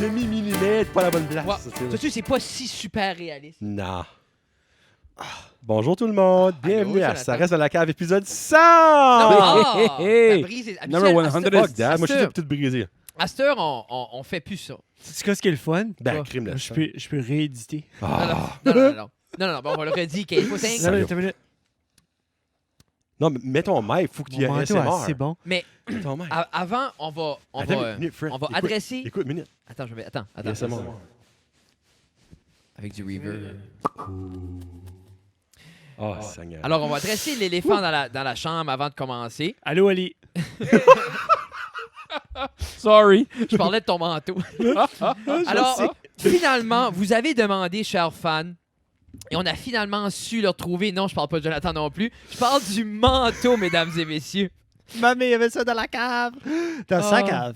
demi-millimètre, pas la bonne place. Ouais. Ça, Tu sais, c'est pas si super réaliste. Non. Bonjour tout le monde, bienvenue à Jonathan. Ça reste dans la cave, épisode 100! Ah! hey. T'as brisé. Number Habituel, 100. Fuck that, moi je suis petite brisée. À cette heure, on fait plus ça. C'est quoi ce qui est le fun? Ben, Quoi? crime là. Je peux rééditer. Ah. Non, bon, on va le redire qu'il faut 5. Sérieux? Attends une minute. Non, mais mets ton mic, faut que tu y aies Mon manteau, ASMR. c'est bon. Mais Mets ton mic. avant, on va Minute, Fred. Écoute, adresser... Écoute, minute. Attends, Attends. ASMR. Avec du reverb. Oh, Seigneur. Alors, on va adresser l'éléphant dans la chambre avant de commencer. Allô, Ali. Sorry. Je parlais de ton manteau. Alors, finalement, vous avez demandé, chers fans, et on a finalement su le retrouver. Non, je parle pas de Jonathan non plus. Je parle du manteau, mesdames et messieurs. Mamie, il y avait ça dans la cave. Dans sa Ah. cave.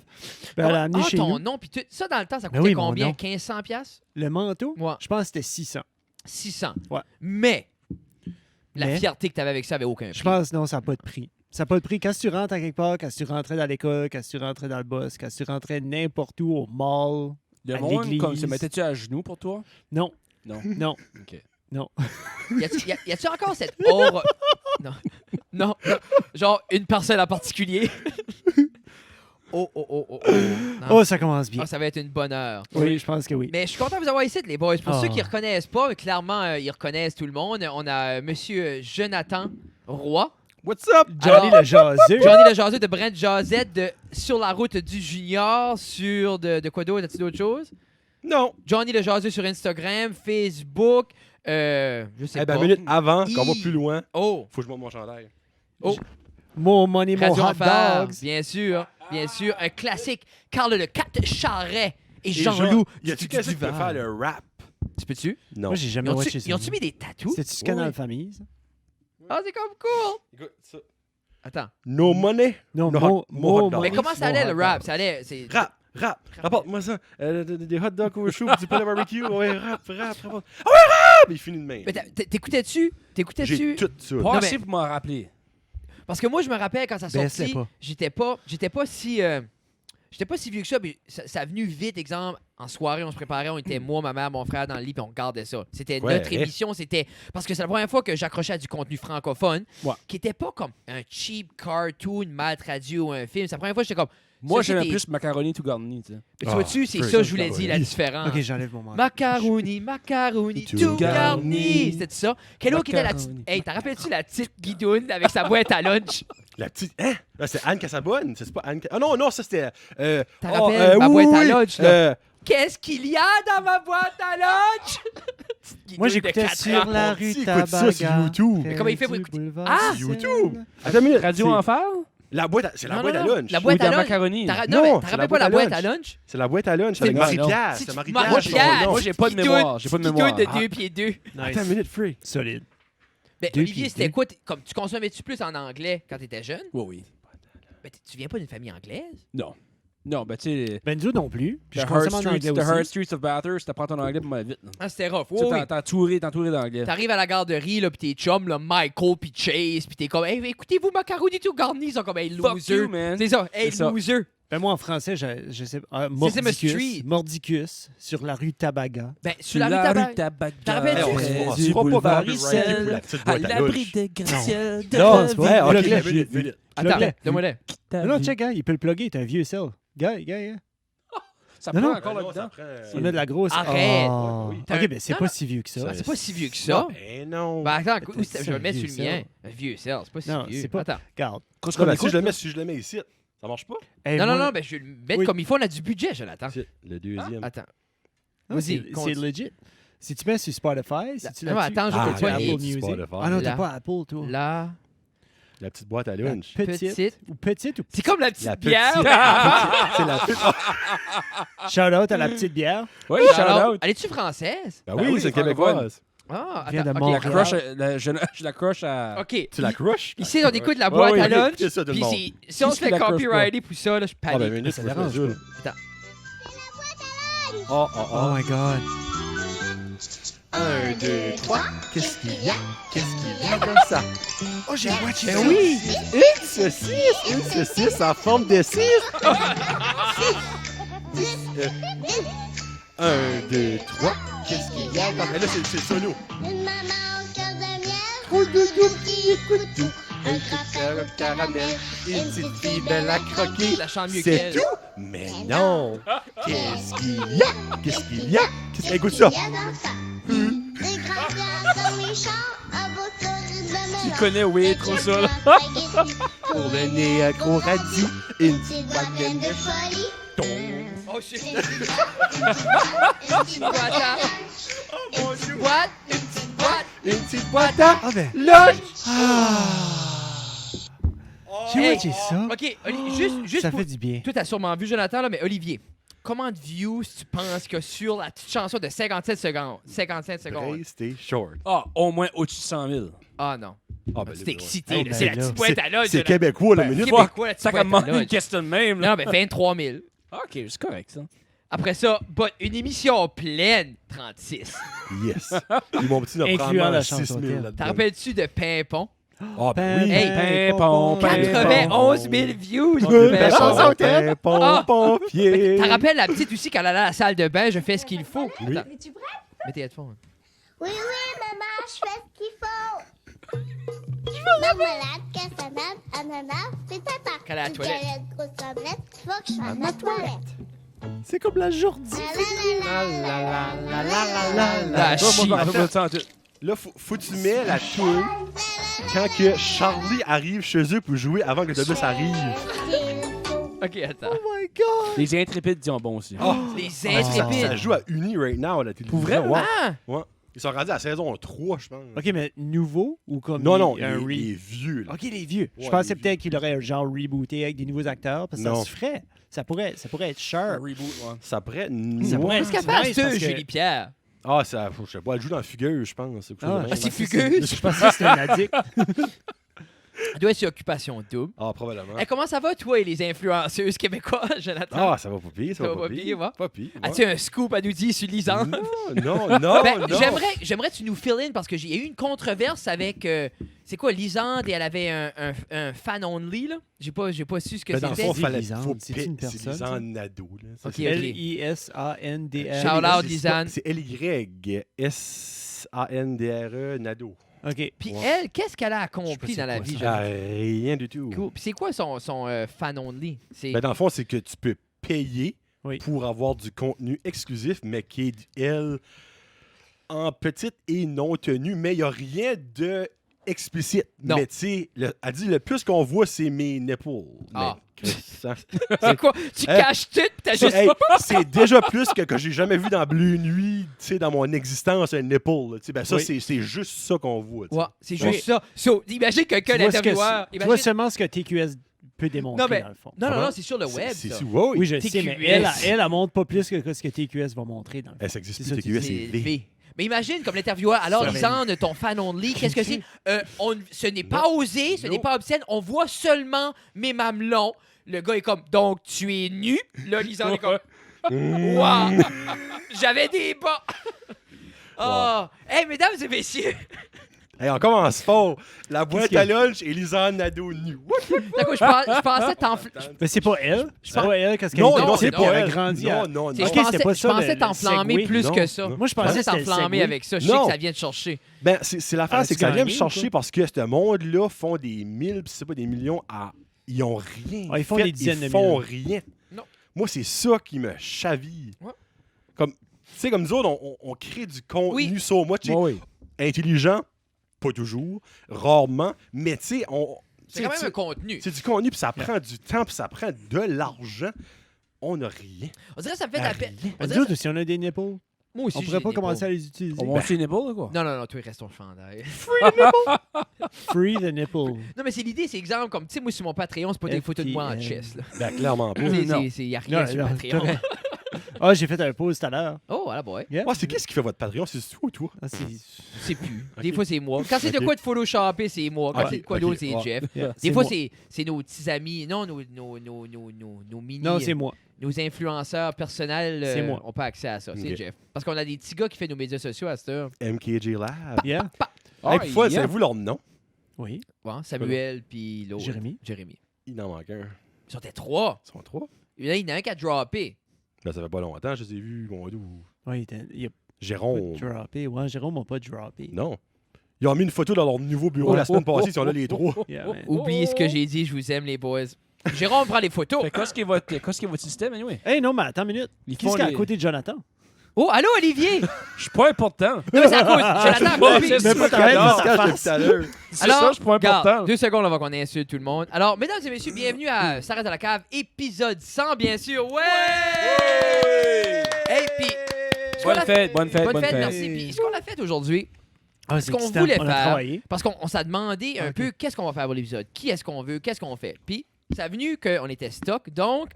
Ben, elle l'a amené chez ton nous. nom, puis ça, dans le temps, ça Ben coûtait oui, mon combien? nom. 1500 piastres? Le manteau, Ouais. je pense que c'était 600. 600. Ouais. Mais, la Mais- fierté que tu avais avec ça avait aucun prix. Je pense non, ça n'a pas de prix. Ça n'a pas de prix. Quand tu rentres à quelque part, quand tu rentrais dans l'école, quand tu rentrais dans le boss, quand tu rentrais n'importe où, au mall, Le à monde, l'église. comme, se mettais-tu à genoux pour toi? Non, Non. non. OK. Y a-tu encore cette aura... Non. Genre, une personne en particulier. Oh. Non. Oh, ça commence bien. Ah, ça va être une bonne heure. Oui, je pense que oui. Mais je suis content de vous avoir ici, les boys. Pour Ah. ceux qui ne reconnaissent pas, clairement, ils reconnaissent tout le monde. On a Monsieur Jonathan Roy. What's up? Johnny Alors- le jaseux. Johnny le jaseux de Brent Jazette de Sur la route du Junior, sur de quoi d'autre? As-tu d'autres choses? Non. Johnny le jaseux sur Instagram, Facebook, je sais Eh pas. ben, minute avant, qu'on va Hi. plus loin, Oh, faut que je monte mon chandail. Mon money, mon Radio hot Enfer, dogs. bien sûr. Un classique. Carl le 4 Charret et Et Jean-Loup. Y a-tu quelqu'un qui peut faire le rap? Tu peux-tu? Non. Moi, j'ai jamais watché ça. Ils ont-tu mis des tatous? C'était-tu Canal Oui. Famille, ça? Ah, c'est comme cool. Écoute, ça. Attends. No money? Non, No mon hot- mon hot dog. Mais comment ça allait, le rap? Ça allait... Rap. Rapporte-moi ça. Des hot dogs au chou, du poulet barbecue. Ouais, rap. Ah ouais, rap! Il finit de même. Mais t'écoutais-tu? J'ai tout ça. Pas Non, assez mais- pour m'en rappeler. Parce que moi, je me rappelle quand ça Baisse-les sortit, pas. j'étais pas si vieux que ça, mais ça a venu vite, exemple, en soirée, on se préparait, on était moi, ma mère, mon frère dans le lit, puis on regardait ça. C'était Ouais. notre émission, parce que c'est la première fois que j'accrochais à du contenu francophone, Ouais. qui était pas comme un cheap cartoon mal traduit ou un film. C'est la première fois que j'étais comme, Moi, ça, j'aimais c'était- plus macaroni tout garni, tu sais. tu vois-tu, c'est Chris, ça, je vous l'ai dit, la oui. différence. Ok, j'enlève mon manteau. Macaroni, Tout tout garni. garni. C'était ça. Quelle autre qui était la petite... Macaroni. Hey, t'en rappelles-tu la petite guidoune avec sa boîte à lunch? La petite. Hein? Là, c'est Anne Casabonne. C'est pas Anne. Ah non, ça c'était. T'en rappelles, ma boîte à lunch, là? Euh, Qu'est-ce qu'il y a dans ma boîte à lunch? Petite guidoune Moi, de j'écoutais 4 sur ans. la Qui rue écoute ça Tabaga. sur YouTube? Mais comment il fait pour Du écouter? boulevard Ah! Seine. YouTube. Attends une minute. Radio c'est Enfer? La boîte à, c'est la Non, boîte non, à non. lunch. La boîte Ou à de lunch. macaroni? Non, T'en c'est la rappelles pas boîte la à boîte lunch. à lunch? C'est la boîte à lunch C'est avec non, Marie-Pierre. Si C'est tu- Marie-Pierre. Marie-Pierre. son nom. Moi, j'ai pas de Guidoune- mémoire. J'ai pas de guidoune mémoire. de 2 pieds 2. Attends une minute, free. Solide. Ben, Deux Olivier, pieds c'était deux. quoi? Comme tu consommais-tu plus en anglais quand t'étais jeune? Oui. Ben, tu viens pas d'une famille anglaise? Non, ben tu sais, Ben, nous donc plus. Puis The je consomme en anglais Heart aussi. Streets of Bathurst, t'apprends ton anglais pour mal vite. Ah, c'était rough. Tu sais, Oui, oui. t'es entouré d'anglais. T'arrives à la garderie, là, pis tes chums, là, Michael pis Chase, pis t'es comme, hey, écoutez-vous macaroni tout garni, ils sont comme, hey, Fuck loser. you, man. C'est ça, hey, C'est ça. loser. Ben, moi, en français, je sais pas. Sesame Street. Mordicus, sur la rue Tabaga. Ben, sur la rue Tabac. T'en rappelles-tu? on se voit- on se Du voit pas boulevard copyrighté Issel, pour la petite à boîte à l'abri lunch. des gratte-ciels de Non, la c'est vie. pas- Ok, Plug-le. minute. Attends, Plug-le. donne-moi-le. Ta Non, vie. check, gars, il peut le plugger. T'es un vieux sel. Gars. Ça Non, prend non. encore Non, là-dedans. ça prend, On a de la grosse. Arrête. Oh. Oui. Ok, ben, c'est Non, pas non. si vieux que ça. C'est pas si vieux que ça. Ben non. Ben, attends, Attends, où c'est je vais un le mettre sur vieux le mien. sel. Un vieux sel, c'est pas si Non, vieux. c'est pas- Attends. Regarde. Qu'est-ce Ah, qu'on ben, écoute? si je le mets ici, ça marche pas? Hey, Non, moi- non, ben, je vais le mettre Oui. comme il faut, on a du budget, Jonathan. C'est le deuxième. Attends. Non, Vas-y, c'est continue. legit. Si tu mets sur Spotify, si tu Non, là-dessus- attends, je Ah, vais te Apple soigner. Apple Music. Spotify. Ah non, Là. t'as pas Apple, toi. La La petite boîte à lunch. Petite. petite. Ou petite ou C'est comme la petite La bière. petite. C'est la petite. Shout out à la petite bière. Oui, shout Alors, out. elle est-tu française? Ben Ben oui, oui, c'est francophone. québécoise. Ah, Vient de attends. Montréal. OK. Je la crush à... OK. Tu la crush? Ici, on écoute la boîte Ouais, à oui, lunch. écoutez ça, tout le Puis monde. si on Qui se qui fait la crush copyrighter pour ça, là, je Ah, ben panique. minute, Ça faut dérange faire pas. Attends. Oh, Oh my god. 1, 2, 3. Qu'est-ce qu'il y a? Qu'est-ce qu'il y a comme ça? Oh, j'ai watché ça. oui! Une saucisse en forme de cire. 1, 2, 3. Qu'est-ce qu'il y a? Mais là, c'est solo. Une maman au cœur de miel. Trop de doux qui écoute tout. Un croqueur de caramel. Une petite fille belle à croquer. La chante mieux C'est qu'elle. tout? Mais non! Qu'est-ce qu'il y a? Qu'est-ce qu'il y a? Écoute ça! Il y a dans ça. Des grands pieds comme méchants. Un beau sourire de melon. Tu connais, oui, trop ça, là. Pour le nez à gros radis, une Petite voix pleine de folie. Oh shit. Une petite boîte à Boîte, une petite boîte. une petite boîte à Ah ben, lunch! j'ai Hey. watché ça. Ok, juste Ça pour... fait du bien. Toi, t'as sûrement vu Jonathan, là, mais Olivier, combien de views tu penses que sur la petite chanson de 57 secondes? 57 secondes. Brace, t'es short. Ah, au moins au-dessus de 100 000. Ah non. Ah, ben, T'es là, excité, Oh, là. ben C'est la là. petite boîte à lunch. C'est là. québécois, la Ben, minute. Québécois, la petite Ça boîte à commence une lunch. question de même, là. Non, ben 23 000. OK, c'est correct, ça. Après ça, une émission pleine, 36. Yes. Ils m'ont petit Incluant probablement la 6 chanson 000 thème. là-dedans. T'en rappelles-tu de Pimpon? Ah, ben oui. Hey, Pimpon, pimpon. 91 000 views. La chanson thème. Ah. pompier. T'en rappelles la petite aussi quand elle allait à la salle de bain, je fais ce qu'il faut. Oui. Attends, Es-tu prêt? mets tes headphones. Oui, maman, je fais ce qu'il faut. Marmelade, cassonade, ananas, pétata. Qu'elle est à la Une toilette. galette, grosse omelette, faut que je sois à ma toilette. C'est comme la journée. La Moi, je chie. me rappelle pas de ça en tout. Là, faut que tu mets la toune quand que Charlie arrive chez eux pour jouer avant que l'autobus arrive. Ok, attends. Oh my god. Les intrépides disent bon aussi. Ah, Les ça intrépides. joue à Uni right now à la télévision. Pour vrai? Ouais. Ah! Ouais. Ils sont rendus à la saison 3, je pense. Ok, mais nouveau ou comme Non, un les vieux. Là. Ok, les vieux. Je Ouais, pensais les peut-être qu'il aurait un genre rebooté avec des nouveaux acteurs, parce que Non. ça se ferait. Ça pourrait être sharp. Reboot, ouais. Ça pourrait... Ça pourrait Qu'est-ce qu'elle C'est fait, nice ça, parce que- Julie Pierre? Ah, ça, je sais pas, elle joue dans Fugueuse, je pense. C'est quelque chose de Ah, même. Ah, c'est Fugueuse? Je pensais que c'était un addict. Elle doit être sur Occupation Double. Ah, probablement. Hey, comment ça va, toi et les influenceuses québécoises, Jonathan? Ah, ça va pas pire, ça va pas pire. ouais. Pas pire, As-tu un scoop à nous dire sur Lisande? Non, Ben, non. j'aimerais que tu nous fill in parce qu'il y a eu une controverse avec. C'est quoi, Lisande et elle avait un fan only, là? J'ai pas su ce que Ben, dans le c'était. fond, fallait Lisande, faut c'est-tu payer- une c'est personne, Lisande Nadeau. Là. Ça, Ok, c'est- ok. L-I-S-A-N-D-R. Shout out, c'est- Lisande. C'est L-Y-S-A-N-D-R-E Nadeau. OK. Puis Ouais. elle, qu'est-ce qu'elle a Je accompli sais pas dans la c'est vie, quoi Ah, Jonathan? rien du tout. Cool. Puis c'est quoi son fan only? C'est Ben, dans le fond, c'est que tu peux payer Oui. pour avoir du contenu exclusif, mais qui est, elle, en petite et non tenue, mais il n'y a rien de explicite. Non. Mais tu sais, elle dit le plus qu'on voit, c'est mes nipples. Ah. Mais, ça- c'est quoi? Tu caches tout, pis t'as juste. Hey, c'est déjà plus que j'ai jamais vu dans Bleu Nuit, tu sais, dans mon existence, un nipple. là. Tu sais, ben ça, Oui. c'est juste ça qu'on voit. tu sais. Ouais, c'est juste ça. So, imagine quelqu'un Tu vois ce que- d'intervieweur. tu vois seulement ce que TQS peut démontrer, Non, mais- dans le fond. Non, non, Comment? non, c'est sur le web. C'est ça. ouais, oui. Oui, je sais, mais TQS. elle montre pas plus que ce que TQS va montrer, dans le fond. Eh, ça existe C'est plus, ça, TQS, C'est c'est V. V. Mais imagine comme l'intervieweur. Alors, Ça, Lisande, ton fan only, qu'est-ce que c'est? Ce n'est pas Non. osé, ce n'est Non. pas obscène. On voit seulement mes mamelons. Le gars est comme, donc tu es nu? Là, Lisande est comme, wow! J'avais des bas! Oh! Hey, mesdames et messieurs! Hey, on commence fort. La boîte Qu'est-ce à lunch et Lisanne Nadeau nu. D'accord, je pensais t'enflammer. Mais c'est pas elle. C'est pense- pas elle, qu'est-ce qu'elle Non, dit, non, c'est non, pas elle a elle. grandi à... Non, non, Je non. Ok, pensais, c'était pas je ça, pensais le t'enflammer segway. plus Non, que ça. non. Moi, je Je pensais pensais que c'était le t'enflammer segway. avec ça. Je sais Non. que ça vient te chercher. Ben, c'est l'affaire, As-tu c'est que ça vient me gagné ou chercher quoi? parce que ce monde-là font des milles, pis c'est pas des millions à. Ils ont rien. Ah, ils font fait, des dizaines de Ils font millions. rien. Non. Moi, c'est ça qui me chaville. Ouais. Comme, tu sais, comme nous autres, on crée du contenu Oui. sur moi. Tu sais, Oui. intelligent, pas toujours, rarement, mais tu sais, C'est quand même un contenu. c'est du contenu, puis ça prend du temps, puis ça prend de l'argent. On n'a rien. On dirait que ça me fait de la peine. On Nous dirait autres, si on a des nipples, Moi aussi, on j'ai pourrait pas des commencer à nipples. les utiliser. On va manger les balles, quoi. Non, non, non, toi, reste ton chandail. Free the nipple. Non, mais c'est l'idée, c'est exemple, comme, tu sais, moi, sur mon Patreon, c'est pas des photos de moi en FTN. chess, là. Ben, clairement pas. Non. Il y a rien Non, sur non, Patreon. t'aurais- Ah, j'ai fait un pause tout à l'heure. Oh, voilà, boy. Yeah. Ah, c'est qu'est-ce qui fait votre Patreon? C'est toi ou toi? Ah, c'est- Je sais plus. Des Ok. fois, c'est moi. Quand c'est de Ok. quoi de Photoshopper, c'est moi. Quand Ok, c'est de quoi ok, d'autre, c'est ouais. Jeff. Yeah, Des c'est fois, moi. c'est nos petits amis. Non, nos mini. Non, c'est moi. Nos influenceurs personnels C'est moi. n'ont pas accès à ça. C'est Ok. Jeff. Parce qu'on a des petits gars qui font nos médias sociaux à cette heure. MKJ Lab. Yeah. Hey, puis fois, yeah. savez-vous leur nom? Oui. Ouais, Samuel puis l'autre. Jérémy. Jérémy. Il en manque un. Ils sont 3. Ils sont 3. Là, il y en a un qui a droppé. Ben, ça fait pas longtemps, je les ai vus. Ouais, il a pas Jérôme. droppé. Ouais, Jérôme n'a pas droppé. Non. Ils ont mis une photo dans leur nouveau bureau la semaine passée, ils sont là les trois. Yeah, man. Oubliez ce que j'ai dit, je vous aime, les boys. Jérôme prend les photos. Fait qu'est-ce qui est votre système, anyway? Hey, non, mais attends une minute. Ils Qui font est-ce qui est à les- côté de Jonathan? Oh, allô, Olivier? Je suis pas important. Non, mais c'est à cause. Jonathan, pas, oui. c'est Mais pas ta même Non, dans c'est ta ce que je face. tout à l'heure. C'est Alors, ça, je suis pas regarde, important. 2 secondes avant qu'on insulte tout le monde. Alors, mesdames et messieurs, bienvenue à Ça reste à la cave, épisode 100, bien sûr. Ouais! Hey, puis... ce qu'on Bonne a- fête, bonne fête, Bonne fête, fête. merci. Puis, ce qu'on a fait aujourd'hui, Ah, ce qu'on excitant. voulait On a faire, travaillé. parce qu'on s'est demandé un Ok. peu qu'est-ce qu'on va faire pour l'épisode, qui est-ce qu'on veut, qu'est-ce qu'on fait. Puis, ça a venu qu'on était stock, donc...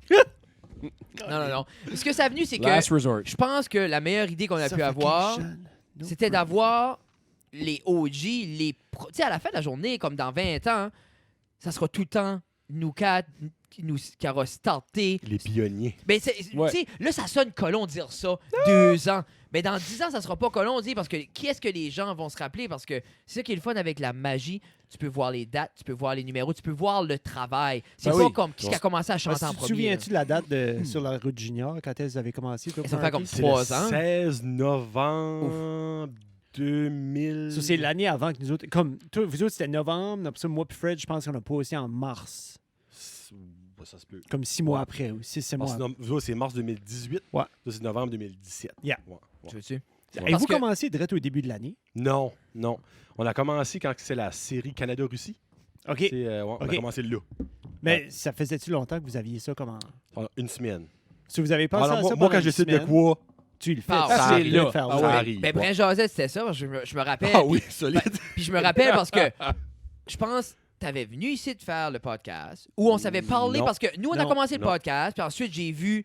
non. Ce que ça a venu, c'est que Last resort. je pense que la meilleure idée qu'on a pu avoir, c'était d'avoir les OG, tu sais, à la fin de la journée, comme dans 20 ans, ça sera tout le temps nous quatre qui aura starté. Les pionniers. Ben, Ouais. tu sais, là, ça sonne colon de dire ça. 2 ans. Mais dans 10 ans, ça sera pas colon de dire parce que qui est-ce que les gens vont se rappeler? Parce que c'est ça qui est le fun avec la magie. Tu peux voir les dates, tu peux voir les numéros, tu peux voir le travail. C'est Ben pas oui. comme qui a commencé à chanter en Tu te premier. souviens-tu de la date sur la route Junior quand elles avaient commencé? toi, Ça fait comme Marky? C'est 3 le ans. 16 novembre 2000. Ça, c'est l'année avant que nous autres. Comme, toi, vous autres, c'était novembre. Après ça, moi puis Fred, je pense qu'on a posé en mars. Ça se peut. Comme 6 mois après, ou 6 mois Parce après. que vous autres, c'est mars 2018. Ouais. Ça, c'est novembre 2017. Yeah. Ouais. Tu veux-tu? Avez-vous que- commencé direct au début de l'année? Non. On a commencé quand c'est la série Canada-Russie. OK. C'est, on a Ok. commencé là. Mais ça faisait-tu longtemps que vous aviez ça comme en... Pendant une semaine. Si vous avez pensé Alors, à moi, ça moi, pendant quand une je décide de semaine, quoi, tu le fais. Ah, Ça c'est arrive là. de faire Ah ça. ouais. ça arrive. Ben, Brun Josette, c'était ça. Parce que je me rappelle. Ah oui, solide. Puis je me rappelle parce que je pense tu avais venu ici de faire le podcast où on s'avait parlé Non. parce que nous, on a Non. commencé le Non. podcast. Puis ensuite, j'ai vu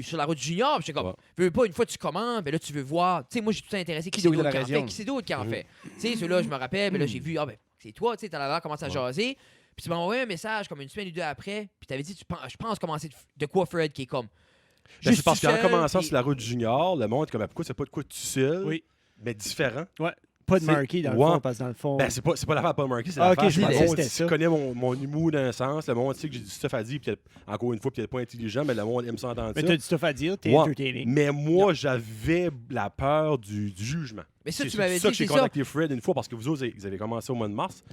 sur la route Junior. Puis j'étais comme, Ouais. veux pas, une fois que tu commandes, ben là, tu veux voir. Tu sais, moi, j'ai tout intéressé. Qui Qui c'est d'autre de d'autre la qui en fait? région? Qui c'est d'autre qui en Mhm. fait? Tu sais, ceux-là, je me rappelle. Mais là, j'ai vu, c'est toi, tu sais, t'as l'air commencé à Ouais. jaser. Puis tu m'as envoyé un message comme une semaine ou deux après. Puis t'avais dit, je pense commencer de quoi, Fred, qui est comme. Ben, juste c'est parce tout qu'en seul, commençant puis- sur la route junior, le monde est comme, pourquoi c'est pas de quoi tout seul, Oui. mais différent. Pas de C'est- marqué dans le Ouais. fond, parce que dans le fond... Ben, c'est pas l'affaire pas marqué, c'est Ah, l'affaire. ok, je le pensais que monde, c'était tu ça. connais mon humour d'un sens, le monde sait que j'ai du stuff à dire, puis encore une fois, peut-être pas intelligent, mais le monde aime s'entendre mais ça. t'as du stuff à dire, t'es Ouais. entertaining. Mais moi, j'avais la peur du jugement. Mais ça, C'est tu m'avais pour ça dit, que j'ai c'est ça. contacté Fred une fois parce que vous autres, vous avez commencé au mois de mars.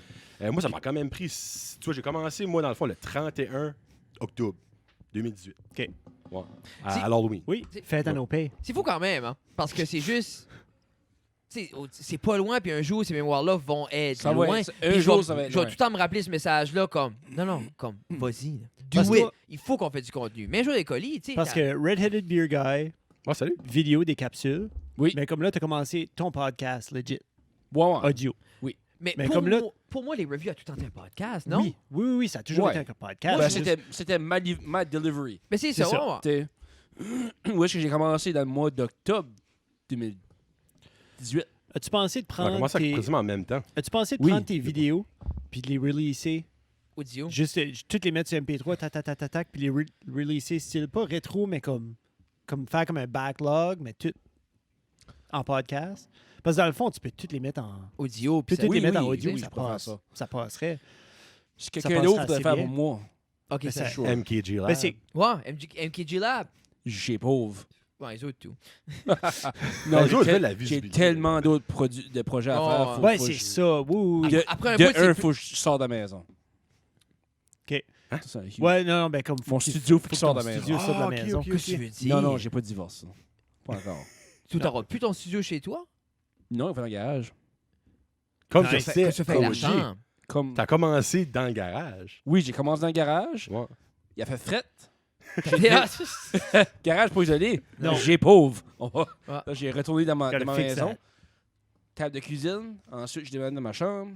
Moi, ça m'a quand même pris. Tu vois, j'ai commencé, moi, dans le fond, le 31 octobre 2018. OK. Ouais. C'est- À l'Halloween. Oui, C'est- faites à nos payes. C'est fou quand même, hein? Parce que c'est juste. Tu sais, c'est pas loin, puis un jour, ces mémoires-là vont être Ça va loin. être- Puis un je jour, vais- ça va être Je vais loin. tout le temps me rappeler ce message-là comme. Non, comme, vas-y. là. Parce Do it. que- Il faut qu'on fait du contenu. Mais un jour des colis, tu sais. Parce que Red-Headed Beer Guy, Ah, salut. vidéo des capsules. Oui. Mais comme là, t'as commencé ton podcast, legit, Ouais, ouais. audio. Mais mais pour, comme là- pour moi, les reviews a tout le temps été un podcast, non? Oui, ça a toujours Ouais. été un podcast. Ben, Juste- c'était ma delivery. Mais c'est C'est ça, ça. ouais. T'es- Où est-ce que j'ai commencé dans le mois d'octobre 2018? As-tu pensé de On a prendre commencé tes... quasiment en même temps. As-tu pensé de Oui. prendre tes vidéos puis de les releaser, Audio. juste toutes les mettre sur MP3, tac, puis les releaser style pas rétro, mais comme faire comme un backlog, mais tout en podcast? Parce que dans le fond, tu peux toutes les mettre en... Audio. Tu Puis peux ça- toutes les mettre en oui, audio, oui, ça je pourrais passe. faire Ça passerait. Si Ça quelqu'un passera d'autre voudrait assez faire bien. pour moi, Ok, Mais ça. ça- chaud. MKG Lab. Ben, c'est... Ouais, MKG Lab. J'ai pauvre. Ouais, les autres, tout. Non, Les autres, j'ai veulent la j'ai visibilité. tellement d'autres de projets à Oh, faire. Ouais, faut c'est que je- ça. Oui. De, Après un de bout, c'est un, plus- faut que je sorte de la maison. OK. C'est ça, Hugh. Ouais, non, ben comme... Mon studio, faut qu'il sorte de ton la studio maison. sorte de la Ah, ok, maison. ok. Qu'est-ce que tu veux dire? Non, j'ai pas de divorce. Ça. Pas encore. Tu n'auras plus ton studio chez toi? Non, il fait un garage. Comme Non, je il sais, Qu'est-ce que tu fais avec comme l'argent? Comme... t'as commencé dans le garage. Oui, j'ai commencé dans le garage. Ouais. Il a fait fret. Ah, Garage pas isolé. Non. J'ai pauvre. On va- Ah. Là, j'ai retourné dans ma Gotta fix maison. that. Table de cuisine. Ensuite, je déménage dans ma chambre.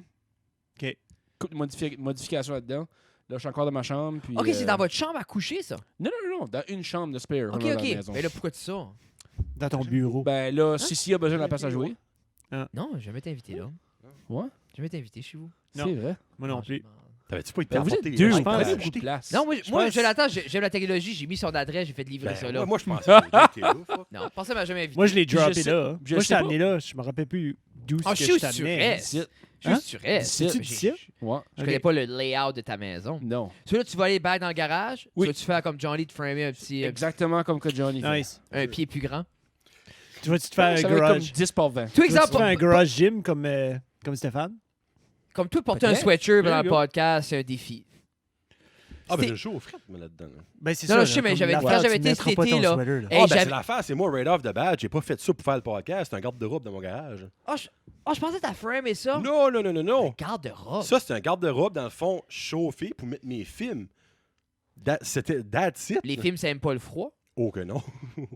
OK. Couple de modifications là-dedans. Là, je suis encore dans ma chambre. Puis, Ok, c'est dans votre chambre à coucher, ça? Non, dans une chambre de spare. Ok, dans la ok. maison. Mais là, pourquoi tu sors? Dans ton bureau. Ben là, si a besoin de la place à jouer. Non, je vais jamais t'inviter là. Ouais. Je vais t'inviter chez vous. Non. C'est vrai. Moi non plus. T'avais-tu pas été Ben, vous êtes apporter les deux. gens? Vous pense prenez que beaucoup de place. Non, moi, pense- je l'attends, j'aime la technologie, j'ai mis son adresse, j'ai fait livrer Ben, ça là. moi, je pensais que c'était là, fuck. Non, personne m'a jamais invité. Moi, je l'ai Je droppé sais- là. je Moi, je sais t'ai pas. amené là. Je me rappelle plus d'où Ah, ce je que je suis sûr, t'amenais. hey. Juste tu restes. C'est-tu J'ai- d'ici? Ouais. Je connais pas le layout de ta maison. Non. Celui-là, tu vas aller back dans le garage. Oui. Tu vas faire comme Johnny de framer un petit Exactement comme que Johnny fait. Nice. un pied plus grand. Tu vas-tu te faire un Ça va être comme garage? 10 par 20. Tout Tu vas-tu exemple, te faire un garage gym comme Stéphane? comme toi, porter un Peut-être. sweatshirt pendant le There you go. podcast, c'est un défi. Ah, ben C'était- j'ai chaud aux frites, mais là-dedans. là. Ben, c'est Non, ça. non, je sais, là, mais comme j'avais- l'affaire, quand j'avais tu été mettras cet pas été, ton là. sweater, là. Hey, Ah, ben j'avais- c'est l'affaire, c'est moi right off the bat. J'ai pas fait ça pour faire le podcast. C'est un garde-robe dans mon garage. Je pensais que t'as framé ça. Non, non, non, non, non. Garde-robe. Ça, c'est un garde-robe, dans le fond, chauffé pour mettre mes films. C'était that's it. Les films, ça aime pas le froid. Oh que non.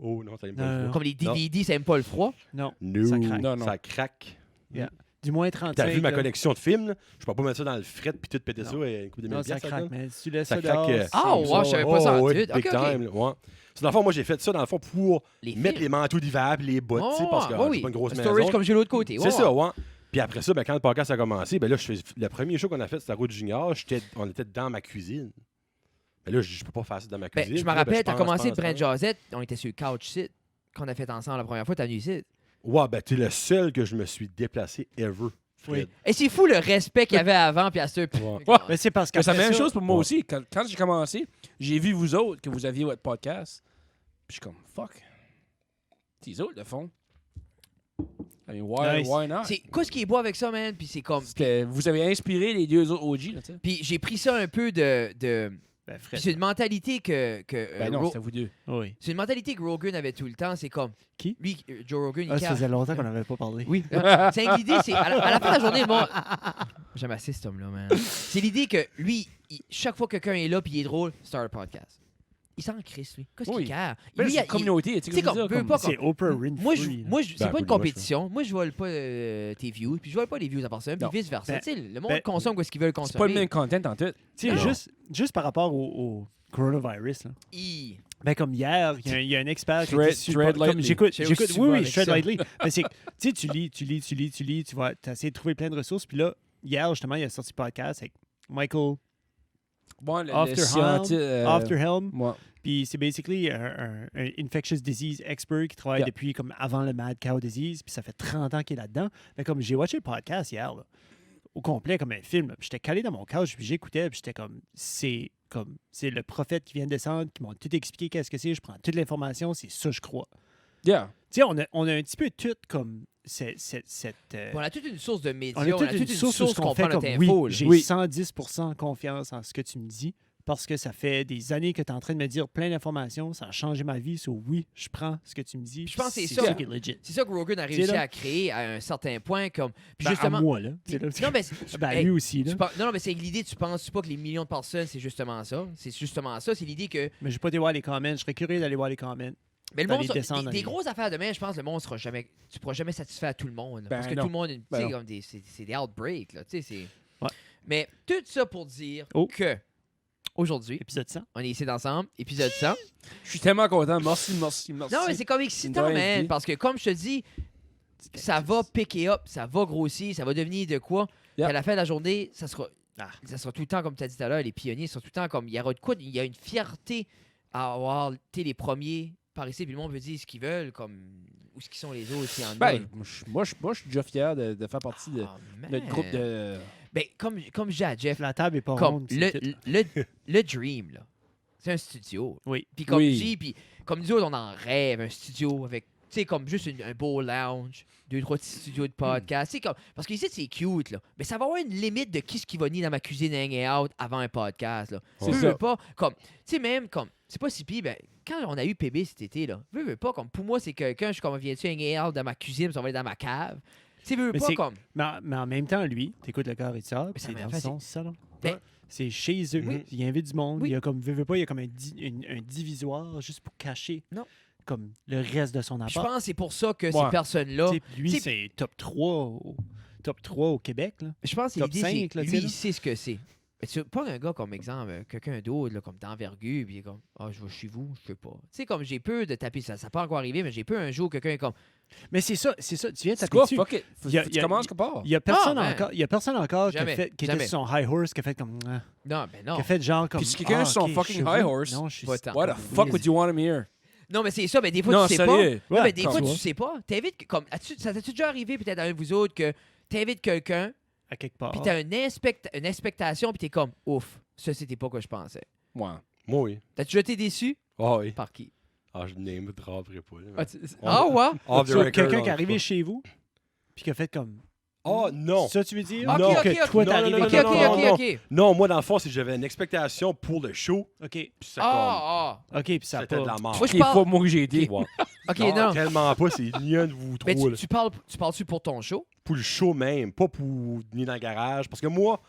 Oh non, ça aime pas Non, le non. froid. Comme les DVD, ça aime pas le froid. Non. No, Ça craque. Non, non. Ça craque. Du moins 35. T'as vu ma là. collection de films, là? Je peux pas mettre ça dans le fret puis tout péter ça Non. et une coupe de Non, 1000 ça piastres, craque, là. mais si tu laisses Ça ça craque. dehors... Ah, c'est- ouais, je savais pas ça en ouais, tout. big Ok, ok. time, là, ouais. C'est dans le fond, moi, j'ai fait ça, dans le fond, pour Les mettre films. les manteaux d'hiver puis les bottes, tu sais, parce que Oh, c'est pas une grosse Storage maison. comme j'ai l'autre côté. C'est ça, ouais. Puis après ça, ben, quand le podcast a commencé, ben là, le premier show qu'on a fait, c'était la route junior. On était dans ma cuisine. Mais là, je peux pas faire ça dans ma Ben, cuisine. je me Puis là, rappelle, ben, t'as pense, commencé de pense, Brent Josette. On était sur le couch sit. Qu'on a fait ensemble la première fois, t'as venu ici. Ouais, ben, t'es le seul que je me suis déplacé ever. Fred. Et c'est fou le respect qu'il y avait avant, puis à ce. Ouais. Mais c'est parce que Mais c'est la même chose pour moi Ouais. aussi. Quand j'ai commencé, j'ai vu vous autres que vous aviez votre podcast. Puis je suis comme, fuck. Les autres le font. I mean, Nice. why not? C'est quoi ce qui est beau avec ça, man? Puis c'est comme. Vous avez inspiré les deux autres OG, là, tu sais. Puis j'ai pris ça un peu de. Ben, Puis Fred. c'est une mentalité que Ben non, c'était vous deux. Oui. c'est une mentalité que Rogan avait tout le temps. C'est comme. Qui? Lui, Joe Rogan, il Ah, ça cache. faisait longtemps qu'on n'avait pas parlé. Oui. C'est l'idée, c'est. À la fin de la journée, moi. J'aime assez cet homme-là, man. C'est l'idée que lui, chaque fois que quelqu'un est là puis il est drôle, start un podcast. Il s'en crisse, lui. Qu'est-ce Oui. qu'il care? Mais Lui, c'est une communauté, tu tu sais, sais, comme, comme veux pas C'est Oprah Winfrey. Moi, c'est Ben, pas oui, une moi, je compétition. Moi, je vole pas tes views, puis je vole pas les views à personne, puis Non. vice-versa. Ben, Tu sais, le monde ben, consomme ce qu'ils veulent c'est pas le consommer. même content en tout. Tu sais, Non. juste par rapport au coronavirus, là. Ben, comme hier, il y a un expert qui Tread- était super... tread Comme lightly. j'écoute, J'ai j'écoute... aussi Oui, vu oui, avec je tread ça. lightly. Mais c'est que, tu sais, tu lis, tu vas essayé de trouver plein de ressources. Puis là, hier, justement, il a sorti un podcast avec Michael Bon, le After scienti- Afterhelm. moi. Puis c'est basically un infectious disease expert qui travaille Yeah. depuis comme avant le mad cow disease. Puis ça fait 30 ans qu'il est là-dedans. Mais comme j'ai watché le podcast hier, là, au complet comme un film, là, puis j'étais calé dans mon couch, puis j'écoutais, puis j'étais comme c'est le prophète qui vient de descendre, qui m'a tout expliqué qu'est-ce que c'est. Je prends toute l'information, c'est ça je crois. Yeah. Tu sais, on a un petit peu tout comme cette On a toute une source de médias, on a toute une source où qu'on on fait prend notre comme info. oui, là. j'ai Oui. 110% confiance en ce que tu me dis parce que ça fait des années que tu es en train de me dire plein d'informations, ça a changé ma vie, so oui, je prends ce que tu me dis. Je pense que c'est c'est ça. qui est legit. C'est ça que Rogan a C'est réussi là. à créer à un certain point. Comme... Puis Ben, justement. à moi, là. Puis- Tu sais, là, non, mais c'est- ben, hey, lui aussi, là. non, mais c'est l'idée, tu penses pas que les millions de personnes, c'est justement ça. C'est justement ça. C'est l'idée que. Mais je vais pas aller voir les comments. Je serais curieux d'aller voir les comments. Mais le D'aller monde, descendre dans des les- grosses affaires demain, je pense que le monde sera jamais. Tu pourras jamais satisfaire tout le monde. Ben parce que non. tout le monde, tu Ben sais, non. comme c'est des outbreaks, là. Tu sais, c'est. Ouais. Mais tout ça pour dire Oh. que aujourd'hui, Épisode 100. on est ici ensemble, épisode 100. Je suis tellement content. Merci, merci, merci. Non, mais c'est comme excitant, Une vraie man. vie. Parce que comme je te dis, ça va picker up, ça va grossir, ça va devenir de quoi. Yeah. Puis à la fin de la journée, ça sera Ah. tout le temps, comme tu as dit tout à l'heure, les pionniers, ça sera tout le temps comme. Il y aura de quoi. Il y a une fierté à avoir tu sais, les premiers par ici, puis le monde veut dire ce qu'ils veulent, comme. Où ce qu'ils sont les autres, s'il y en a. Ben, moi, je suis déjà fier de faire partie de Ah, notre man. groupe de. Ben, comme je dis à Jeff, La table est pas comme ronde. c'est tout. le Dream, là, c'est un studio. Oui. Puis comme Oui. je dis, puis comme nous autres, on en rêve, un studio avec, tu sais, comme juste un beau lounge, 2-3 petits studios de podcast. Tu sais, comme, parce qu'ici, c'est cute, là. Mais ça va avoir une limite de qui ce qui va venir dans ma cuisine hang out avant un podcast, là. C'est Veux, ça. veux pas, comme, tu sais, même, comme, c'est pas si pire, ben, quand on a eu PB cet été, là, veux pas, comme, pour moi, c'est quelqu'un, je suis comme, viens-tu hang out dans ma cuisine, puis on va aller dans ma cave. Tu sais, veux Mais pas, c'est- comme, Mais en même temps, lui, t'écoutes le corps et ça, Mais puis ça c'est m'a dans fait- son salon. Ben- C'est chez eux. Oui. Il invite du monde. Oui. Il y a comme, veux pas, il y a comme un divisoire juste pour cacher Non. comme le reste de son je appart. pense que c'est pour ça que ces Ouais. personnes-là, Tu sais, puis lui, t'sais- c'est top 3 au Québec. Là. je pense que top l'idée, 5, c'est là, lui, tu sais, il là. sait ce que c'est. Mais tu pas un gars comme exemple, quelqu'un d'autre, là, comme d'envergure, puis il est comme, ah, je vais chez vous, je sais pas. Tu sais, comme j'ai peur de taper ça, ça peut encore arriver, mais j'ai peur un jour quelqu'un est comme, Mais c'est ça, tu viens de C'est taper quoi? dessus. Fuck it. Il y a- Tu il y a- commences quelque part. Il y a personne Ah, man. encore, il y a personne encore Jamais, qui était jamais. sur son high horse, qui a fait comme. non, ben non. Qui a fait genre comme. Puis si quelqu'un est sur son ok, fucking chez high vous. horse, Non, je suis. pas tant. What the fuck would you want him here? Non, mais c'est ça, mais des fois, Non, tu sais pas. sérieux. Non, Ouais, mais des comme fois, tu tu vois. sais pas. T'invites, comme, ça t'as-tu déjà arrivé, peut-être, à un de vous autres, que t'invites quelqu'un, à quelque part. puis t'as une expectation, puis t'es comme, ouf, ça, c'était pas quoi je pensais. Ouais. Moi, oui. T'as-tu été déçu? Ah oui. Par qui? Ah, je n'aime pas de rentrer pas. là. Ah, ouais? Off the So, record, quelqu'un on qui est arrivé pas. chez vous, puis qui a fait comme. Ah, non. Ça, tu veux dire? Ok, Non. ok, Que ok. toi, Non, t'es arrivé. non, Ok, non, ok, non, ok, non. ok. Non, moi, dans le fond, c'est que j'avais une expectation pour le show, OK. puis ça Ah, OK, puis ça a c'était de pas. la mort. Moi, je Les parle- fois, moi, que j'ai été. Ouais. ok, Non, non. tellement pas, c'est ni un de vous Mais trois. là. tu parles-tu pour ton show? Pour le show même, pas pour ni dans le garage. Parce que moi,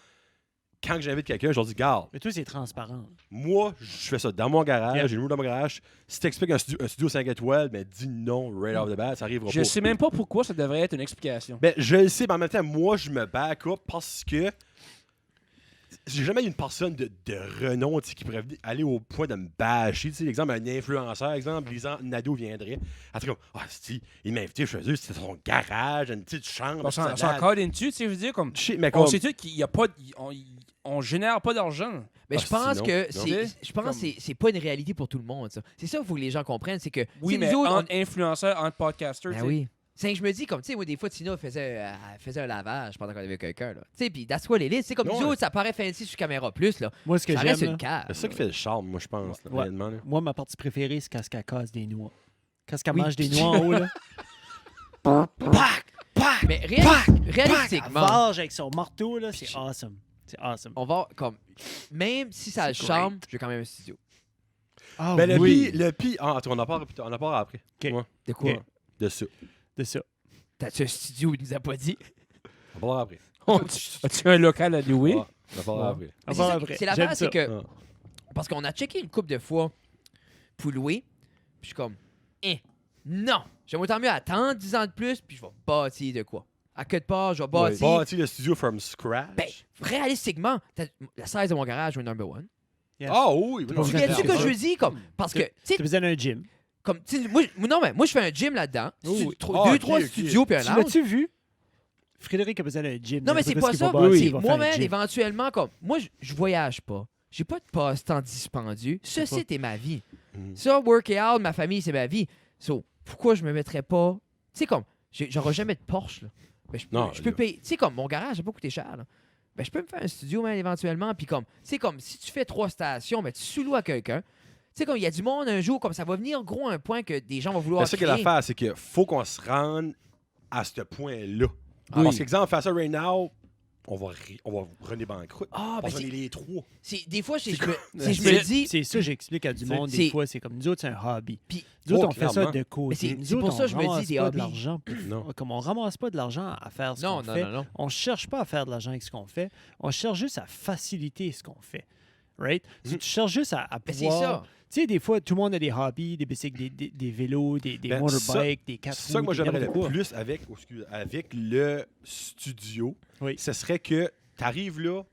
quand j'invite quelqu'un, je leur dis, garde, Mais toi, c'est transparent. moi, je fais ça dans mon garage, Yeah. j'ai loué dans mon garage. Si t'expliques un studio 5 étoiles, mais dis non, right off the bat, ça arrivera Je pas. sais même pas pourquoi ça devrait être une explication. Ben, je le sais, mais en même temps, moi, je me back up parce que j'ai jamais eu une personne de renom tu sais, qui pourrait aller au point de me bâcher. Tu sais, exemple, un influenceur, exemple, Lisa Nadeau viendrait. Elle serait comme, ah, si, il m'a invité chez eux, c'était son garage, une petite chambre. On s'en encore dessus, tu sais, je veux dire, comme. Je sais, mais On comme. sait tout qu'il y a pas. On génère pas d'argent. Mais Ah, je pense sinon, que non. je pense que c'est pas une réalité pour tout le monde, ça. C'est ça qu'il faut que les gens comprennent, c'est que Oui, tu sais, mais nous autres, entre influenceurs, entre podcasters, Ben tu sais. oui. C'est que je me dis, comme, tu sais, moi, des fois, Tina elle faisait un lavage pendant qu'on avait quelqu'un, là. Tu sais, puis that's what it is. C'est comme Ouais. nous autres, ça paraît fancy sur caméra plus, là. Moi, ce que Ça reste j'aime, une là, cave. C'est ça qui fait le charme, moi, je pense, là, Ouais. réellement. là. moi, ma partie préférée, c'est quand elle casse des noix. Quand elle Oui. mange des noix en haut, là. Mais Elle réalistiquement, varge avec son marteau, là, c'est awesome. C'est awesome. on va, comme, même si ça le C'est charme, j'ai quand même un studio. Ah Ben, oui. le pire, ah, attends, on en parle après. Ok. Ouais, De quoi? Ok. de ça. De ça. T'as-tu un studio, il nous a pas dit? On en parlera après. As-tu un local à louer? Ouais, on en parlera après. Mais On c'est va ça- après. C'est l'affaire, J'aime c'est ça. que, Ah. parce qu'on a checké une couple de fois pour louer, puis je suis comme, non, j'aimerais autant mieux attendre 10 ans de plus, puis je vais bâtir de quoi. À quelque part, je vais bâtir. Bâtir le studio from scratch. Ben, réalistiquement, la size de mon garage, est number one. Ah oui, T'as non, pas Tu besoin sais de ce que faire je veux dire? Comme, parce que, tu sais, Tu besoin d'un gym. comme, tu sais, moi, je fais un gym là-dedans. Oui. Ah, Deux, ok, trois ok. studios puis un Tu lounge. l'as-tu vu? Frédéric a besoin d'un gym. Non, mais c'est Parce pas qu'il ça. va bâtir, C'est il va faire un moi-même, gym. éventuellement, comme, moi, je voyage pas. J'ai pas de passe-temps dispendieux. Ça, pas. c'était ma vie. Mm. Ça, workout, ma famille, c'est ma vie. So, pourquoi je me mettrais pas. Tu sais, comme, j'aurai jamais de Porsche, là. Ben, Non, je peux là. payer. Tu sais, comme, mon garage n'a pas coûté cher, là. Ben, je peux me faire un studio, même, éventuellement. Puis, comme, c'est comme, si tu fais 3 stations, ben, tu sous-loues à quelqu'un. Tu sais, comme, il y a du monde un jour, comme ça va venir gros à un point que des gens vont vouloir. Mais ça qui est créer. l'affaire, c'est qu'il faut qu'on se rende à ce point-là. Oui. Parce qu'exemple, faire ça right now, on va René banqueroute. Ah, ben, Parce qu'on c'est- est les trois. des fois, je quoi? me dis. C'est ça, j'explique à du monde C'est- des fois. C'est comme nous autres, c'est un hobby. Puis- Nous autres, Oh, on fait ça clairement. de Mais côté. c'est Nous pour autres, ça que je on me dis ramasse des pas hobbies. de l'argent. Non. Comme on ramasse pas de l'argent à faire ce Non, qu'on non, fait. non, non. On cherche pas à faire de l'argent avec ce qu'on fait. On cherche juste à faciliter ce qu'on fait. Right? Tu cherches juste à Mais c'est pouvoir... ça. Tu sais, des fois, tout le monde a des hobbies, des bicycles, des vélos, des Ben, motorbikes, des quatre C'est ça que moi roues, j'aimerais n'importe le quoi. plus avec le studio. Oui. Ce serait que tu arrives là,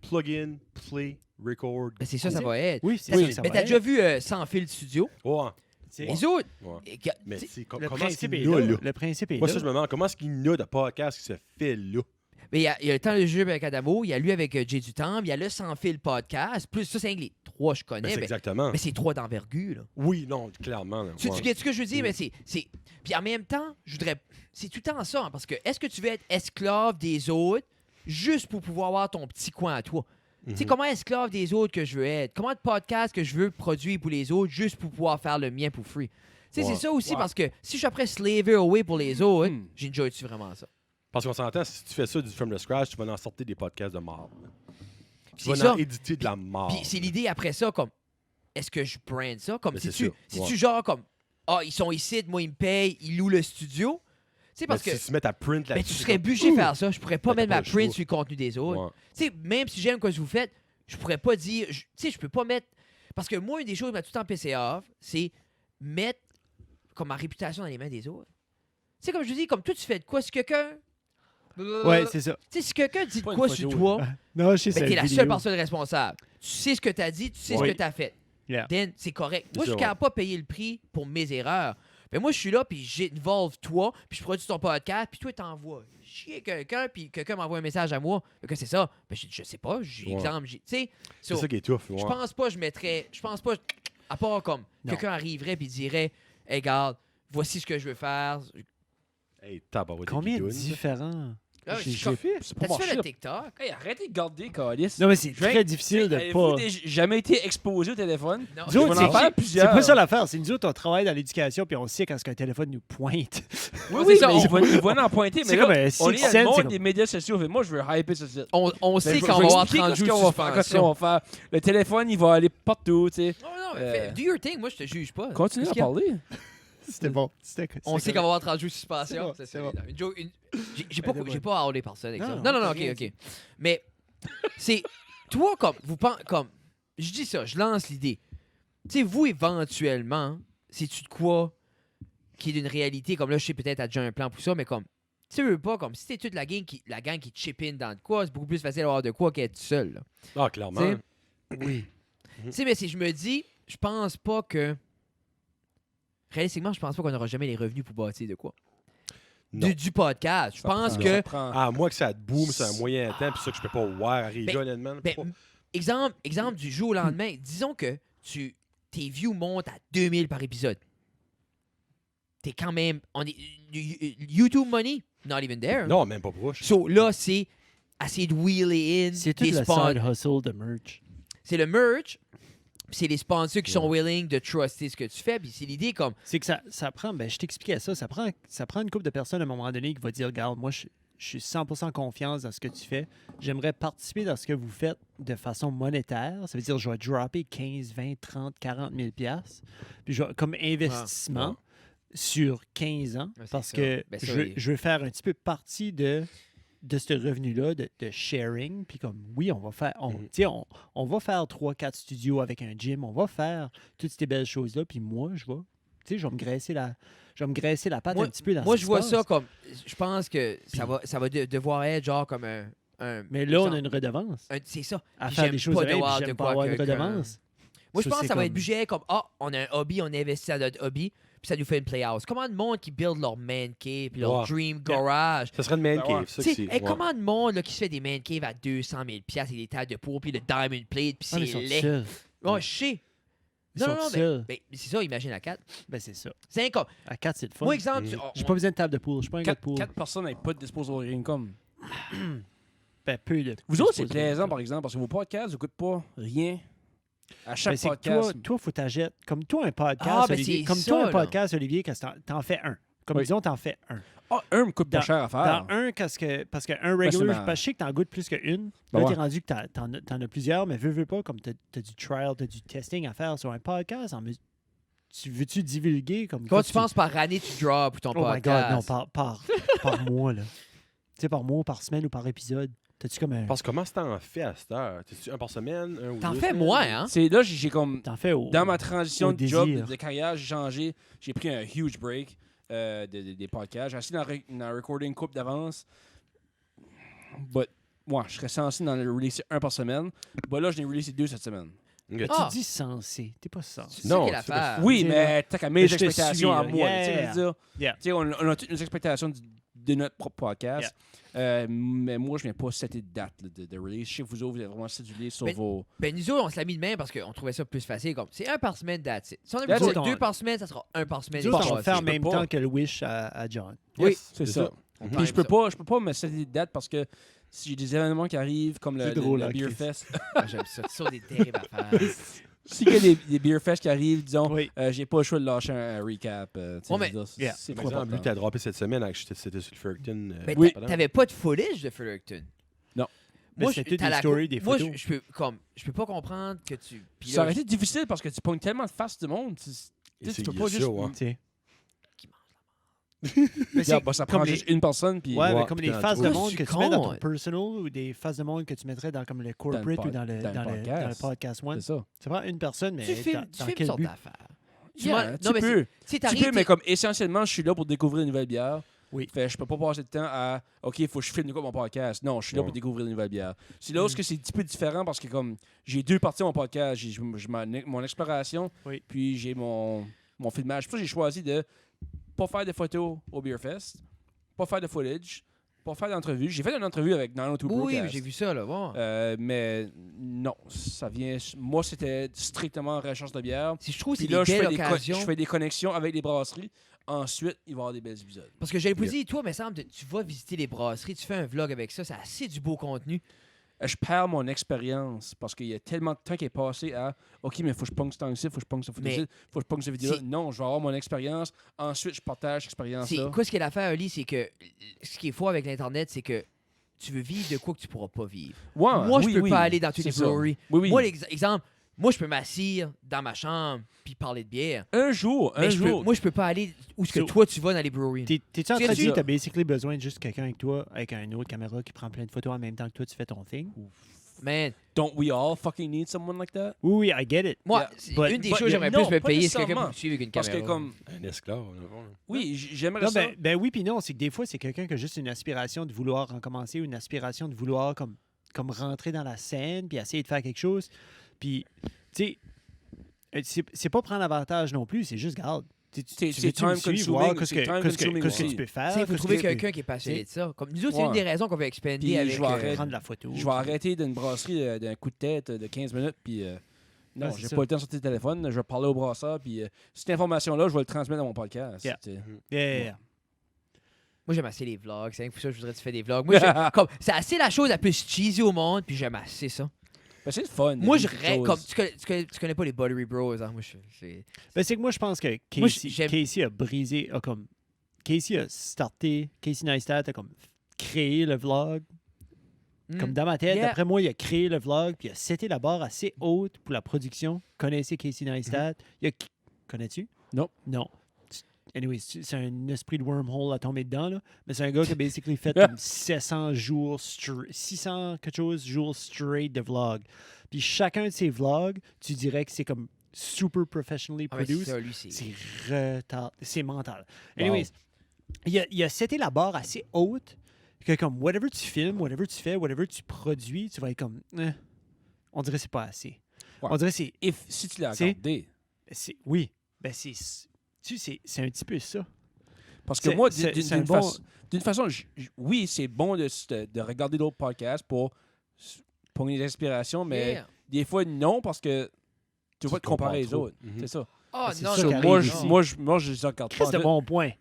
plug in, play, record. Ben, c'est ça, ça va être. Oui, c'est T'as- ça que ça mais va t'as être. déjà vu Sans fil studio? Ouais, C'est- Les autres, ouais. Mais tu sais, c'est Le comment est-ce principe qu'il est y a là. là? Le principe est Moi, là. ça, je me demande, comment est-ce qu'il y a de podcasts qui se fait là? mais il y a le temps de jeu avec Adamo, il y a lui avec Jay du Temple, il y a le Sans fil podcast, plus ça, c'est les 3 je Ben, connais, c'est mais, exactement. mais c'est 3 d'envergure. Là. Oui, non, clairement. là, Tu ouais. sais ce que je veux dire? Mais c'est. Puis en même temps, je voudrais. C'est tout le temps ça, hein, parce que est-ce que tu veux être esclave des autres juste pour pouvoir avoir ton petit coin à toi? Tu sais, Mhm. comment esclave des autres que je veux être? Comment de podcast que je veux produire pour les autres juste pour pouvoir faire le mien pour free? Tu sais, Ouais. c'est ça aussi Ouais. parce que si je suis après slaver away pour les autres, Hmm. j'enjoy-tu vraiment ça? Parce qu'on s'entend, si tu fais ça du from the scratch, tu vas en sortir des podcasts de mort. Tu C'est vas ça. en éditer de la mort. Puis c'est l'idée après ça, comme, est-ce que je brand ça? Comme, Ben, si c'est tu sûr, ouais. genre comme, ah, ils sont ici, moi, ils me payent, ils louent le studio. Tu sais, parce que. Si tu mets ta print Ben, là-dessus. tu serais obligé de faire ça. Je pourrais pas Ben, mettre t'as ma pas le print choix. sur le contenu des autres. Ouais. Tu sais, même si j'aime ce que vous faites, je pourrais pas dire. Tu sais, je peux pas mettre. Parce que moi, une des choses qui m'a tout le temps PC off, c'est mettre comme ma réputation dans les mains des autres. Tu sais, comme je dis, comme toi, tu fais de quoi? Si quelqu'un. Ouais, c'est ça. Tu sais, si quelqu'un dit de Pas une quoi photo, sur toi, Non, je sais, ben, c'est t'es la la seule vidéo. personne responsable. Tu sais ce que t'as dit, tu sais Oui. ce que t'as fait. Yeah. Then, c'est correct. C'est Moi, je ça, suis capable pas payer le prix pour mes erreurs. Ben moi, je suis là, puis j'involve toi, puis je produis ton podcast, puis toi, t'envoies chier quelqu'un, puis quelqu'un m'envoie un message à moi. Que c'est ça? Ben, je sais pas, Ouais. exemple, tu sais. C'est So, ça qui est tough. je ouais. pense pas, je pense pas, à part comme, Non. quelqu'un arriverait, puis dirait, hey, regarde, voici ce que je veux faire. Hey, tabarouette, Combien des pitounes, ça. différents? Ah, J'ai- c'est comme- C'est pas T'as-tu fait marché. le TikTok? Hey, arrêtez de garder, Calis. Non, mais c'est Je viens- très difficile de Avez-vous pas. jamais été exposé au téléphone? Non. Nous autres, Je vais en faire c'est plusieurs. pas ça l'affaire. C'est nous autres, on travaille dans l'éducation, puis on sait quand un téléphone nous pointe. Oui, c'est ça, mais on- ils vont en pointer. C'est Mais comme là, un on est Sixth dans le Sense, monde c'est des comme- médias sociaux. Fait, moi, je veux hyper ça. On sait Mais qu'on je va avoir expliquer 30 jours de qu'est-ce qu'on va faire. suspension. Le téléphone, il va aller partout, tu sais. Non, mais do your thing. Moi, je te juge pas. Continue Qu'est-ce à qu'il y a? parler. C'était bon. On sait qu'on va avoir 30 jours de suspension. C'est bon. J'ai pas hâlé personne avec ça. Non, Non, t'as ok, rien ok. dit. Mais c'est. Toi, comme. Je dis ça, je lance l'idée. Tu sais, vous, éventuellement, c'est-tu de quoi qui est d'une réalité? Comme là, je sais peut-être, t'as déjà un plan pour ça, mais comme. Tu veux pas, comme si t'es toute la gang qui chip in dans de quoi, c'est beaucoup plus facile d'avoir de quoi qu'être seul. Là. Ah, clairement. T'sais. Oui. Tu sais, mais si je me dis, je pense pas que. Réalistiquement, je pense pas qu'on aura jamais les revenus pour bâtir de quoi. Non. Du podcast. Je pense Ça que. prend- À moins que ça te boom, c'est un moyen temps, puis ça que je peux pas voir arriver, Ben, honnêtement. Ben, Pas- exemple du jour au lendemain, disons que tes views montent à 2000 par épisode. T'es quand même. YouTube money, not even there. Non, même pas proche. So là, c'est essayer de wheeler in C'est tout des le sponsors. side hustle de merch. C'est le merch, puis c'est les sponsors qui sont willing de truster ce que tu fais, puis c'est l'idée comme. C'est que ça prend, ben, je t'expliquais ça prend une couple de personnes à un moment donné qui va dire, regarde, moi, je suis 100% confiance dans ce que tu fais. J'aimerais participer dans ce que vous faites de façon monétaire. Ça veut dire, je vais dropper 15, 20, 30, 40 000 piastres, puis comme investissement sur 15 ans, Ouais, c'est parce ça. que Ben, ça, je, oui. je veux faire un petit peu partie de ce revenu-là, de sharing. Puis comme, oui, on va faire, tu sais, on va faire 3-4 studios avec un gym, on va faire toutes ces belles choses-là. Puis moi, je vais me graisser la patte Moi- un petit peu dans Moi, ce je qui vois se ça passe. comme. Je pense que ça va devoir être genre comme un. Mais là, on a exemple, une redevance. c'est ça. À Puis faire j'aime des choses pas de même, devoir puis de j'aime quoi pas avoir une que- redevance. Moi, je Ça, pense que c'est ça va être comme- budget comme on a un hobby, on investit dans notre hobby, puis ça nous fait une playhouse. Comment de monde qui build leur man cave puis leur Ouais. dream garage? Ça serait une man Ben cave, ouais. ça Tu que sais, c'est. hey, comment de monde là, qui se fait des man caves à 200 000 piastres et des tables de pour puis le diamond plate, puis Ah, mais c'est ils sont laid. seuls. Oh, je sais. Ils Non, sont non, non, seuls. mais c'est ça, imagine à 4. Ben, c'est ça. C'est un comme. À 4, c'est le fun. Moi, exemple, J'ai pas besoin de table de pool. Je suis pas un gars de 4 pool. personnes avec pas de disposable income. Ben, peu de. Vous autres, c'est disposable plaisant, income. par exemple, parce que vos podcasts ne coûtent pas rien. À chaque Ben, c'est que podcast. toi, faut t'achèter. Comme toi, un podcast, Ah, ben, Olivier. c'est Comme ça, toi, un là. podcast, Olivier, que t'en fais un. Comme Oui. disons, t'en fais un. Ah, un me coûte pas Dans- cher à faire. Dans un, parce que un Ben, c'est regular, ma- parce que je sais que t'en goûtes plus qu'une. Ben Là, ouais. t'es rendu que t'en as plusieurs, mais veux pas, comme t'as du trial, t'as du testing à faire sur un podcast. Veux-tu divulguer comme Comment quoi tu penses par année tu drops ton Oh my podcast? God, non, par mois, là. Tu sais, par mois, par semaine ou par épisode. T'as-tu comme un... Parce que comment c'est en fait à cette heure? T'es-tu un par semaine? Un ou T'en deux fais semaines? moins, hein? C'est là, j'ai comme. T'en fais au... Dans ma transition au de job, désir. de carrière, j'ai changé. J'ai pris un huge break des podcasts. J'ai essayé d'en recording une coupe d'avance. But, moi, je serais censé d'en releaser un par semaine. But là, je n'ai releasé 2 cette semaine. Ok. Mais Ah. tu dis censé. T'es pas censé. C'est Non, ça qui est c'est l'affaire. Oui, tu sais, mais t'as qu'à mais mes je te expectations à suis, moi. là. Tu sais, je veux dire, Yeah. tu sais, on a toutes nos expectations de notre propre podcast. Mais moi, je viens pas setter de date là, de release. Je sais que vous autres, vous êtes vraiment cédulés sur Ben, vos. Ben, nous autres, on se l'a mis de même parce qu'on trouvait ça plus facile. Comme, c'est un par semaine, that's it. Si on a That's besoin it. de 2 par semaine, ça sera un par semaine. Nous autres, et on va pas faire en assez. même pas. temps que le Wish à John. Oui, C'est ça. On Puis time je peux ça. pas me setter de date parce que si j'ai des événements qui arrivent comme C'est drôle, le hein, Beer Chris. Fest. Ah, j'aime ça. C'est ça des terribles affaires. S'il y a des Beer Fest qui arrivent, disons, Oui. j'ai pas le choix de lâcher un recap. Tu sais, Ouais, je veux mais- dire, Yeah. c'est Par trop exemple, lui, important. t'as droppé cette semaine, avec c'était sur le Fredericton. Ben, Oui. t'avais pas de footage de Fredericton. Mais Moi, c'était toutes t'as des la stories, cou- des moi, photos. je peux pas comprendre que tu. Puis Ça là, aurait été difficile parce que tu pognes tellement de face du monde. Tu c'est- peux il y pas a juste. ça, ouais. Tu sais. Qui Mais Yeah, bah, ça prend comme les- juste une personne. Puis Ouais, mais Ouais, comme puis les dans faces le de trou. monde Je que suis tu mets dans con, ton personal ou des faces de monde que tu mettrais dans comme le corporate pod- ou dans le podcast. podcast one. c'est ça. Ça prend une personne, mais tu filmes, dans quel sorte but? d'affaires. Yeah, Non, mais tu peux. Si Tu peux, mais comme essentiellement, je suis là pour découvrir une nouvelle bière. Oui. Fait, je peux pas passer de temps à OK, il faut que je filme de quoi mon podcast. Non, je suis là pour découvrir une nouvelle bière. C'est là où c'est un petit peu différent parce que comme j'ai 2 parties à mon podcast, j'ai mon exploration, Oui. puis j'ai mon filmage. C'est pour ça que j'ai choisi de pas faire de photos au Beer Fest, pas faire de footage, pas faire d'entrevue. J'ai fait une entrevue avec Nano to Oui, Broadcast. j'ai vu ça, là. Bon. Mais non, ça vient. Moi, c'était strictement recherche de bière. Si je trouve que Puis c'est là, des je belles fais, occasions. je fais des connexions avec les brasseries ensuite, il va y avoir des belles épisodes. Parce que j'allais vous dire, toi, mais semble, tu vas visiter les brasseries, tu fais un vlog avec ça, c'est assez du beau contenu. Je perds mon expérience parce qu'il y a tellement de temps qui est passé à OK, mais il faut que je ponge ce temps ici, il faut que je ponge ça, faut que je ponge cette vidéo-là. c'est- Non, je vais avoir mon expérience. Ensuite, je partage cette C'est expérience-là. quoi ce qui est l'affaire, Ali, c'est que ce qui est faux avec l'Internet, c'est que tu veux vivre de quoi que tu pourras pas vivre. Ouais, Moi, je oui, peux oui, pas aller dans toutes les c'est ça. breweries. Oui, oui. Moi, exemple, moi, je peux m'assire dans ma chambre puis parler de bière. Un jour, Mais moi, je peux pas aller où ce que toi, tu vas dans les breweries. T'es-tu en train de C'est dire ça. que t'as basically besoin de juste quelqu'un avec toi, avec une autre caméra qui prend plein de photos en même temps que toi, tu fais ton thing? Man, Don't we all fucking need someone like that? Oui, I get it. moi, Yeah. c'est But- une des but- choses que j'aimerais non, plus me pas payer, c'est quelqu'un nécessairement. pour me suivre avec une Parce caméra. que comme... Un esclave. dans le fond, là. Oui, j'aimerais Non, ça. ben oui, puis non, c'est que des fois, c'est quelqu'un qui a juste une aspiration de vouloir recommencer ou une aspiration de vouloir comme rentrer dans la scène puis essayer de faire quelque chose. Puis, tu sais, c'est pas prendre avantage non plus, c'est juste, garde. Tu C'est veux-tu me time suivre, voir consuming, qu'est-ce c'est time consuming que aussi. tu peux faire. Il faut qu'est-ce trouver que- quelqu'un qui est passionné de ça. Comme nous autres, c'est une Ouais. des raisons qu'on veut expander Puis avec. je vais arrêter. prendre la photo. Je vais arrêter d'une brasserie d'un coup de tête de 15 minutes, puis non, Ouais, c'est j'ai ça. pas le temps de sortir le téléphone, je vais parler au brasseur, puis cette information-là, je vais le transmettre dans mon podcast. Yeah. tu sais. Yeah. Moi, j'aime assez les vlogs. C'est rien que pour ça que je voudrais que tu fais des vlogs. Moi, c'est assez la chose la plus cheesy au monde, puis j'aime assez ça. Ben, c'est le fun. de Moi, vivre je quelque rêve. chose. Comme, tu connais pas les Buttery Bros. Hein? Moi, Ben, c'est que moi, je pense que Moi, Casey, j'aime- Casey a brisé, Casey a starté, Casey Neistat a comme créé le vlog. Comme dans ma tête, Yeah. d'après moi, il a créé le vlog, puis il a seté la barre assez haute pour la production. Connaissez Casey Neistat? Connais-tu? Non. Non. Anyway, c'est un esprit de wormhole à tomber dedans, là. Mais c'est un gars qui a basically fait comme 700 jours, 600 quelque chose jours straight de vlog. Puis chacun de ces vlogs, tu dirais que c'est comme super professionally Ah, mais c'est produced. ça, lui, c'est. C'est retard. C'est mental. Wow. Anyways, il a seté la barre assez haute que comme whatever tu filmes, whatever tu fais, whatever tu produis, tu vas être comme on dirait que c'est pas assez. Ouais. On dirait que c'est Si tu l'as C'est- regardé. oui, ben c'est un petit peu ça. Parce que C'est- moi, c'est- d'une c'est un bon- d'une façon, oui, c'est bon de regarder d'autres podcasts pour des inspirations, mais Yeah. des fois, non, parce que tu vas Tu te comparer compares les trop. autres. Mhm. C'est ça. Oh, c'est non, ça non. qui non. arrive Moi, ici. moi, je les regarde Chris pas. de bons points.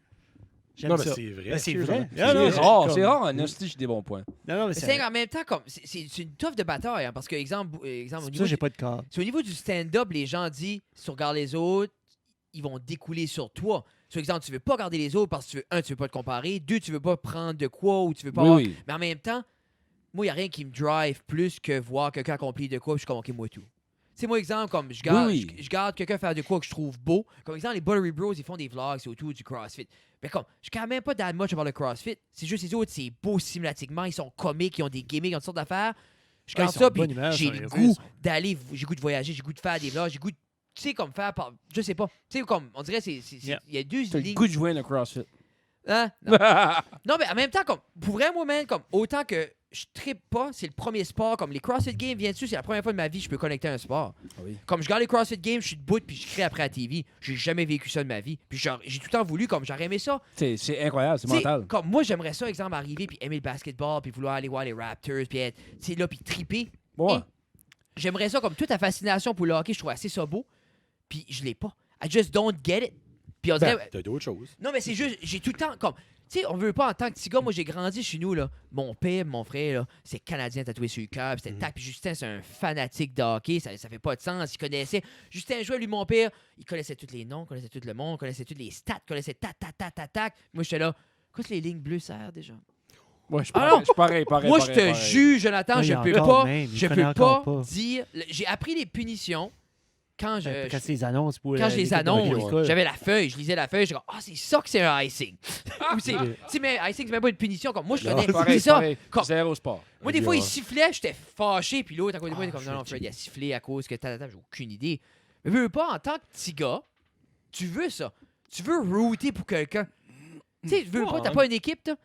J'aime Non, mais ça. c'est vrai. Ben, c'est Cheers, vrai. hein. Ah, non, C'est rare, comme- c'est rare, en hostie, j'ai des bons points. Non, non, mais Mais c'est c'est en même temps, comme c'est une toffe de bataille, hein, parce que, exemple au c'est pour ça niveau que j'ai du- pas de corps. c'est au niveau du stand-up, les gens disent, si tu regardes les autres, ils vont découler sur toi. Par exemple, tu veux pas regarder les autres parce que tu veux pas te comparer, 2, tu veux pas prendre de quoi ou tu veux pas avoir- Oui, oui. Mais en même temps, moi, il n'y a rien qui me drive plus que voir quelqu'un accomplir de quoi, puis je suis comme, OK, moi tout. Tu sais, moi, exemple, comme je garde, Oui, oui. je garde quelqu'un faire de quoi que je trouve beau. Comme exemple, les Buttery Bros, ils font des vlogs, c'est autour du CrossFit. Mais comme, je suis quand même pas that much about le CrossFit. C'est juste les autres, c'est beau simulatiquement, ils sont comiques, ils ont des gimmicks, ils ont toutes sortes d'affaires. Je Ouais, garde ils sont ça, de puis bonne humeur j'ai sur le les goût réseaux. d'aller, j'ai le goût de voyager, j'ai le goût de faire des vlogs, j'ai le goût de, tu sais, comme faire, je sais pas. Tu sais, comme, on dirait, Yeah. il y a deux T'as le lignes. goût de jouer à CrossFit. Hein? Non. Non, mais en même temps, comme, pour vrai, moi, man, comme, autant que je trippe pas, c'est le premier sport. Comme les CrossFit Games viennent dessus, c'est la première fois de ma vie que je peux connecter à un sport. Ah oui. Comme je regarde les CrossFit Games, je suis debout puis je crée après la TV. J'ai jamais vécu ça de ma vie. Puis genre, j'ai tout le temps voulu, comme j'aurais aimé ça. C'est incroyable, c'est T'sais, mental. comme moi, j'aimerais ça, exemple, arriver puis aimer le basketball puis vouloir aller voir les Raptors puis être, tu sais, là, puis triper. Ouais. Et j'aimerais ça, comme toute ta fascination pour le hockey, je trouve assez ça beau. Puis je l'ai pas. I just don't get it. Puis on dirait, Ben, t'as d'autres choses. non, mais c'est juste, j'ai tout le temps, comme, tu sais, on veut pas en tant que petit gars, moi j'ai grandi chez nous, là. Mon père, mon frère, là, c'est Canadien tatoué sur le cœur, puis c'était tac, puis Justin, c'est un fanatique de hockey, ça fait pas de sens, il connaissait. Justin jouait, lui, mon père, il connaissait tous les noms, connaissait tout le monde, connaissait toutes les stats, connaissait tac. Moi j'étais là, qu'est-ce que les lignes bleues servent déjà? Moi, je Ah non! suis pareil. Moi je te juge, Jonathan, Ouais, je il y a peux encore pas, même, il je connaît peux encore pas pas. dire. J'ai appris les punitions quand je. Quand c'est les annonces pour Quand je les l'équipe de annonce, hockey, j'avais la feuille, je lisais la feuille, je dis c'est ça que c'est un icing. Ou c'est, tu sais, mais icing, c'est même pas une punition. Comme moi, je Non, connais. Pareil, C'est ça. pareil. Comme- Zéro sport. Moi, des fois, il sifflait, j'étais fâché, puis l'autre à côté de moi, il était comme non, shit. Fred, il a sifflé à cause que j'ai aucune idée. Mais veux pas, en tant que petit gars, tu veux ça. Tu veux router pour quelqu'un. Tu sais, veux pas, t'as pas une équipe, toi?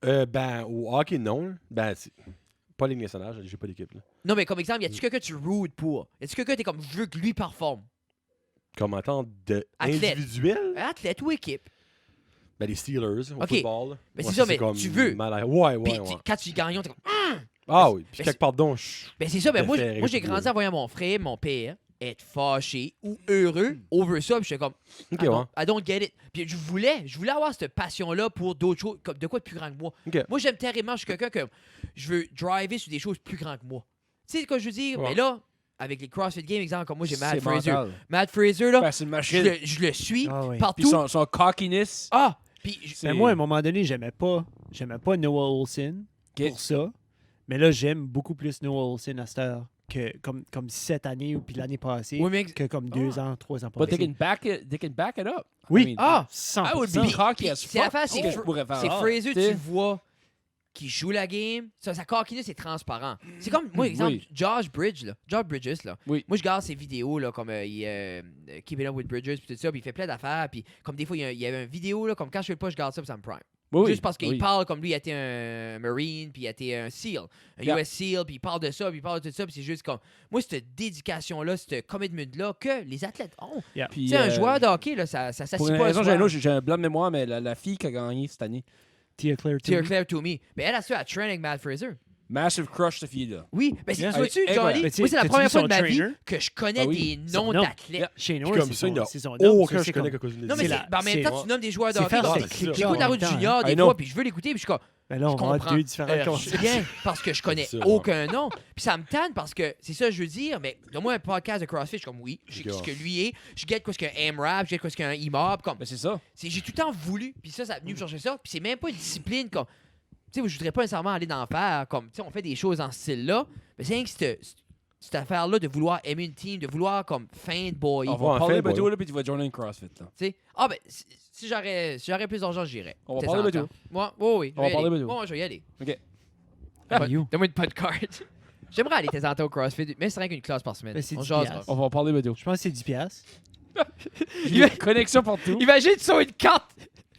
Ben, au hockey, non. Ben, c'est pas Ligue nationale, j'ai pas d'équipe. Là. Non, mais comme exemple, y a-tu quelqu'un que tu routes pour? Y a-tu quelqu'un que t'es comme, je veux que lui performe? Comme en tant de Athlète. individuel, Athlète ou équipe? ben, les Steelers au Ok. football. là. Mais Ouais, c'est ça, mais comme tu veux. malade. Ouais, Puis ouais. quand tu gagnes, t'es comme, Ah oui, puis Ben, quelque part donc, ben c'est ça, ben moi, Préféré moi j'ai pour grandi toi. en voyant mon frère, mon père, être fâché ou heureux over ça. Puis j'étais comme, Ok, I don't get it. Puis je voulais avoir cette passion-là pour d'autres choses, comme de quoi de plus grand que moi. Ok. Moi, j'aime terriblement, je suis quelqu'un que je veux driver sur des choses plus grandes que moi. Tu sais ce que je veux dire? Ouais. Mais là, avec les CrossFit Games, exemple, comme moi, j'ai Matt C'est Fraser. mental. Matt Fraser, là, Ben, c'est une je machine. le suis Ah oui. Puis partout. son cockiness. Ah! Puis C'est- Mais moi, à un moment donné, j'aimais pas Noah Olsen Ok. pour ça. Mais là, j'aime beaucoup plus Noah Olsen à cette heure que comme cette année ou puis l'année passée Oui, mais- que comme 2 ans, 3 ans But they passés. can back it up. Oui. I mean, Ah! 100%. I would be Puis- cocky puis as c'est fuck. l'affaire, c'est que que je pourrais faire. C'est Ah, Fraser, tu t'sais. le vois, qui joue la game. Sa cockiness, c'est transparent. C'est comme, moi, exemple, Oui. Josh Bridges, là. Oui. Moi, je regarde ses vidéos, là, comme Keeping Up with Bridges, puis tout ça, puis il fait plein d'affaires. Puis comme des fois, il y avait une vidéo, là, comme quand je fais le pas, je garde ça, puis ça me prime. Oui, Juste parce qu'il oui. parle comme lui, il a été un Marine, puis il a été un SEAL, un Yeah. US SEAL, puis il parle de ça, puis il parle de tout ça, puis c'est juste comme. Moi, cette dédication-là, ce commitment-là que les athlètes ont. Puis, Tu sais, un joueur de hockey, là, ça Pour s'assied une pas raison, un soir. j'ai un blanc de mémoire, mais la fille qui a gagné cette année, Tia Claire Tia Toomey. Claire Toomey. Mais elle a su à train avec Matt Fraser. massive crush, cette fille-là. Oui, mais Yeah. tu vois-tu, Elle est Johnny, incroyable. moi, c'est la T'as-tu première vu fois son de ma vie trainer? que je connais Ah oui. des Son noms nom. d'athlètes. Shane Puis Orr, comme c'est ça, il y en a c'est son nom. aucun Ça, que c'est je connais comme- que cause Non, mais C'est c'est, la- ben, en même c'est- temps, tu nommes des joueurs de c'est hockey. faire là, ces clips-là J'écoute en Naruto même temps, Junior I des know. fois, puis je veux l'écouter, puis je suis comme, Ben là, on Je va avoir comprends. 2 différentes conversations. rien, parce que je connais C'est ça, aucun nom. Puis ça me tanne parce que c'est ça que je veux dire, mais donne-moi un podcast de CrossFit, je suis comme oui, je sais ce que lui est, je guette quoi ce qu'un AMRAP, je guette quoi ce qu'un EMOB, comme Ben, c'est ça. j'ai tout le temps voulu, puis ça a venu me chercher ça, puis c'est même pas une discipline comme tu sais, je voudrais pas nécessairement aller dans faire comme tu sais on fait des choses en ce style-là, mais c'est rien que cette affaire-là de vouloir aimer une team, de vouloir comme fanboy, On tu va en parler fait, de boy. toi, là, puis tu vas joiner une CrossFit. Là. sais. Ah ben si j'aurais plus d'argent, j'irais. On va Peut-être parler de 100 ans. Moi, oui, On va parler de de toi. Moi, je vais y aller. OK. Ah, you. Donne-moi une pas de carte. J'aimerais aller de temps au CrossFit, mais c'est rien qu'une classe par semaine. Ben, c'est On 10 jasera. piastres. On va parler de toi. Je pense que c'est 10 piastres. Connexion partout. Imagine, tu as une carte.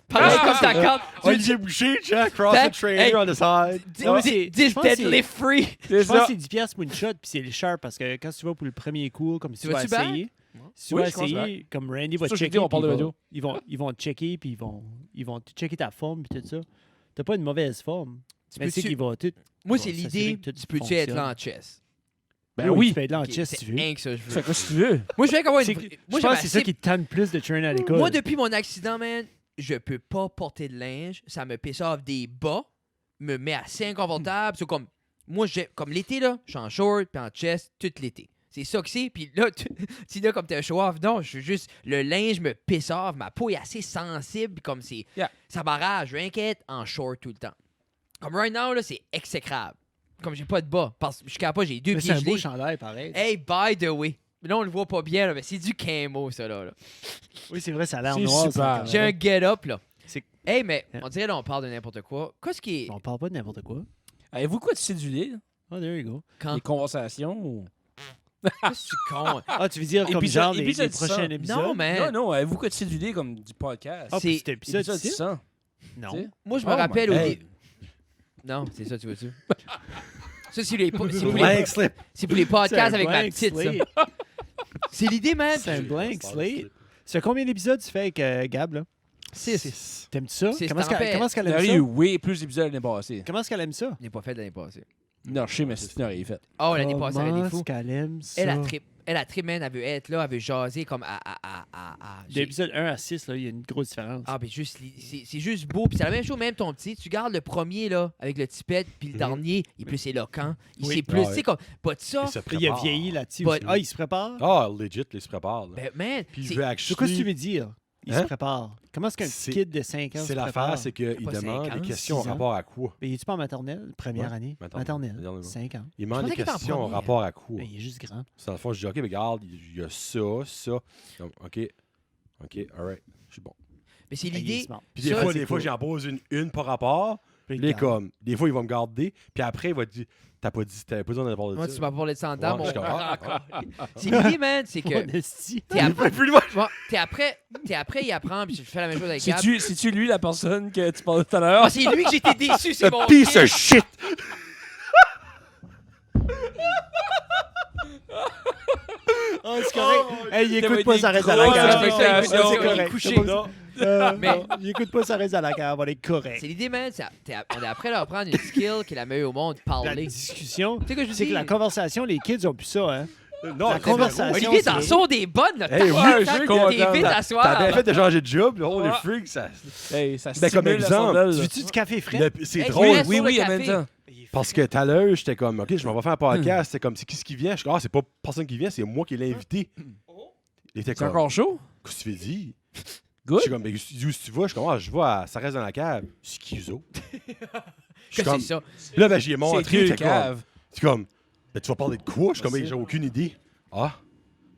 Pareil comme ta carte. Olivier Boucher, check, CrossFit Tac, trainer hey. on the side. Non, mais c'est- 10 je pense que c'est- deadlift free. C'est Je pense que ça. c'est 10 piastres pour une shot, puis c'est le sharp parce que quand tu vas pour le premier cours, comme si Tu tu vas vas-tu back? essayer, si tu Oui, vas je pense essayer, comme Randy va C'est ça que je checker, dis, on puis parle de radio. ils vont te checker, puis ils vont checker ta forme, puis tout ça. T'as pas une mauvaise forme. Mais c'est peux-tu- qu'ils vont tout. Moi, Bon, c'est s'assurer l'idée, que tout tu peux-tu être fonctionne. là en chess? Ben Oui, oui. tu peux être là en Ok, chess si c'est tu veux. rien que ça, je veux. Fais quoi si tu veux. Moi, je veux avoir une C'est vraie- que- Moi, je pense j'ai que c'est ça qui te tente plus de trainer à l'école. Moi, depuis mon accident, man, je peux pas porter de linge. Ça me piss off des bas, me met assez inconfortable. C'est comme, moi, comme l'été, là, je suis en short puis en chest tout l'été. C'est ça que c'est. Puis là, tu là, comme t'es un show-off, non, je suis juste, le linge me piss off. Ma peau est assez sensible, comme c'est, Yeah. ça m'arrache. Je inquiète en short tout le temps. Comme right now, là, c'est exécrable. Comme j'ai pas de bas, parce que je suis capable, j'ai 2 Mais pieds c'est un beau gelés. chandail, pareil. Hey, by the way. Mais là, on le voit pas bien, là, mais c'est du camo, ça, là. Oui, c'est vrai, ça a l'air C'est noir. super. ça, J'ai un get-up, là. C'est- Hey, mais Yeah. on dirait là, on parle de n'importe quoi. Qu'est-ce qui est. On parle pas de n'importe quoi. Avez-vous quoi de cédulé? Oh, there you go. Quand. Les conversations? Ou... Qu'est-ce que tu con? Ah, tu veux dire comme Épisode- genre les épisode prochains 100. épisodes? Non, mais. Non, avez-vous quoi de cédulé comme du podcast? Ah, c'est- puis cet épisode, Épisode c'est 100. Non. Tu sais? Moi, je me Oh rappelle my au God. début. Non, c'est ça, tu veux-tu? Ça, c'est pour les Blank slip. c'est pour les C'est podcasts un avec ma blank petite, ça. slate. C'est l'idée, man. C'est un blank slate. C'est combien d'épisodes tu fais avec Gab, là? 6. T'aimes-tu ça? C'est Comment est-ce qu'elle stampé. Il y aime aurait ça? eu way plus d'épisodes l'année passée. Comment est-ce qu'elle aime ça? Je l'ai pas fait l'année passée. Non, je sais, mais c'est une aurait fait. Oh, l'année passée, elle Comment est est-ce fou. qu'elle aime ça? Elle a trip, man. Elle veut être là, elle veut jaser comme à. De l'épisode 1 à 6, là, il y a une grosse différence. Ah, mais juste, c'est juste beau. Puis c'est la même chose, même ton petit. Tu gardes le premier, là, avec le tipette, puis le dernier, il est plus éloquent. Il Oui. sait plus. Ah, Tu sais, comme. Pas de ça. Il se il a prépare. vieilli là-dessus But- aussi. Ah, il se prépare? Ah, legit, il se prépare. Là. Ben, man. Puis c'est- il veut C'est quoi ce que tu actually... veux dire? Il Hein? se prépare. Comment est-ce qu'un petit C'est- kid de 5 ans se C'est prépare? l'affaire, c'est qu'il Pas demande 5 ans, des questions en 6 ans. rapport à quoi? Mais il est-tu pas en maternelle? Première Ouais, année? maternelle. Maternelle. 5 ans. Il demande Je des pensais qu'il était en questions en première. rapport à quoi? Ben, il est juste grand. C'est dans le fond, je dis, OK, mais regarde, il y a ça, ça. Comme, OK, alright, je suis bon. Mais c'est Ben, il est l'idée. smart. Puis Ça, des c'est fois, cool. j'en pose une par rapport. Puis Il est garde. comme, des fois, il va me garder. Puis après, il va te dire, t'avais pas dit d'en parler Moi, de tu ça. m'as parlé de 100 Ouais, ans, je mon. suis comme, ah, C'est l'idée, man. C'est que. Honesty. T'es après, Plus loin. t'es après, il apprend, puis je fais la même chose avec Gab. C'est-tu lui la personne que tu parlais tout à l'heure? Ah, c'est lui que j'étais déçu, c'est mon. Piece kid. of shit! Oh, c'est correct. Hey, il T'avais écoute pas, des ça reste à la grosses cave. expectations. C'est Il est correct. couché. C'est pas- Mais- non, il écoute pas, ça reste à la cave. On est correct. C'est l'idée, man. On est après leur apprendre une skill qui est la meilleure au monde, La parler. Tu discussion, sais que je veux c'est que dire? la conversation, les kids ont plus ça, hein. Non, La conversation, Olivier, c'est- t'en sors des bonnes, là. Hey, oui, je suis content. T'es vite à T'as soir. bien fait de changer de job, là. Ouais. Les freaks, ça. Hey, ça Ben, comme stimule la exemple, sondelle, Tu là. veux-tu du café frais? C'est Hey, drôle. oui, Oui, sur oui, le en même café. temps. Parce que tout à l'heure, j'étais comme, OK, je m'en vais faire un podcast. C'était comme, c'est qui ce qui vient? Je suis comme, ah, c'est pas personne qui vient, c'est moi qui l'ai invité. Il était C'est comme, encore chaud? qu'est-ce que tu fais dire? Good. Je suis comme, mais où tu vas? Je suis comme, ah, je vais à, ça reste dans la cave. C'est qui, eux autres? Je suis Que comme, c'est ça? là, ben, j'y ai C'est montré. Dieu, j'étais comme, cave. c'est comme, ben, tu vas parler de quoi? Je suis comme, Merci. hey, j'ai aucune idée. Ah,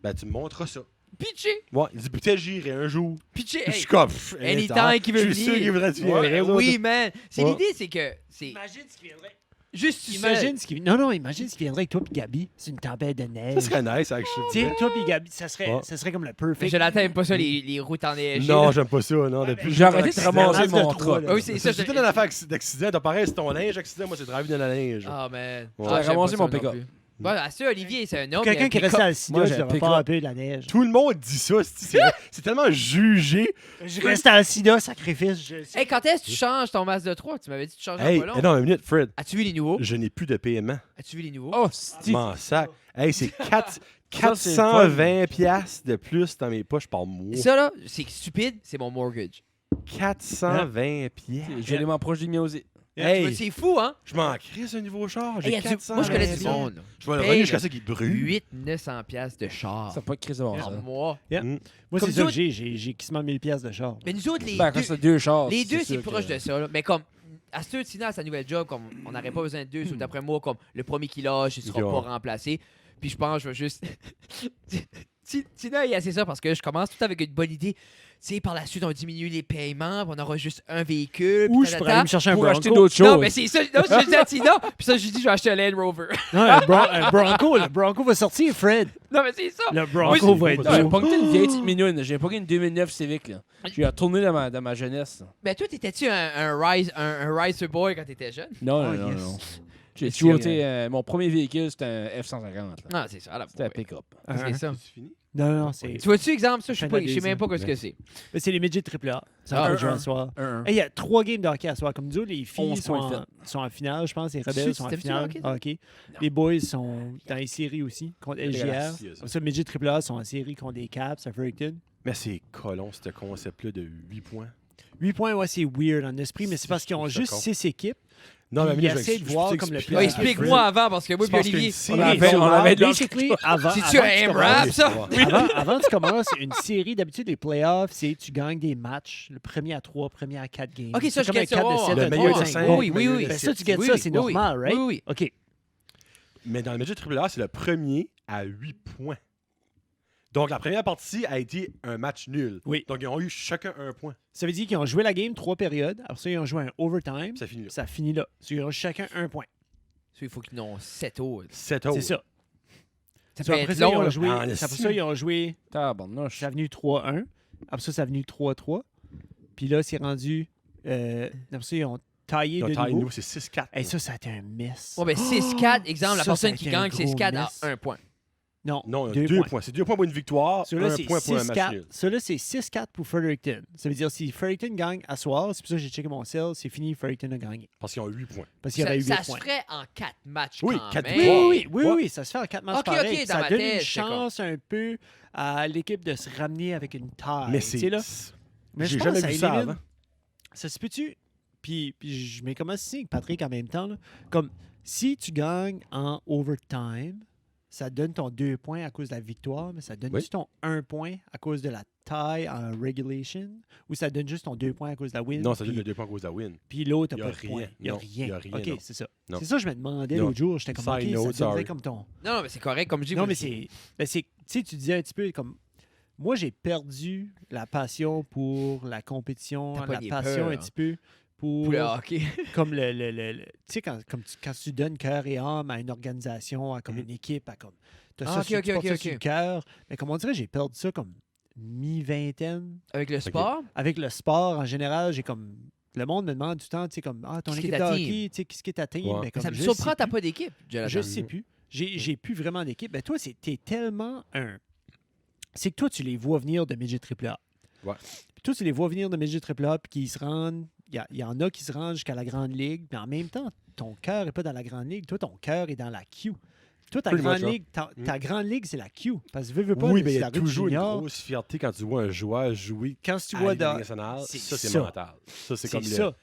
ben, tu me montres ça. Pitché. Ouais, il dit, peut-être j'irai un jour. Pitché. Je Hey, suis comme, anytime qu'il veut Je suis sûr venir. qu'il voudrait tuer. ben oui, man. C'est Ouais. l'idée, c'est que c'est Imagine ce qui viendrait. juste tu Imagine ce qui Non, imagine ce qui viendrait avec toi et Gabi. C'est une tempête de Ça neige. serait nice, actually. Tu sais, toi et Gabi, ça Ouais. serait comme le Mais perfect. Jonathan aime pas ça, les routes enneigées. Non, là. j'aime pas ça, non. Depuis J'ai arrêté de l'accident. ramasser Ramas mon de trois, truck. là. Ah oui, c'est ça. C'est une affaire d'accident. T'as pareil, c'est ton linge accident. Moi, c'est travailler dans la linge. Ah, man. Ouais. Ah, J'ai j'aime ramassé pas mon ça non pick-up. plus. Voilà, ça, Olivier, c'est un homme. Quelqu'un qui restait à la Moi, sida, j'ai je un devrais pick-up. pas un peu de la neige. Tout le monde dit ça. C'est tellement jugé. Je reste à la sida, sacrifice. Hey, quand est-ce que tu changes ton masque de 3? Tu m'avais dit que tu changeais Hey, pas long. non, une minute, Fred. As-tu vu les nouveaux? Je n'ai plus de paiement. As-tu vu les nouveaux? Oh, c'est M'en sac. Hey, c'est c'est 420 piastres de plus dans mes poches par mois. Ça, là, c'est stupide, c'est mon mortgage. 420 piastres. J'ai l'élément proche du mien aussi. Hey, C'est fou, hein? je m'en crée ce nouveau char. J'ai Hey, 400 moi, je connais du piastres. monde. là. Je vais le Paye, revenir jusqu'à ça qu'il brûle. 800-900 piastres de char Ça pas de crise de bon par sens. mois. Moi, Mm. c'est Comme ça nous que j'ai quasiment 1000 pièces de char. Mais nous autres, les Ben, quand deux, c'est deux chars. les deux, c'est sûr proche que- de ça. Là. Mais comme, à ce Tina, à sa nouvelle job, comme on n'aurait pas besoin de deux, sauf d'après moi, comme le premier qui lâche, il sera Ok, pas ouais. remplacé. Puis je pense, que je vais juste. Tina, il a assez ça parce que je commence tout avec une bonne idée. Tu sais, par la suite, on diminue les paiements, puis on aura juste un véhicule. Ou puis je ta, pourrais ta, aller me chercher un Pour acheter Bronco. d'autres choses. Non, mais c'est ça. Non, je dis à Tina, puis ça, je dis, je vais acheter un Land Rover. Non, un Bronco. Le Bronco va sortir, Fred. non, mais c'est ça. Le Oui, Bronco c'est- va être Non, j'ai beau. pas une vieille petite mignonne. J'ai pas une 2009 Civic. Là. J'ai retourné dans ma jeunesse. là. Mais toi, t'étais-tu un Riser Boy quand t'étais jeune? Non, Oh, non, yes. non. J'ai C'est, toujours été. Mon premier véhicule, c'était un F-150. là. Ah, c'est ça. à la C'était un fois, oui. pick-up. C'est ça. C'est fini? Non, c'est. Tu vois-tu, exemple, ça, je sais Fin pas, de la je sais même pas deuxième. ce que c'est. Mais c'est les midgets AAA. Ça Ah, va un, jouer un. à soir. 1-1. Hey, il y a 3 games de hockey à soir. Comme nous, les filles 11 points sont en finale, je pense. Les Tu rebelles sont en t'aimes-tu le finale. hockey, toi? Hockey. Les boys sont dans les séries aussi, contre LGR. Dégueulasse. Comme ça, midget AAA sont en série contre les Caps à Fredericton. Mais c'est colon, ce concept-là de 8 points. 8 points, ouais, c'est weird en esprit, mais c'est parce qu'ils ont Je juste comprends. 6 équipes. Non, Puis mais il je vais essaie de je voir peux comme le t'expliquer. plus- Explique-moi avant, parce que moi, Je puis pense Olivier. qu'une série on avait Basically, avant, C'est-tu avant un que tu M-Rap, commences- ça? avant que tu commences une série, d'habitude, les playoffs, c'est tu gagnes des matchs, le premier à 3, premier à 4 games. Ok, ça, C'est je comme un gagne ça. 4 de ouais, 7, ouais, Le un meilleur 3 de de 5. 5. Oui, oui, oui. Ben, ça, tu gagnes Oui, ça, oui, c'est oui, normal, right? Oui, oui. OK. Mais dans le midget AAA, c'est le premier à 8 points. Donc, la première partie a été un match nul. Oui. Donc, ils ont eu chacun un point. Ça veut dire qu'ils ont joué la game 3 périodes. Après ça, ils ont joué un overtime. Puis ça finit là. Ça finit là. Ils ont chacun un point. Il faut qu'ils n'ont 7 autres. 7 C'est ça. Ça So, peut après être ça, ils long, ont là. joué. Ah, en Après estime. ça, ils ont joué. Tabarnouche. Ça a venu 3-1. Après ça, ça a venu 3-3. Puis là, c'est rendu. Après ça, ils ont taillé Donc, de taille, nouveau. nous, c'est 6-4. Et ça a été un mess. Ouais, ben 6-4, exemple, la Ça, ça a personne qui été un gagne, c'est gros 6-4 à mess. 1 point. Non, Non, 2 2 points. points. C'est 2 points pour une victoire, Celui-là, 1 c'est point pour un match 6-4. nul. Celui-là, c'est 6-4 pour Fredericton. Ça veut dire si Fredericton gagne à soir, c'est pour ça que j'ai checké mon cell, c'est fini, Fredericton a gagné. Parce qu'ils ont 8 points. Parce qu'il y avait 8 Ça se points. ferait en 4 matchs. Oui, quand 4 même. victoires. Oui, Ouais. oui, ça se fait en 4 matchs Ok, pareils. ok, dans Ça ma donne tête, une c'est comme- chance un peu à l'équipe de se ramener avec une taille. Mais tu sais, c'est. là. Mais je J'ai pense jamais que vu ça ça élimine- avant. Ça se peut-tu? Puis je mets comme ça avec Patrick en même temps. Là. Comme si tu gagnes en overtime, ça donne ton 2 points à cause de la victoire, mais ça donne Oui. juste ton 1 point à cause de la taille en regulation, ou ça donne juste ton 2 points à cause de la win. Non, ça puis, donne le 2 points à cause de la win. puis l'autre Y n'a a pas de rien. point. Il n'y a Non, rien. y a rien, OK, non. c'est ça. Non. C'est ça que je me demandais Non. l'autre jour. J'étais comme, Side OK, note, ça donnerait sorry. comme ton... Non, non, mais c'est correct, comme je dis. Non, moi, mais c'est... Tu sais, tu disais un petit peu comme... Moi, j'ai perdu la passion pour la compétition, T'as pas la des passion peurs. un petit peu pour... pour le hockey. Comme tu sais, quand tu donnes cœur et âme à une organisation, à comme une équipe, à comme... T'as Ah, ça, ok, sur- ok, tu portes ok, ça ok. sur le cœur. Mais comme on dirait, j'ai perdu ça comme mi-vingtaine. Avec le sport. Avec le sport, en général, j'ai comme... Le monde me demande du temps, tu sais, comme, ah, ton Qu'est-ce qui équipe est de ta hockey, tu sais, qu'est-ce qui est ta team? Ouais. Mais comme, Ça me je surprend, sais t'as plus. pas d'équipe, Jonathan. Je sais plus. J'ai plus vraiment d'équipe. Ben toi, t'es tellement un... C'est que toi, tu les vois venir de Midget AAA. Ouais. Puis toi, tu les vois venir de Midget AAA, puis qu'ils se rendent... Il y en a qui se rendent jusqu'à la Grande Ligue, mais en même temps, ton cœur n'est pas dans la Grande Ligue. Toi, ton cœur est dans la Q. Tu Toi, ta Pretty grande much, ligue, ta grande ligue, c'est la Q. Parce que veux pas, Oui, c'est mais il y la a route toujours une junior. grosse fierté quand tu vois un joueur jouer Quand tu à vois la Ligue dans. nationale. c'est Ça, c'est ça. mental. Ça, c'est C'est comme le... ça.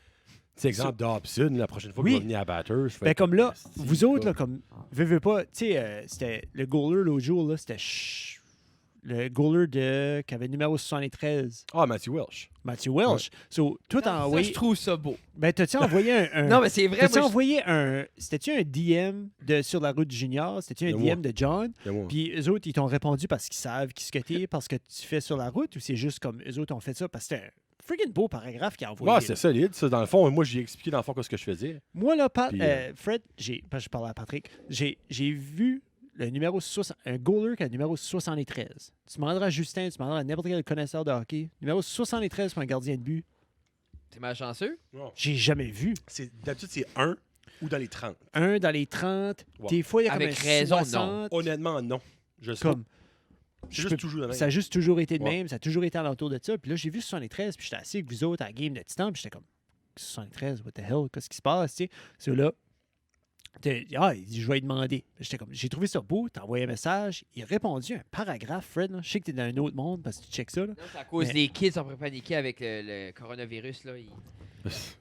C'est exemple Dobson, la prochaine fois Oui. qu'il va venir à batteur. je fais Ben comme là, esti, vous autres, là. là, comme. Veux pas. Tu sais, c'était le goaler l'autre jour, là, c'était. Le goaler qui avait le numéro 73, Ah, Matthew Welsh. Matthew Welsh. So, toi, t'as Ça, je envoyé. trouve ça beau. Ben, t'as-tu envoyé un. Non, mais c'est vrai, T'as-tu moi, envoyé un. C'était-tu un DM sur la route junior? C'était-tu un De moi. DM de John? C'est moi. Puis eux autres, ils t'ont répondu parce qu'ils savent qui ce que t'es, parce que tu fais sur la route, ou c'est juste comme eux autres ont fait ça parce que c'était un freaking beau paragraphe qu'ils a envoyé. Ouais, là. c'est solide, ça. Dans le fond, moi, j'ai expliqué dans le fond ce que je faisais. Moi, là, Puis, Fred, parce que je parlais à Patrick, j'ai vu le numéro 60, un goaler qui a le numéro 73. Tu demanderas à Justin, tu demanderas à n'importe quel connaisseur de hockey. Numéro 73 pour un gardien de but. T'es malchanceux? J'ai jamais vu. D'habitude, c'est 1 ou dans les 30. Un dans les 30. Ouais. Des fois, il y a comme Avec un raison, non. 60. Honnêtement, non. Je sais Comme, pas. C'est je juste peux- toujours le même. ça a juste toujours été de Ouais. même. Ça a toujours été alentour de ça. Puis là, j'ai vu 73, puis j'étais assis avec vous autres à la game de Titan, puis j'étais comme 73, what the hell, qu'est-ce qui se passe, tu sais? C'est là. Il dit, je vais lui demander. J'étais comme, j'ai trouvé ça beau, t'as envoyé un message, il a répondu un paragraphe, Fred. Là. Je sais que t'es dans un autre monde parce que tu checkes ça. Là. Non, c'est à cause Mais- des kids ont paniqué avec le coronavirus. Là.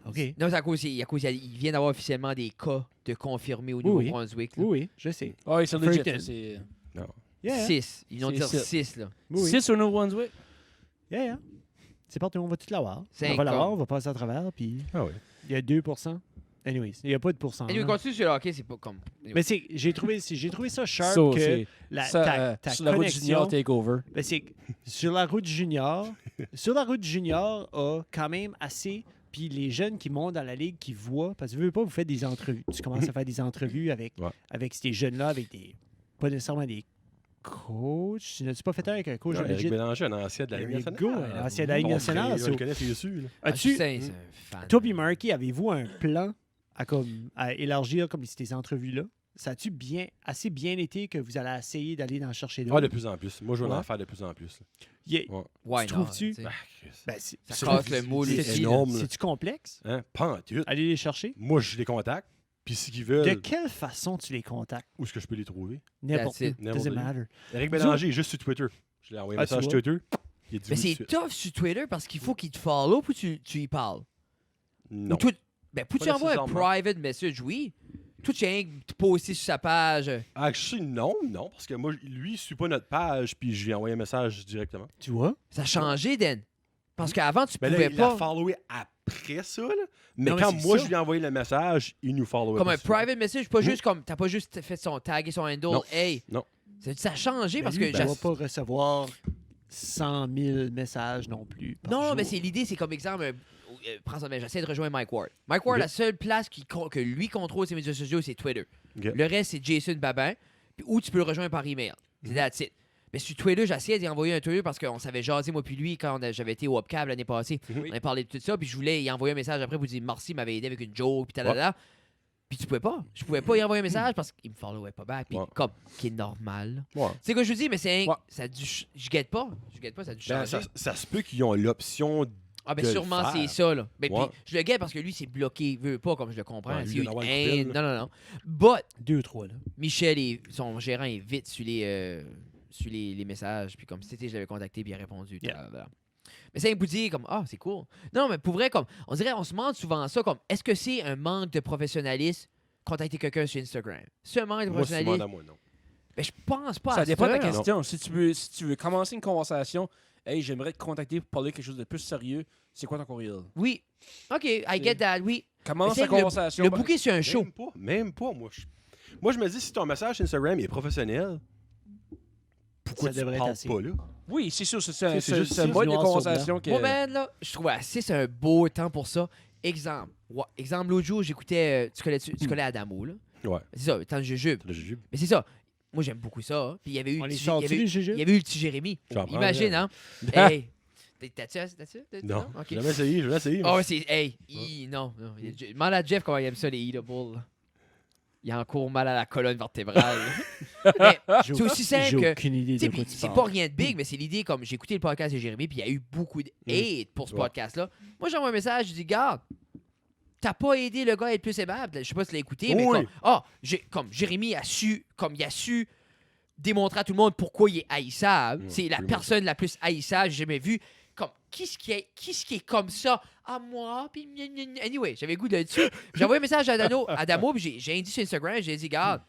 OK. Non, c'est à cause il vient d'avoir officiellement des cas de confirmés au Oui. Nouveau-Brunswick. là. Oui, oui, je sais. Ah oui, c'est legit. Fredericton. ça, C'est Yeah, 6. Ils vont C'est dire ça. 6. Là. oui, oui. 6 au New-Brunswick. Yeah. C'est partout, on va tout l'avoir. Cinq On va l'avoir, cas. on va passer à travers, puis Ah oui. il y a 2%. Anyways, il n'y a pas de pourcent. Et nous, là. continue sur le hockey, c'est pas comme. Mais j'ai trouvé ça sharp So, que c'est- ta sur la route connexion... junior takeover. Ben, c'est que sur la route junior, a quand même assez. Puis les jeunes qui montent dans la ligue, qui voient, parce que vous pas, vous faites des entrevues. Tu commences à faire des entrevues avec, Ouais. avec ces jeunes-là, avec des. Pas nécessairement des coachs. Tu n'as-tu pas fait un avec un coach Ouais, Eric legit? Bélanger, un ancien de la There Ligue you nationale. go, un ancien de la Ligue Mon nationale, frère, so- Je le connais, c'est dessus. là. As-tu, c'est un fan. toi et Marky, avez-vous un plan à élargir comme ces entrevues-là? Ça a-tu assez bien été que vous allez essayer d'aller en chercher Ah, d'autres? de plus en plus. Moi, je vais Ouais. en faire de plus en plus. là. Yeah. Ouais. Ouais, Tu non, trouves-tu? tu sais. Ah, Chris. Ben, Ça casse le moule c'est aussi. énorme. là. C'est-tu complexe? Hein? Pas en tout. Aller les chercher? Moi, je les contacte. Puis si qu'ils veulent, De quelle façon tu les contactes? où est-ce que je peux les trouver? N'importe That's it. où. Doesn't N'importe où. matter. Eric Bélanger est juste sur Twitter. Je l'ai envoyé un Ah, tu message vois? Twitter. Il a dit Mais oui c'est tout de suite. tough sur Twitter parce qu'il faut qu'il te follow pour que tu y parles. Non. Ou toi, ben, pour que tu Pas envoies un nécessairement. private message, oui. Toi, tu viens de poster sur sa page. Actually, non, parce que moi, lui, il suit pas notre page, puis je lui ai envoyé un message directement. Tu vois? Ça a changé, Dan. Parce qu'avant, tu Mais là, pouvais il l'a pas. followé après ça, là. Mais Non, mais quand c'est moi, ça. je lui ai envoyé le message, il nous followait. Comme pas un tout de suite. private message, pas juste comme. T'as pas juste fait son tag et son handle. Non. Hey. Non. Ça a changé Ben parce lui, que. il ne va pas recevoir 100 000 messages non plus. par Non, jour. mais c'est l'idée, c'est comme exemple. Prends ça, j'essaie de rejoindre Mike Ward. Mike Ward, Ok. la seule place que lui contrôle ses médias sociaux, c'est Twitter. Ok. Le reste, c'est Jason Babin. Puis où tu peux le rejoindre par email. C'est that's it. Mais sur Twitter, j'essayais d'y envoyer un Twitter parce qu'on s'avait jasé, moi puis lui, quand j'avais été au Upcab l'année passée. Mhm. On avait parlé de tout ça, puis je voulais y envoyer un message après pour dire merci, il m'avait aidé avec une joke, puis talala. Puis tu pouvais pas. Je pouvais pas y envoyer un message parce qu'il me followait pas back. Puis Ouais. comme, qui est normal. Ouais. C'est ce que je vous dis, mais c'est Ouais. ça a dû je guette pas. Je guette pas, ça a dû Ben, changer. ça se peut qu'ils ont l'option. Ah ben de le sûrement faire. c'est ça là. Ben, Ouais. puis je le guette parce que lui c'est bloqué, veut pas comme je le comprends. Ouais, lui, C'est il une doit avoir une haine. coupelle, Non. But 2-3, là. Michel son gérant est vite sur les messages puis comme c'était je l'avais contacté puis il a répondu. Yeah. Blablabla. Mais c'est un bout de dire comme ah c'est cool. Non mais pour vrai comme on dirait on se demande souvent ça comme est-ce que c'est un manque de professionnalisme contacter quelqu'un sur Instagram? C'est un manque de Moi, c'est professionnalisme. moi, non. Ben je pense pas. Ça à dépend de ta ça. question. Si tu veux commencer une conversation, hey, j'aimerais te contacter pour parler de quelque chose de plus sérieux, c'est quoi ton courriel? Oui. OK, I get that. Oui. Commence Mais la c'est conversation. Le par- bouquet sur un show. Même pas, moi. Moi, je me dis, si ton message sur Instagram est professionnel, pourquoi Ça tu devrait être parles assez. pas là? Oui, c'est sûr, c'est C'est juste un du mode de noir sur conversation que... Moi, man, là, je trouve assez, c'est un beau temps pour ça. Exemple. Ouais, exemple, l'autre jour, j'écoutais. Tu connais Adamo, là? Ouais, C'est ça, temps de jujube. c'est le jujube. Mais c'est ça. Moi, j'aime beaucoup ça. hein. Puis il y avait eu On le les petit- sort il y avait eu- les jujubes? il y avait eu le petit Jérémy. J'en prends Imagine, un. hein? Hey! T'as-tu? Non, OK. j'ai jamais essayé, je vais essayer. Oh, c'est. Hey! Non. Demande à Jeff comment il aime ça, les eatables. Il a encore mal à la colonne vertébrale. Mais J'ai c'est aussi simple j'ai que. aucune idée Tu sais, de quoi puis tu c'est parles. pas rien de big, mais c'est l'idée comme j'ai écouté le podcast de Jérémy, puis il y a eu beaucoup de hate pour ce Ouais. podcast-là. Moi, j'envoie un message, je dis, garde, t'as pas aidé le gars à être plus aimable. Je sais pas si tu l'as écouté, mais Oui. comme Jérémy il a su démontrer à tout le monde pourquoi il est haïssable. C'est la absolument. personne la plus haïssable que j'ai jamais vue. Comme, qui ce qui est comme ça? À moi, puis anyway, j'avais le goût de le dessus. J'ai envoyé un message à Adamo, puis j'ai indiqué sur Instagram, j'ai dit, regarde,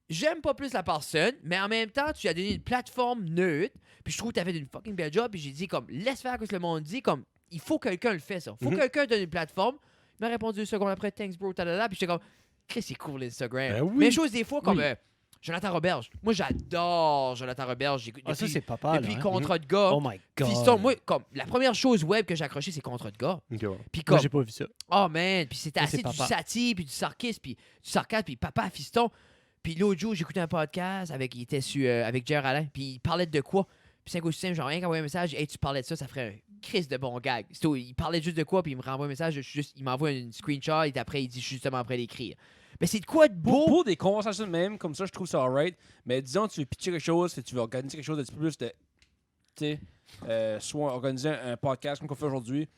j'aime pas plus la personne, mais en même temps, tu lui as donné une plateforme neutre, puis je trouve que t'as fait une fucking belle job, puis j'ai dit, comme, laisse faire ce que le monde dit, comme, il faut que quelqu'un le fait, ça. Faut que quelqu'un donne une plateforme. Il m'a répondu 2 secondes après, thanks bro, talala, puis j'étais comme, Chris, c'est cool l'Instagram. Ben oui. Même chose des fois, comme Oui. Jonathan Roberge. Moi, j'adore Jonathan Roberge. J'écoute Ah, ça, depuis, c'est papa, depuis là. Hein? Contre de gars. Oh my God. Fiston, moi, comme, la première chose web que j'ai accroché, c'est Contre de gars. Ok, ouais. Puis Moi, comme, j'ai pas vu ça. oh man, puis c'était Ça, assez c'est du papa. satire, puis du sarcasme, puis papa, fiston. Puis l'autre jour, j'écoutais un podcast il était avec Jerry Alain, puis il parlait de quoi? Puis 5 ou 6, genre rien qu'envoyer un message, hey, tu parlais de ça, ça ferait un crise de bon gag. Il parlait juste de quoi, puis il me renvoie un message, il m'envoie un screenshot, et après, il dit justement après l'écrire. Mais c'est de quoi de beau? Pour des conversations de même, comme ça, je trouve ça alright. Mais disons, tu veux pitcher quelque chose, que tu veux organiser quelque chose de petit peu plus de. Tu sais, soit organiser un podcast comme on fait aujourd'hui.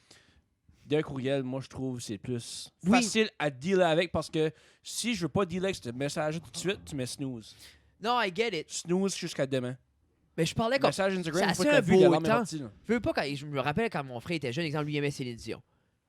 D'un courriel, moi, je trouve que c'est plus Oui. facile à dealer avec parce que si je veux pas dealer avec ce message tout de suite, tu mets snooze. Non, I get it. Snooze jusqu'à demain. Mais je parlais comme. Message Instagram, une c'est fois que assez t'as vu, un beau l'alarme est temps. partie, là. Je veux pas je me rappelle quand mon frère était jeune, exemple, lui il aimait Céline Dion.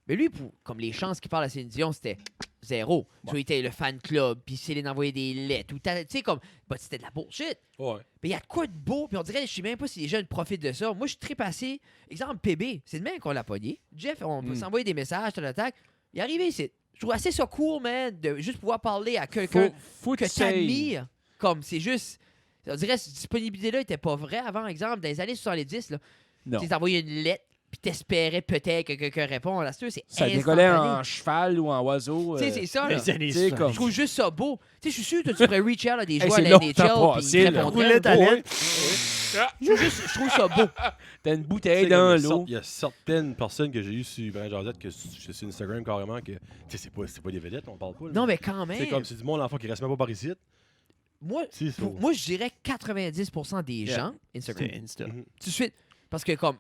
Mais lui, comme les chances qu'il parle à Céline Dion, c'était zéro. Tu vois, il était le fan club, puis Céline envoyait des lettres. Tu sais, comme, c'était de la bullshit. Ouais. Mais il y a de quoi de beau, puis on dirait, je sais même pas si les jeunes profitent de ça. Moi, je suis très passé. Exemple, PB, c'est de même qu'on l'a pogné. Jeff, on peut s'envoyer des messages, tu l'attaque. Il est arrivé ici. Je trouve assez ça cool, man, de juste pouvoir parler à quelqu'un Faut que que tu admires. t'admires. Comme, c'est juste. On dirait que cette disponibilité-là était pas vraie avant, exemple, dans les années 70. Là. Non. Tu t'envoyais une lettre, puis t'espérais peut-être que quelqu'un réponde. Là, c'est Ça instantané. décollait en cheval ou en oiseau. Tu sais, c'est ça, là. Les années tu sais, 60. comme- Je trouve juste ça beau. Tu sais, je suis sûr que tu pourrais reach out à des Hey, joueurs c'est à la longtemps NHL, puis passé, ils là. répondraient. Roulette à l'aile. Je trouve ça beau. T'as une Tu bouteille sais, dans comme l'eau. Il y a certaines personnes que j'ai eues sur Ben Josette, que sur Instagram carrément, que tu sais, c'est pas des vedettes, on parle pas. là. Non, mais quand C'est même. comme c'est du monde l'enfant qui reste même pas par ici. Moi, Si, c'est moi, je dirais 90% des gens, Instagram, C'est Insta. Mhm. tout de suite. Parce que comme,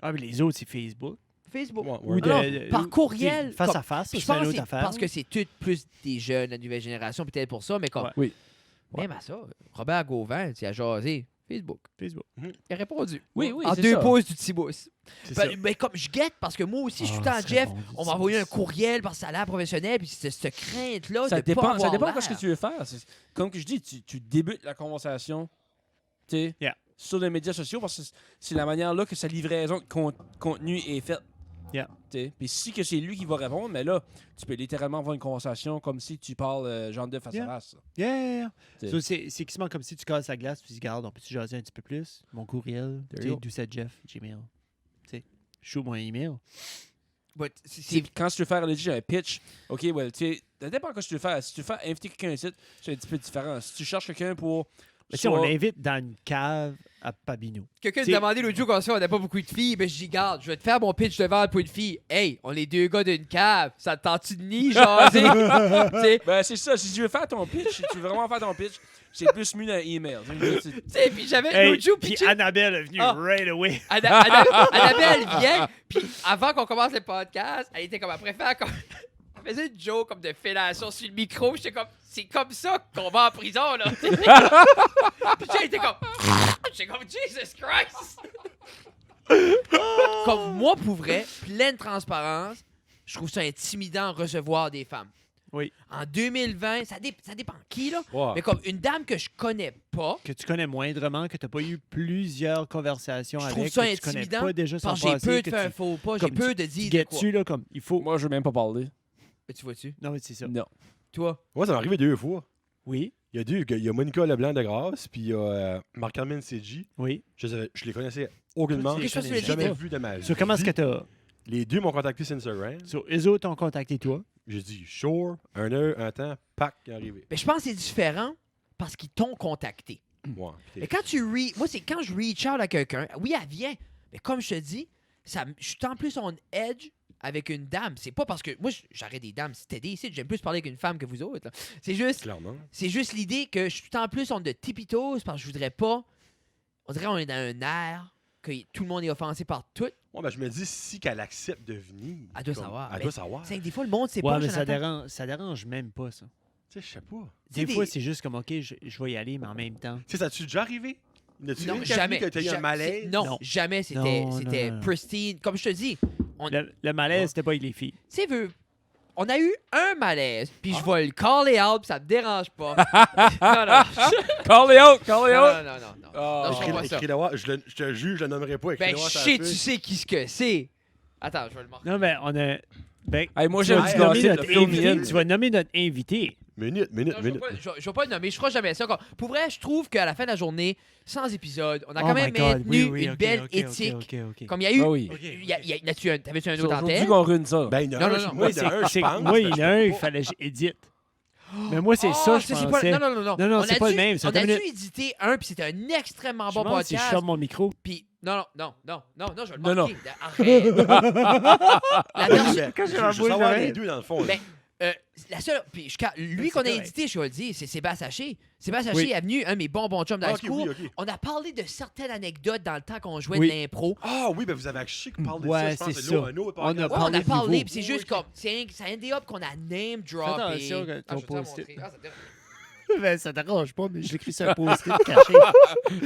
Ah, mais les autres, c'est Facebook. Facebook. Ouais, Ou ouais. Ah non, de- par courriel, Face comme- à face, Puis ça, je c'est pense une que autre c'est affaire. parce que c'est tout plus des jeunes, la nouvelle génération, peut-être pour ça, mais comme, Ouais. Oui. même à ça, Robert Gauvin, tu as jasé, Facebook. Facebook. Il a répondu. Oui, oui, En c'est 2 ça. pouces du petit pouce. C'est Ben, ça. ben, comme je guette, parce que moi aussi, je suis tout le Ah, temps ça Jeff, serait bon, on ça. m'a envoyé un courriel par salaire professionnel, puis c'est cette crainte-là Ça de pas dépend, avoir ça dépend de l'air. ce que tu veux faire. Comme que je dis, tu débutes la conversation tu sais, Yeah. sur les médias sociaux parce que c'est la manière là que sa livraison de contenu est faite. Yeah. Tu sais. Puis si que c'est lui qui va répondre, mais là, tu peux littéralement avoir une conversation comme si tu parles genre de face Yeah. à face. Yeah. T'sais. So, c'est quasiment comme si tu casses la glace, puis tu dis, garde, on peut-tu jaser un petit peu plus? Mon courriel, There you go. Doucet-Jeff, Gmail. Tu sais, je show mon email. But C'est quand tu veux faire un pitch, OK, well, tu sais, ça dépend de ce que tu veux faire. Si tu veux faire inviter quelqu'un ici, c'est un petit peu différent. Si tu cherches quelqu'un pour. Mais si on soit- l'invite dans une cave à Pabineau. Quelqu'un C'est- se demandait l'autre jour qu'on on n'a pas beaucoup de filles. Ben, je dis, garde, je vais te faire mon pitch de vente pour une fille. Hey, on est 2 gars d'une cave. Ça te tente-tu de nier, genre, tu sais? Ben, c'est ça. Si tu veux faire ton pitch, si tu veux vraiment faire ton pitch, c'est plus mieux dans email. Tu sais, puis j'avais Hey, l'autre jour, puis pitché. Annabelle est venue Ah. right away. Annabelle vient, puis avant qu'on commence le podcast, elle était comme, elle préfère comme. Elle faisait une joke comme de fellation sur le micro. J'étais comme, c'est comme ça qu'on va en prison, là. Puis elle était comme, j'étais comme, Jesus Christ. Comme moi, pour vrai, pleine transparence, je trouve ça intimidant de recevoir des femmes. Oui. En 2020, ça dépend qui, là. Ouais. Mais comme une dame que je connais pas, Que tu connais moindrement, que tu n'as pas eu plusieurs conversations je avec. trouve ça que tu connais intimidant. pas déjà son parce que j'ai passé, peur de que faire un tu- faux pas, j'ai comme peur de tu dire de guettes quoi. dessus, là, comme, il faut... Moi, je veux même pas parler. Mais tu vois-tu? Non, mais c'est ça. Non. Toi? Moi, ça m'est arrivé 2 fois. Oui, Il y a Monica Leblanc de Grasse, puis il y a Marc-Armine Cégi. oui. Je les connaissais aucunement. Toi, tu les Je connais l'ai jamais pas. vu de ma vie. So, comment est-ce que tu as... Les deux m'ont contacté sur Instagram. So, eux autres t'ont contacté toi. J'ai dit, sure, un heure, un temps, pack, il est arrivé. Mais je pense que c'est différent parce qu'ils t'ont contacté. Ouais, puis Mais quand moi, c'est quand je reach out à quelqu'un, oui, elle vient. Mais comme je te dis, je suis en plus on edge avec une dame. C'est pas parce que moi, j'arrête des dames steady ici. J'aime plus parler avec une femme que vous autres. là. C'est clairement. juste l'idée que je suis en plus on de tipitos parce que je voudrais pas. On dirait qu'on est dans un air que tout le monde est offensé par tout. Ouais, ben, je me dis, si qu'elle accepte de venir. Elle doit comme, savoir. Elle Mais doit savoir. C'est que des fois, le monde, c'est Ouais, pas mais Jonathan. ça dérange même pas, ça. Tu sais, je sais pas. Des des- fois, c'est juste comme, OK, je vais y aller, mais en même temps. Tu sais, ça t'es déjà arrivé? N'as-tu Non, une jamais. que t'as eu un malaise? Non, Non. jamais. C'était Non, c'était non. pristine. Comme je te dis, Le malaise, c'était pas avec les filles. tu sais, on a eu un malaise, puis je vais le caller out, puis ça me dérange pas. non, non. Call it out! Call it Non, out! non, non, non. Ah. Non, je fais pas ça. Écris-le voir. Je te jure, je le nommerai pas. Ben, Écris-le voir sur la shit, tu feuille. sais qui ce que c'est. Attends, je vais le marquer. Non, mais on a. Ben, Hey, moi, tu j'aime vas du nommer gossip, notre le film invité. Ian. Tu vas nommer notre invité. Minute. Non, je vais pas le nommer, je ferai jamais ça. Pour vrai, je trouve qu'à la fin de la journée, sans épisode, on a Oh quand my même God, maintenu oui, une ok, belle ok, ok, éthique. ok. Comme il y a eu. Ah oui. T'avais-tu un C'est autre en aujourd'hui tête? qu'on ruine ça. Ben, il y en a Non, un. non, non. Moi, il y en a un, je C'est- pense. moi, il y en a un, il Pas- fallait que j'édite. Mais moi, c'est Ah, ça, je c'est pas- pensais. Non, non, non. Non, non, On c'est a pas dû- le même, c'est On a une dû minute. éditer un, puis c'était un extrêmement Je bon pense si je podcast. sors mon micro. Puis, non, je vais le Non, marquer. Arrête. La dernière- Ben, Quand je j'ai veux ma juste bouche savoir d'oreille. les deux, dans le fond. Ben, la seule. Puis, lui c'est qu'on a correct. édité, je vais le dire, c'est Sébastien Haché. Sébastien Oui. Haché est venu, un de mes bons chums Ah, d'high ok, school. oui, ok. On a parlé de certaines anecdotes dans le temps qu'on jouait Oui. de l'impro. Ah oui, ben vous avez acheté qui parle de Ouais, ça. Je pense c'est que là, ça. un autre On a podcast. Ouais, on parlé a de parlé, nouveau. puis c'est juste comme. C'est un des up qu'on a name drop. Attention, et... ton je vais te la post-it. montrer. Ah, ça te dérange. Ben, ça t'arrange pas, mais je l'écris sur un post-it caché.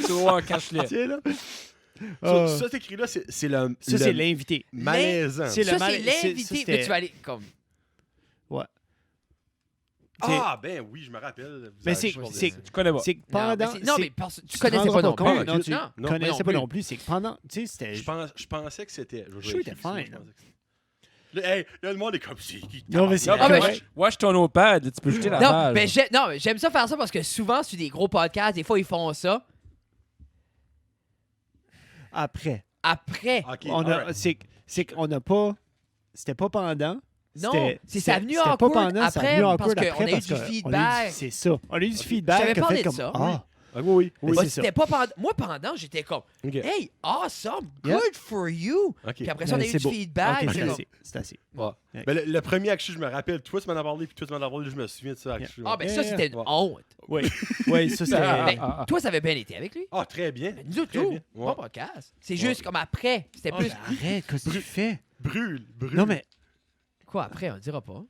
C'est ouais, cache-le. Tiens, là. Ça, t'écris là, c'est le. Ça, c'est l'invité. malaisant. C'est le Ça, mal- c'est c'est- l'invité. ça, Mais c'était- tu vas aller comme. Ah, ben oui, je me rappelle. Vous Mais avez c'est- parlé de c'est- ça. Tu connais pas. C'est que Non, pendant. mais, non, c'est- mais tu te connaissais rendras pas non compte, plus. non, tu Non, non, connaissais non pas plus. non plus. C'est que pendant. Tu sais, c'était. Je pensais que c'était. Je suis était fine, Là, hey, là, le monde est comme si. Non, mais c'est- Non, Ah, ben, mais watch ton notepad, tu peux jeter la Non, page. mais j'aime ça faire ça parce que souvent, sur des gros podcasts, des fois, ils font ça. Après. Après. Ok, On a, alright. c'est qu'on n'a pas. C'était pas pendant. Non, C'était- ça a venu c'était pas awkward pendant, ça a après, venu parce awkward qu'on après a eu parce du que on a eu feedback. C'est ça. On a eu du Je feedback. t'avais qui a parlé fait de comme, ça. Ah, Ah, oui. Mais Moi, c'est ça. c'était pas pendant. Moi, pendant, j'étais comme, Ok. hey, awesome, Yeah. good for you. Ok. Puis après ça, on a Mais eu c'est du beau. feedback. Ok, puis c'est comme, assez. C'est assez. Ouais. Ben, le premier action, je me rappelle. Toi, tu m'en as parlé, puis toi, tu m'en as parlé. Je me souviens de ça, action. ah, ben Yeah, ça, yeah. c'était une Ouais. honte. Oui. Oui, ça, c'était. Ben, toi, ça avait bien été avec lui. Ah, très bien. Mais nous Très tout, bien. bon Ouais. podcast. C'est juste comme après. C'était Oh, plus. ben, arrête, qu'est-ce que tu fais? Brûle. Non, mais. Quoi, après, on le dira pas.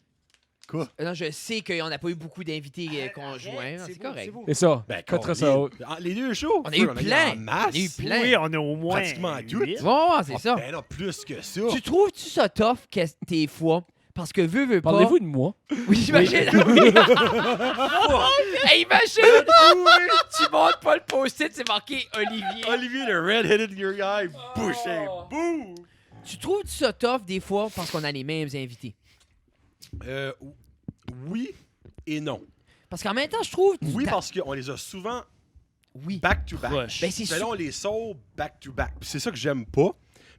Quoi? Non, je sais qu'on n'a pas eu beaucoup d'invités conjoints. C'est correct. Et ça, Ben, coterais ça combien? haut. Les deux shows. On a eu plein. en masse. On a eu plein. Oui, on a au moins. Pratiquement tout. 8. Bon, c'est Ah, ça. Ben non, plus que ça. Tu trouves-tu ça tough tes fois? Parce que veux pas. Parlez-vous de moi? Oui, j'imagine. Oui. Hey, imagine! Tu montes pas le post-it, c'est marqué Olivier. Olivier, le red-headed your guy, bouché. Boum! Tu trouves-tu ça tough des fois parce qu'on a les mêmes invités? Oui et non. Parce qu'en même temps, je trouve. Oui, parce qu'on les a souvent Oui. back-to-back. Proche. Ben, c'est Mais là, on les sort back-to-back. Puis c'est ça que j'aime pas.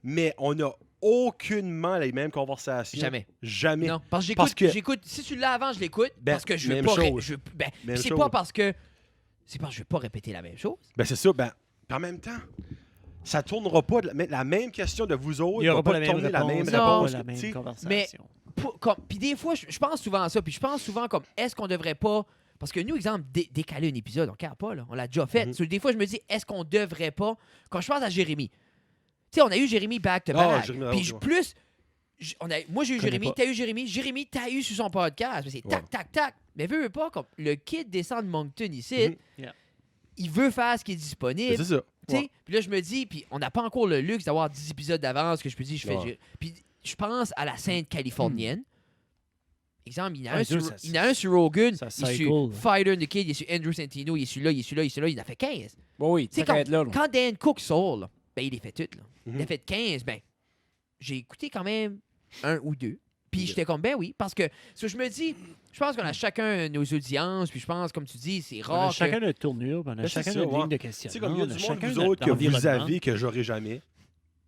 Mais on n'a aucunement les mêmes conversations. Jamais. Jamais. Non, parce que Parce que- j'écoute. Si tu l'as avant, je l'écoute. Ben, Parce que je veux même pas. chose. Puis Même c'est chose. pas parce que. C'est parce que je veux pas répéter la même chose. Ben c'est ça. Ben, puis en même temps, ça tournera pas la même question de vous autres. Il n'y aura va pas la même tourner réponse. la même Non. réponse. la tu même sais. conversation. Puis des fois, je pense souvent à ça. Puis je pense souvent comme, est-ce qu'on devrait pas... Parce que nous, exemple, décaler un épisode, on ne carre pas, là. On l'a déjà fait. Mhm. So, des fois, je me dis, est-ce qu'on devrait pas... Quand je pense à Jérémy, tu sais, on a eu Jérémy back-to-back. Jérémy, Puis ouais. plus... moi, j'ai eu Connais Jérémy, pas. t'as eu Jérémy, Jérémy, t'as eu sur son podcast. Mais c'est tac, Ouais. tac, tac. Mais veux pas, comme le kid descend de Moncton ici, Mhm. Yeah. il veut faire ce qui est Ben, disponible. c'est ça. Tu sais, puis là, je me dis, puis on n'a pas encore le luxe d'avoir 10 épisodes d'avance que je peux dire, je fais. Ouais. Puis je pense à la scène californienne. Exemple, il y en a, Ah, un, sur, ça- il y en a un sur Rogan, ça il est cycle. sur Fighter and the Kid, il est sur Andrew Santino, il est sur là, il est sur là, il est sur là, il en a fait 15. Bon, oui, Tu sais, t'as qu'à être là. là. Quand Dan Cook sort, là, ben il les fait toutes. Là. Il Mhm. a fait 15, ben j'ai écouté quand même un ou deux. Puis Ok. j'étais comme, ben oui, parce que je me dis, je pense qu'on a chacun nos audiences, puis je pense, comme tu dis, c'est On a rare. chacun que... notre tournure, puis on a Ben, c'est chacun ça, notre ouais. ligne de Tu sais, questionnement. comme il y a on du monde, chacun vous notre autres, que vous environnement. avez, que j'aurai jamais.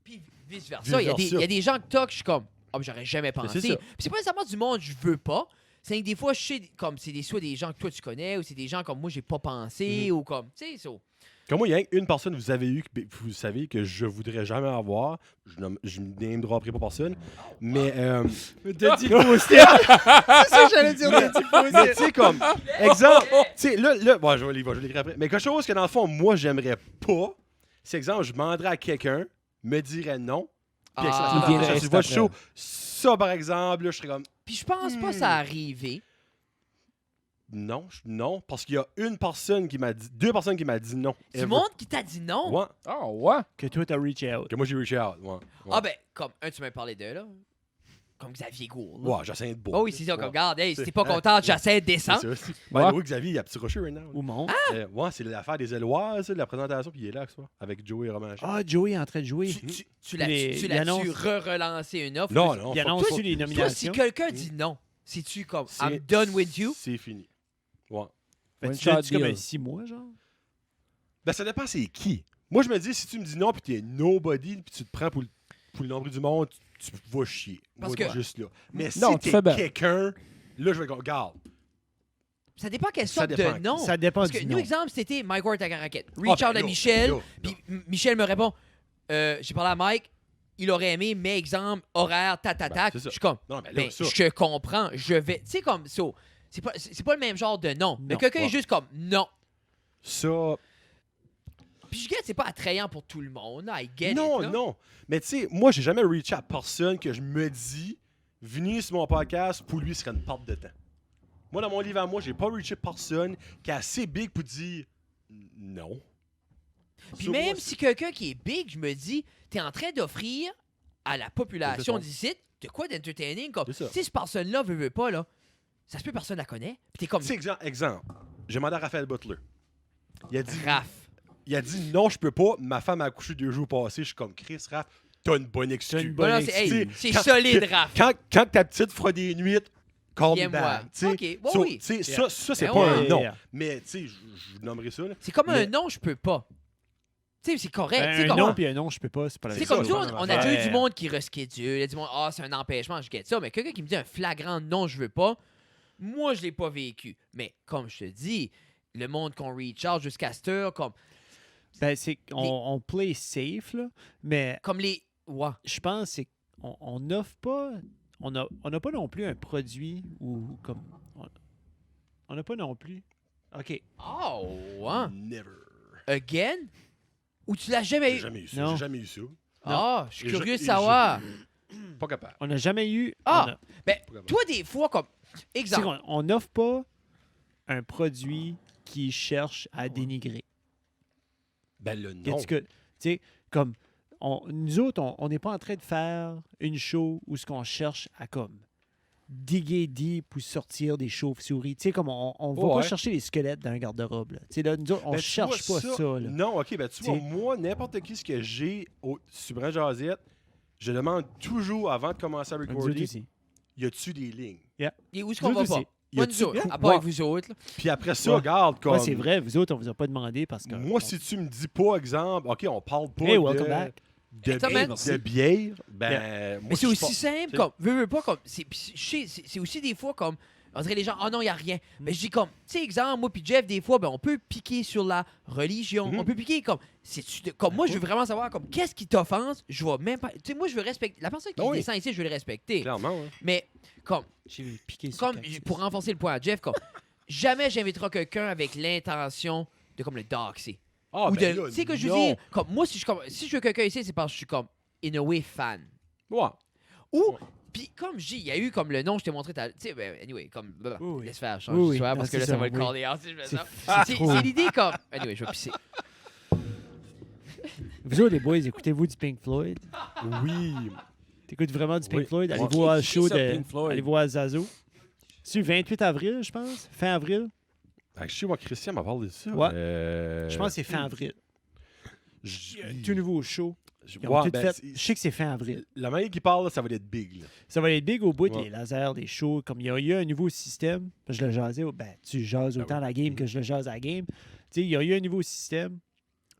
Puis vice-versa. Il y a des gens que toc, je suis comme, ah, ben, j'aurais jamais pensé. c'est ça. Puis c'est pas nécessairement du monde, je veux pas. C'est que des fois, je sais, comme c'est soit des gens que toi tu connais, ou c'est des gens comme moi, j'ai pas pensé, ou comme, tu sais, ça. Comme moi, il y a une personne que vous avez eu, que vous savez que je voudrais jamais avoir. Je ne name dropperai pas personne. Mais, T'as dit le post-it. C'est ça que j'allais dire. T'as dit le mais post-it. tu sais, comme, exemple, tu sais, là, bon, je vais l'écrire après. Mais quelque chose que dans le fond, moi, j'aimerais pas, c'est exemple, je demanderais à quelqu'un, me dirait non, Puis Ah. Il viendrait tu vois le après. show. Ça, par exemple, là, je serais comme, Puis je pense pas que ça arrivé. non, parce qu'il y a une personne qui m'a dit, 2 personnes qui m'a dit non. Du ever. monde qui t'a dit non. Ouais, Ah, ouais. Que toi, t'as reach out. que moi, j'ai reach out. Ouais. Ah ben, comme tu m'as parlé de là. Comme Xavier Gould. là. Ouais, j'essaie de beau. Oh oui, c'est ça, comme regarde, hey, si C'est- t'es pas content, j'essaie de descendre. C'est ça. Ben, oui, Xavier, il y a Petit Rocher right now. Ou mon. Ouais, c'est l'affaire des Éloirs, ça, de la présentation, puis il est là, ce soir, avec Joey et Romain. Ah, Joey est en train de jouer. Tu l'as-tu Il annonce- relancé une offre? Non, non. Il fuck annonce ça. les Toi, si nominations. quelqu'un dit non, c'est-tu comme C'est- I'm done with you? C'est fini. Ouais. Ben, One tu shot fais comme deal. un 6 mois, genre? Ben, ça dépend c'est qui. Moi, je me dis, si tu me dis non, puis t'es nobody, puis tu te prends pour le nombre du monde, tu vas chier. Parce Moi, que- juste là. Mais Non, si tu fais t'es bien. quelqu'un, là, je vais dire, regarde. Ça dépend quelle Ça sorte dépend. de non. Ça dépend Parce que du nous, nom. exemple, c'était Mike Ward à Caracat. Ah, Reach ben out à là, Michel, là, là. puis Michel me répond, j'ai parlé à Mike, il aurait aimé, mais exemple, horaire, Ben, tac. c'est ça. Je suis comme, Non, mais là, ben, ça. je comprends, je vais. Tu sais, comme ça. C'est pas le même genre de non. Mais Non. quelqu'un est Ouais. juste comme non. Ça. Puis je get, c'est pas attrayant pour tout le monde. I get Non, it, là. non. Mais tu sais, moi, j'ai jamais reach à personne que je me dis, venir sur mon podcast, pour lui, ce serait une perte de temps. Moi, dans mon livre à moi, j'ai pas reaché personne qui est assez big pour dire non. Puis Ça, même moi, si quelqu'un qui est big, je me dis, t'es en train d'offrir à la population C'est ça. d'ici de quoi d'entertaining. Comme, C'est ça. si cette personne-là veut pas, là, ça se peut personne la connaît. Puis t'es comme Tu sais, exemple, j'ai demandé à Raphaël Butler. Il a dit, Raph. non, je peux pas. Ma femme a accouché 2 jours passés. Je suis comme Chris, Raph, t'as une bonne excuse. une Bon, bonne là, c'est hey, excuse. c'est solide, Raph. Quand ta petite fera des nuits, call me Viens-moi. back. Tu sais. Ok, bon, So, oui. tu sais, ça, c'est Ben pas ouais. un non. Yeah. Mais tu sais, je vous nommerai ça. Là. C'est comme Mais- un non, je peux pas. Tu sais, c'est correct. Ben, tu sais, un comme, non puis un non, je peux pas, c'est pas la c'est même ça, comme chose. ça, c'est pas on la a même déjà eu affaire. du monde qui reschedule. Il y a du monde, c'est un empêchement, je get ça. Mais quelqu'un qui me dit un flagrant non, je veux pas, moi, je l'ai pas vécu. Mais comme je te dis, le monde qu'on reach out jusqu'à cette heure, Ben, c'est on play safe, là, mais comme les. Ouais. je pense c'est on n'offre pas, on n'a pas non plus un produit ou comme on n'a pas non plus. OK. Oh, ouais. Never. Again? Ou tu l'as jamais J'ai eu? jamais eu ça. Non. J'ai jamais eu ça. Ah, je suis Et curieux de et savoir. Pas capable. On n'a jamais eu. Ah! on a- Ben, Pas capable. toi, des fois, comme. c'est Exemple. qu'on- on n'offre pas un produit qui cherche à dénigrer. Ben le non. Qu'est-ce que, tu sais, comme, nous autres, on n'est pas en train de faire une show où ce qu'on cherche à, comme, diguer deep ou sortir des chauves-souris. Tu sais, comme, on va Ouais. pas chercher les squelettes dans un garde-robe, là. Tu sais, là, nous autres, on Ben, tu cherche vois pas ça, là. Non, ok, ben tu vois, T'sais- moi, n'importe qui ce que j'ai sur Brand Jazette, je demande toujours avant de commencer à Nous autres recorder, aussi. y a-tu des lignes? Et où est-ce qu'on Nous va autres pas? aussi. Y Pas a-tu- nous autres. À part Ouais. avec vous autres. là. Puis après ça, Ouais. regarde, comme. Ouais, c'est vrai, vous autres, on vous a pas demandé parce que. Moi, si tu me dis pas, exemple, ok, on parle pas Hey, welcome de, back. de, Exactement. de bière, ben. moi, Mais c'est je aussi pense- simple, t'sais. comme. Veux pas, comme. C'est aussi des fois, comme. On dirait les gens, oh non, il n'y a rien. Mais je dis comme, tu sais, exemple, moi puis Jeff, des fois, ben, on peut piquer sur la religion. Mhm. On peut piquer comme. Comme moi, je veux vraiment savoir, comme, qu'est-ce qui t'offense? Je vais même pas. Tu sais, moi, je veux respecter. La personne qui Ah oui. descend ici, je veux le respecter. Clairement, ouais. Mais, comme, J'ai piqué sur comme cactus. pour renforcer le point à Jeff, comme, jamais j'inviterai quelqu'un avec l'intention de, comme, le doxer. Ah, Ou ben de. là, Tu sais, que je veux non. dire, comme, moi, si je veux quelqu'un ici, c'est parce que je suis, comme, in a way, fan. Ouais. Ou, Ouais. puis comme je dis, il y a eu comme le nom, je t'ai montré, tu sais, ben, anyway, comme, Oui, oui. laisse faire, change Oui, oui. d'histoire, Non, parce que c'est là, ça ça, va le oui. caller out, si je fais C'est- ça. c'est C'est trop. c'est l'idée comme, anyway, je vais pisser. Vous autres, les boys, écoutez-vous du Pink Floyd? Oui. T'écoutes vraiment du Pink Oui. Floyd? Allez Ouais. voir le Qui show ça, de. Pink Floyd? Allez voir Zazo. C'est le 28 avril, je pense. Fin avril. Je sais, moi, Christian m'a parlé de ça. Ouais. Euh, Je pense que c'est fin avril. je- Tout nouveau show. je- Ils ont ouais, tout ben, fait. c'est- Je sais que c'est fin avril. La manière qui parle, là, ça va être big. Là. Ça va être big au bout Ouais. des lasers, des shows. Comme il y a eu un nouveau système. Je le jasais. Ben, tu jases Ben autant oui. la game que je le jase à la game. Tu sais, il y a eu un nouveau système.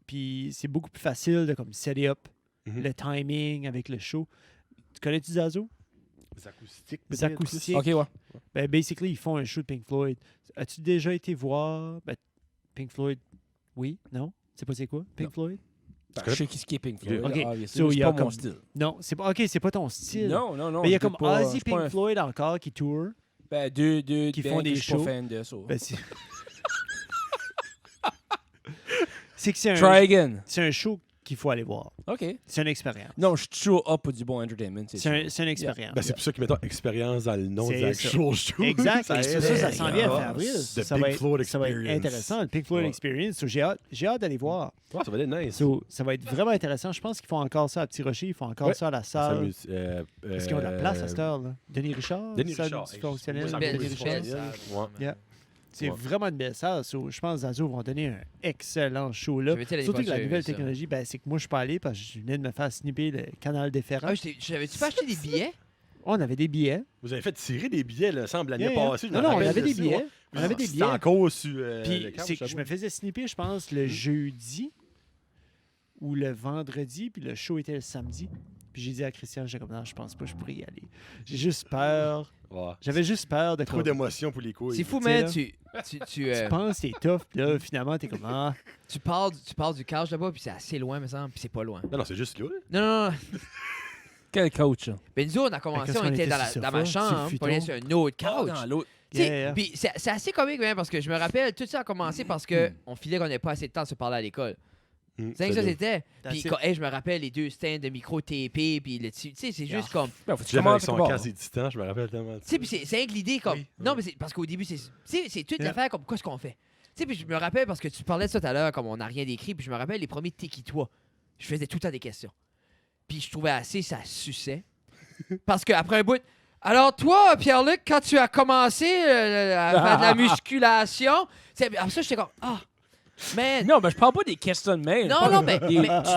Puis c'est beaucoup plus facile de comme set up Mhm. le timing avec le show. Tu connais-tu Zazo? Les acoustiques. Les peut-être, acoustiques. Ok, ouais. Ben, basically, ils font un show de Pink Floyd. As-tu déjà été voir Pink Floyd? Oui? Non? Tu sais pas c'est quoi? Pink Non. Floyd? Ben, je sais qui est Pink Floyd. Ok, obviously, so, mais il y c'est a pas mon comme- style. Non, c'est pas. OK, c'est pas ton style. Non, non, non. Mais il y a je comme suis pas- je Ozzy suis pas Pink un- Floyd encore qui tour. Ben, deux qui bands font des que je suis pas shows. fan de ça. Ben, c'est... c'est que c'est un, Try again. c'est un show qu'il faut aller voir. OK. C'est une expérience. Non, je suis toujours up pour du bon entertainment. C'est une expérience. Ben, c'est pour ça qu'ils mettent expérience dans le nom C'est de ça. actual show. Exact. Ça Ça, aide. ça s'en vient à Ah, fin avril. The Ça Big va être- Floyd ça va être Experience. intéressant, le Pink Floyd Ouais. Experience. So, j'ai hâte d'aller voir. Ouais, ça va être nice. So, ça va être vraiment intéressant. Je pense qu'ils font encore ça à Petit Rocher, ils font encore Ouais. ça à la Ça salle. m'amuse. Parce qu'ils ont de la place à cette heure. Là. Denis Richard, Denis salle Richard. multifonctionnelle. Oui, ça Belle me Denis dit Richard. richesse. Ouais. Yeah. C'est Ouais. vraiment une belle salle. So, je pense que Zazo vont donner un excellent show là. J'avais été l'année Surtout que la passée, nouvelle j'ai vu ça. technologie, ben, c'est que moi je suis pas allé parce que je venais de me faire snipper le canal déférent. Ah, j'avais-tu pas acheté des billets? On avait des billets. Vous avez fait tirer des billets, là, semble, l'année Yeah, yeah. passée. je Non, me non, on rappelle avait de des ça, billets. ouais. On avait des C'était billets. encore sur Puis le câble, c'est que je me faisais snipper, je pense, le jeudi ou le vendredi, puis le show était le samedi. Puis j'ai dit à Christian, j'ai comme non, je pense pas que je pourrais y aller. J'ai juste peur. Ouais. J'avais juste peur de Trop comme, d'émotions pour les couilles. C'est fou, Tu sais, man. là. Tu penses que t'es tough, puis là, finalement, t'es comme ah. tu pars du couch là-bas, puis c'est assez loin, me semble, puis c'est pas loin. Non, non, c'est juste là. Non, non, non. Quel coach, ça? Ben, nous, on a commencé, Parce on qu'on était était dans, sur dans le ma sofa, sur le chambre, puis on futon. est sur un autre couch. Dans l'autre. Tu sais, Yeah. Puis c'est assez comique, même, parce que je me rappelle, tout ça a commencé parce que on filait qu'on n'avait pas assez de temps de se parler à l'école. C'est que ça, c'était. Puis That's quand, hey, je me rappelle les 2 stands de micro TP, puis le tu sais, c'est juste comme. Ben, faut que tu J'avais avec commences à son voir. casque éditant, je me rappelle tellement. Tu sais, puis c'est rien que l'idée comme. Oui. Non, mais c'est parce qu'au début, c'est toute Yeah. l'affaire comme quoi ce qu'on fait. Tu sais, puis je me rappelle parce que tu parlais de ça tout à l'heure, comme on n'a rien décrit, puis je me rappelle les premiers Tiki-toi. Je faisais tout le temps des questions. Puis je trouvais assez, ça suçait. Parce qu'après un bout. Alors, toi, Pierre-Luc, quand tu as commencé à faire de la musculation, après ça, j'étais comme. Ah, man. Non, mais je parle pas des questions de mail. Non, non, mais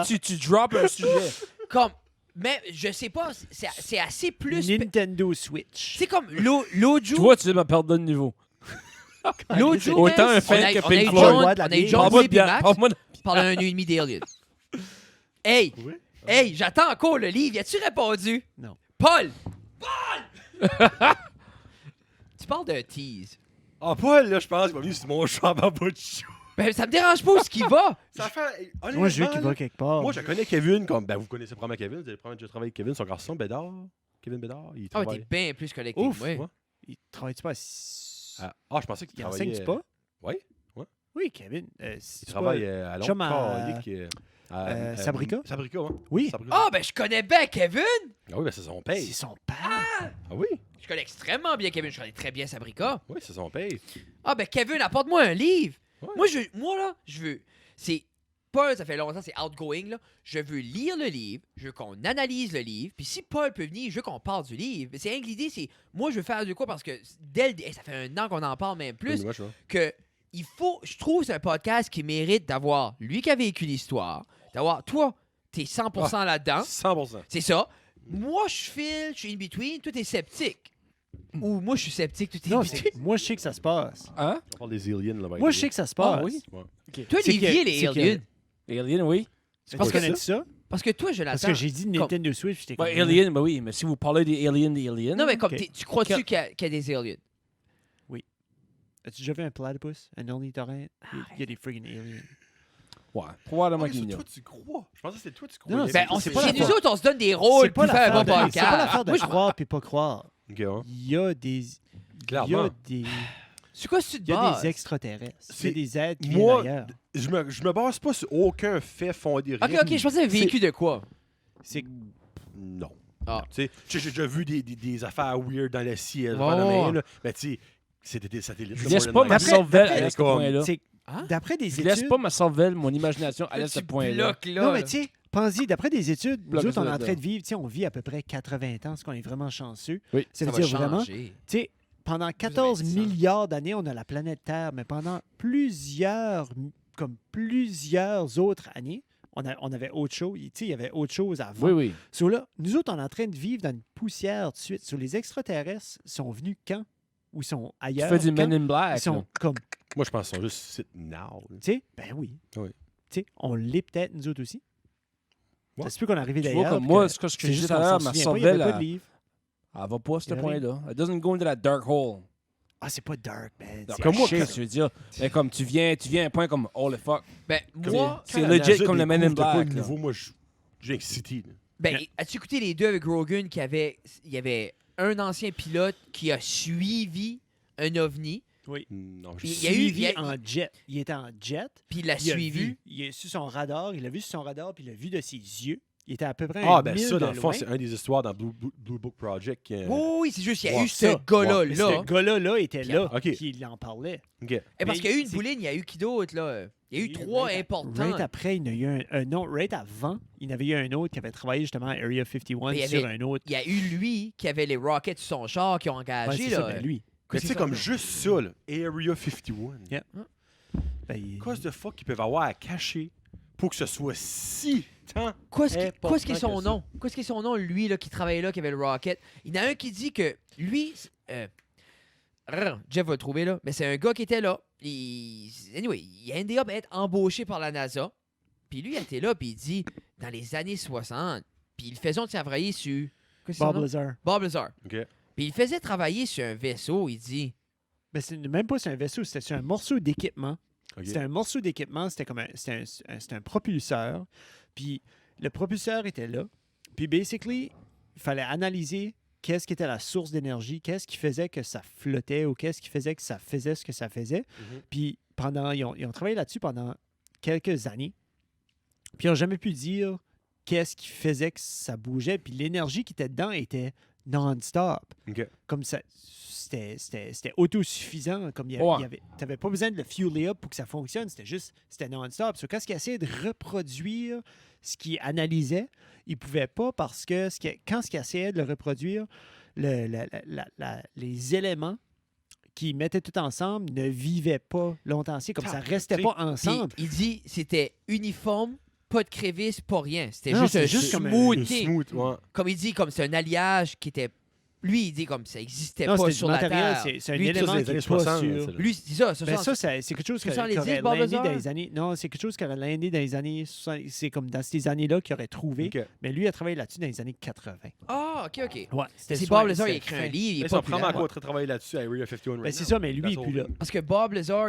Tu drops un sujet. comme. Mais je sais pas, c'est assez plus. Nintendo Switch. C'est comme l'autre jour. Toi, tu me perdre de niveau. L'autre jour, Autant man, un fan on a- que on a Pink eu Floyd. John- Ouais, de la On a eu bière. John Parle-moi de Lee puis bien. Max Parle-moi de... pendant un an et demi d'Alien. Hey! Oui. Hey, j'attends encore le livre. Y as-tu répondu? Non. Paul! Paul! Tu parles d'un tease. Ah, Paul, là, je pense qu'il va venir sur mon choix à bout de chou. Ben, ça me dérange pas où ce qu'il va. Ça fait. Moi, je veux qu'il honnêtement, va quelque part. Moi, je connais Kevin comme. Ben, vous connaissez probablement Kevin. Vous avez probablement déjà travaillé avec Kevin, son garçon, Bédard. Kevin Bédard. Il Ah, ouais, travaille. t'es bien plus connecté Ouf, que moi. Ouais. Il travaille-tu pas à... Je pensais qu'il Il travaillait. enseigne-tu pas? Oui. Oui, Kevin. Il c'est travaille pas- à chum à- Londres. Sabrica? Sabrica, oui. Oui. Sabrica. Ah, ben, je connais bien Kevin. Ah oui, ben, c'est son paye. C'est son père. Ah oui. Je connais extrêmement bien Kevin. Je connais très bien Sabrica. Oui, c'est son paye. Ah, ben, Kevin, apporte-moi un livre. Ouais. Moi, là, je veux. C'est. Paul, ça fait longtemps, c'est outgoing, là. Je veux lire le livre, je veux qu'on analyse le livre, puis si Paul peut venir, je veux qu'on parle du livre. C'est rien que l'idée, c'est. Moi, je veux faire du quoi parce que ça fait un an qu'on en parle, même plus, Moi, je vois. que il faut. Je trouve que c'est un podcast qui mérite d'avoir lui qui a vécu l'histoire, d'avoir. Toi, t'es 100% là-dedans. 100%. C'est ça. Moi, je suis in between, toi, t'es sceptique. Ou moi, je suis sceptique, toi, t'es in Non, between. moi, je sais que ça se passe. Hein? On parle des aliens, là. Moi, je sais que ça se passe. Ah oui? Toi, C'est Olivier, que- les c'est que- aliens. Alien, oui. Tu Parce que connais ça? Parce que toi, Jonathan. Parce que j'ai dit Nintendo Switch, j'étais Ben, comme... Alien, ben oui. Mais si vous parlez des aliens, Non, mais comme Ok. tu crois-tu qu'il y a des aliens? As-tu déjà vu un platypus? Un ornithorynque? Il y a des friggin' aliens. Ouais. Probablement Ah, qu'il c'est y a. toi, tu crois. Je pensais que c'était toi, tu Non, non, croyais. Ben, on c'est sait pas pas. l'affaire. Nous autres, on se donne des rôles C'est pas pour faire un bon l'affaire de- podcast. c'est pas l'affaire de Moi, je- croire puis pas croire. Ok, ouais. Il y a des... Clairement. Il y a des... C'est quoi ce Il y a base? des extraterrestres. C'est- C'est des êtres qui Moi, viennent d'ailleurs. Je me base pas sur aucun fait fondé. Ok, rien. ok, je pensais que vécu de quoi? C'est... Non. Ah. Tu sais, j'ai déjà vu des affaires weird dans le ciel. Ouais, vraiment, ouais. là. Mais tu sais, c'était des satellites. Je là, laisse more pas than ma likely. cervelle d'après- à ce comme- point-là. c'est- Hein? D'après des Je études... laisse pas ma cervelle, mon imagination aller à ce Tu point-là. bloques là. Non, mais là. tu sais, pense-y, d'après des études, nous Bloque autres, on est ça en train là. de vivre, tu sais, on vit à peu près 80 ans, ce qu'on est vraiment chanceux. Oui. Ça veut va dire vraiment, tu changer. sais, pendant 14 ça. milliards d'années, on a la planète Terre, mais pendant plusieurs autres années, on avait autre chose, tu sais, il y avait autre chose avant. Oui, oui. So là, nous autres, on est en train de vivre dans une poussière de suite. So, les extraterrestres sont venus quand? Ou ils sont Tu ailleurs? fais du quand? Men in Black. Ils sont là. comme, Moi, je pense qu'ils sont juste sit now. tu sais, ben oui. Oui. Tu sais, on l'est peut-être, nous autres aussi. Ouais. Ça se peut qu'on arrive Tu vois, d'ailleurs. comme puis moi, que ce que je c'est disais juste tout à qu'on l'heure, s'en ma souvient pas, il y avait cervelle, pas de livre. elle va pas à ce Il y avait point-là. It doesn't go into that dark hole. Ah, c'est pas dark, man. Donc, C'est comme moi, shit. tu veux dire, mais comme tu viens à un point comme oh le fuck. Ben, moi, C'est Quand legit la NASA comme le Men in découvre de quoi Black, de là. nouveau, moi, j'ai excité. là. ben, as-tu écouté les deux avec Rogan il y avait un ancien pilote qui a suivi un ovni, Oui. Non, Il y a eu- Suivi il y a- en jet. Il était en jet. Puis il l'a Il a suivi. vu, il est sur son radar. Il l'a vu sur son radar, puis il l'a vu de ses yeux. Il était à peu près Ah, un ben mille ça, dans de le fond, loin. c'est une des histoires dans Blue Book Project. Oui, c'est juste, il y a Ouais, eu ce ça. gars-là. Mais là. ce gars-là était Puis- là, Ok. qui en parlait. OK. Et parce Mais qu'il y a eu une c'est- bouline, il y a eu qui d'autre, là? Il y a eu trois importants. Right après, il y en a eu un autre. Right avant, il y en avait eu un autre qui avait travaillé justement à Area 51 Mais il y sur avait- un autre. Il y a eu lui qui avait les Rockets sur son char qui ont Ouais, engagé, c'est là. ça, ben lui. Mais tu sais, comme juste ça, là, Area 51. Yeah. Ben, il- Qu'est-ce de fuck qu'ils peuvent avoir à cacher pour que ce soit si tant Qu'est-ce qui est important son que ça. nom? Qu'est-ce qui est son nom, lui, là, qui travaillait là, qui avait le Rocket? Il y en a un qui dit que lui... Jeff va le trouver, là. Mais c'est un gars qui était là. Anyway, il a endé up à être embauché par la NASA. Puis lui, il était là, puis il dit, dans les années 60, puis il faisait travailler sur... Qu'est-ce que c'est son Bob nom? Lazar. Bob Lazar. OK. Puis il faisait travailler sur un vaisseau, il dit... Ben, c'est même pas sur un vaisseau, c'était sur un morceau d'équipement. OK. C'était un morceau d'équipement, c'était comme c'était un propulseur. Puis le propulseur était là. Puis basically, il fallait analyser qu'est-ce qui était la source d'énergie, qu'est-ce qui faisait que ça flottait ou qu'est-ce qui faisait que ça faisait ce que ça faisait. Mhm. Puis ils ont travaillé là-dessus pendant quelques années. Puis ils n'ont jamais pu dire qu'est-ce qui faisait que ça bougeait. Puis l'énergie qui était dedans était non-stop. OK. Comme ça, c'était autosuffisant. Comme tu Ouais. n'avais pas besoin de le fueler up pour que ça fonctionne. C'était non-stop. So, quand ils essayaient de reproduire ce qu'ils analysaient, ils ne pouvaient pas parce que quand ils essayaient de le reproduire, les éléments qu'ils mettaient tout ensemble ne vivaient pas longtemps. C'est comme ça ne restait pas Puis ensemble. il dit, c'était uniforme, pas de crévice, pas rien. C'était Non, juste c'est un juste comme un- smoothing. Smooth, ouais. Comme il dit, comme c'est un alliage qui était... Lui, il dit comme ça existait Non, pas c'était du sur la matériel, Terre. c'est un Lui, élément Ça, c'est qui les est années pas 60. sur... ça, là. Lui, c'est ça. Ben ça, c'est quelque chose qui C'est ça, les aurait 10, Bob landé Lazar? dans les années... Non, c'est quelque chose qui aurait landé dans les années... 60. C'est comme dans ces années-là qu'il aurait trouvé. OK. Mais lui a travaillé là-dessus dans les années 80. Ah, OK, OK. Ouais, C'est soit- Bob Lazar, il a c'était écrit un fin. livre, il est Ils sont populaire. probablement encore travailler là-dessus à Area 51 right Ben, c'est now. ça, mais lui, il est That's plus all. là. Parce que Bob Lazar,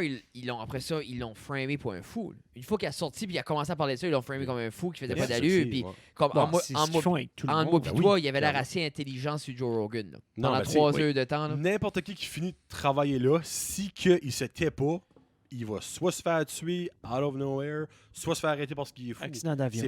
après ça, ils l'ont framé pour un fou. Une fois qu'il a sorti puis il a commencé à parler de ça, ils l'ont framé comme un fou qui faisait Yeah, pas ça, d'allure. c'est- Puis ouais. comme Bon, en moi c'est ce qu'ils font avec tout le en monde. moi ben puis oui, toi, il avait l'air clairement. assez intelligent sur Joe Rogan. Là. Non, Pendant ben, 3 c'est- heures de temps. Là. N'importe qui finit de travailler là, si que il se tait pas, il va soit se faire tuer out of nowhere, soit se faire arrêter parce qu'il est fou. Accident d'avion.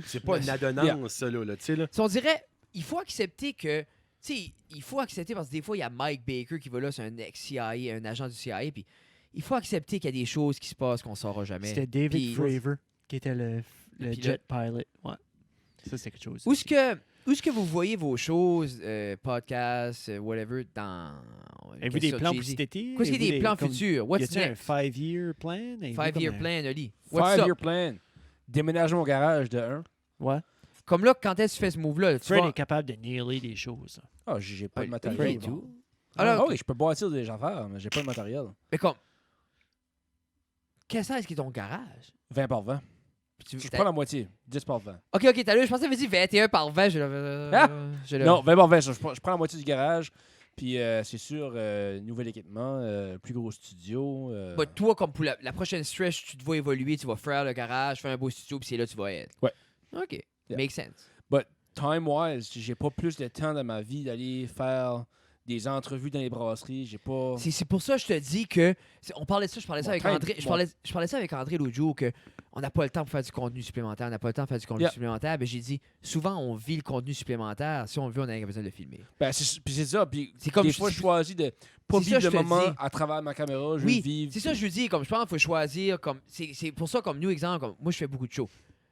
C'est pas une adonnance, ça, là. Tu sais, là. Si on dirait, il faut accepter que. Tu sais, il faut accepter parce que des fois, il y a Mike Baker qui va là, c'est un ex-CIA, un agent du CIA. Puis il faut accepter qu'il y a des choses qui se passent qu'on ne saura jamais. C'était David Puis- Fravor qui était le pilote. jet pilot. Ouais. Ça, c'est quelque chose. Où est-ce que vous voyez vos choses, podcasts, whatever, dans. Avez-vous des plans pour cet été? Qu'est-ce qu'il y a des plans comme- futurs? Y What's a-t-il un next? 5-year plan? Avez-vous 5-year comme un- plan, Oli. What's up? 5-year plan. Déménagement au garage de 1. Ouais. Comme là, quand est-ce que tu fais ce move-là? Tu Fred vas... est capable de nailer des choses. Ah, j'ai pas de Fred matériel. et tout. Alors, Alors, oui, je peux bâtir des affaires, mais j'ai pas de matériel. mais comme. Quel size qui est ton garage? 20 par 20. Tu- Je prends la moitié. 10 par 20. Ok, t'as lu, je pensais que tu avais dit 21 par 20. Non, 20 par 20. Je prends la moitié du garage. Puis c'est sûr, nouvel équipement, plus gros studio. Bah, toi, comme pour la prochaine stretch, tu te vois évoluer, tu vas faire le garage, faire un beau studio, puis c'est là que tu vas être. Ouais. Ok. Yeah. Make sense. Time-wise, j'ai pas plus de temps dans ma vie d'aller faire des entrevues dans les brasseries. J'ai pas. C'est pour ça que je te dis que. On parlait de ça, je parlais ça Mon avec time- André. Je parlais ça avec André l'autre jour que on n'a pas le temps pour faire du contenu supplémentaire. On n'a pas le temps de faire du contenu Yeah. supplémentaire. Mais j'ai dit, souvent, on vit le contenu supplémentaire. Si on le veut, on a besoin de le filmer. Ben, puis c'est ça. Puis C'est comme des je- fois, je choisis de pas c'est ça, vivre je le te moment dis. à travers ma caméra. Je veux Oui, vivre. c'est ça que je veux dire. Comme je pense qu'il faut choisir. Comme c'est pour ça, comme nous, exemple, comme moi, je fais beaucoup de shows.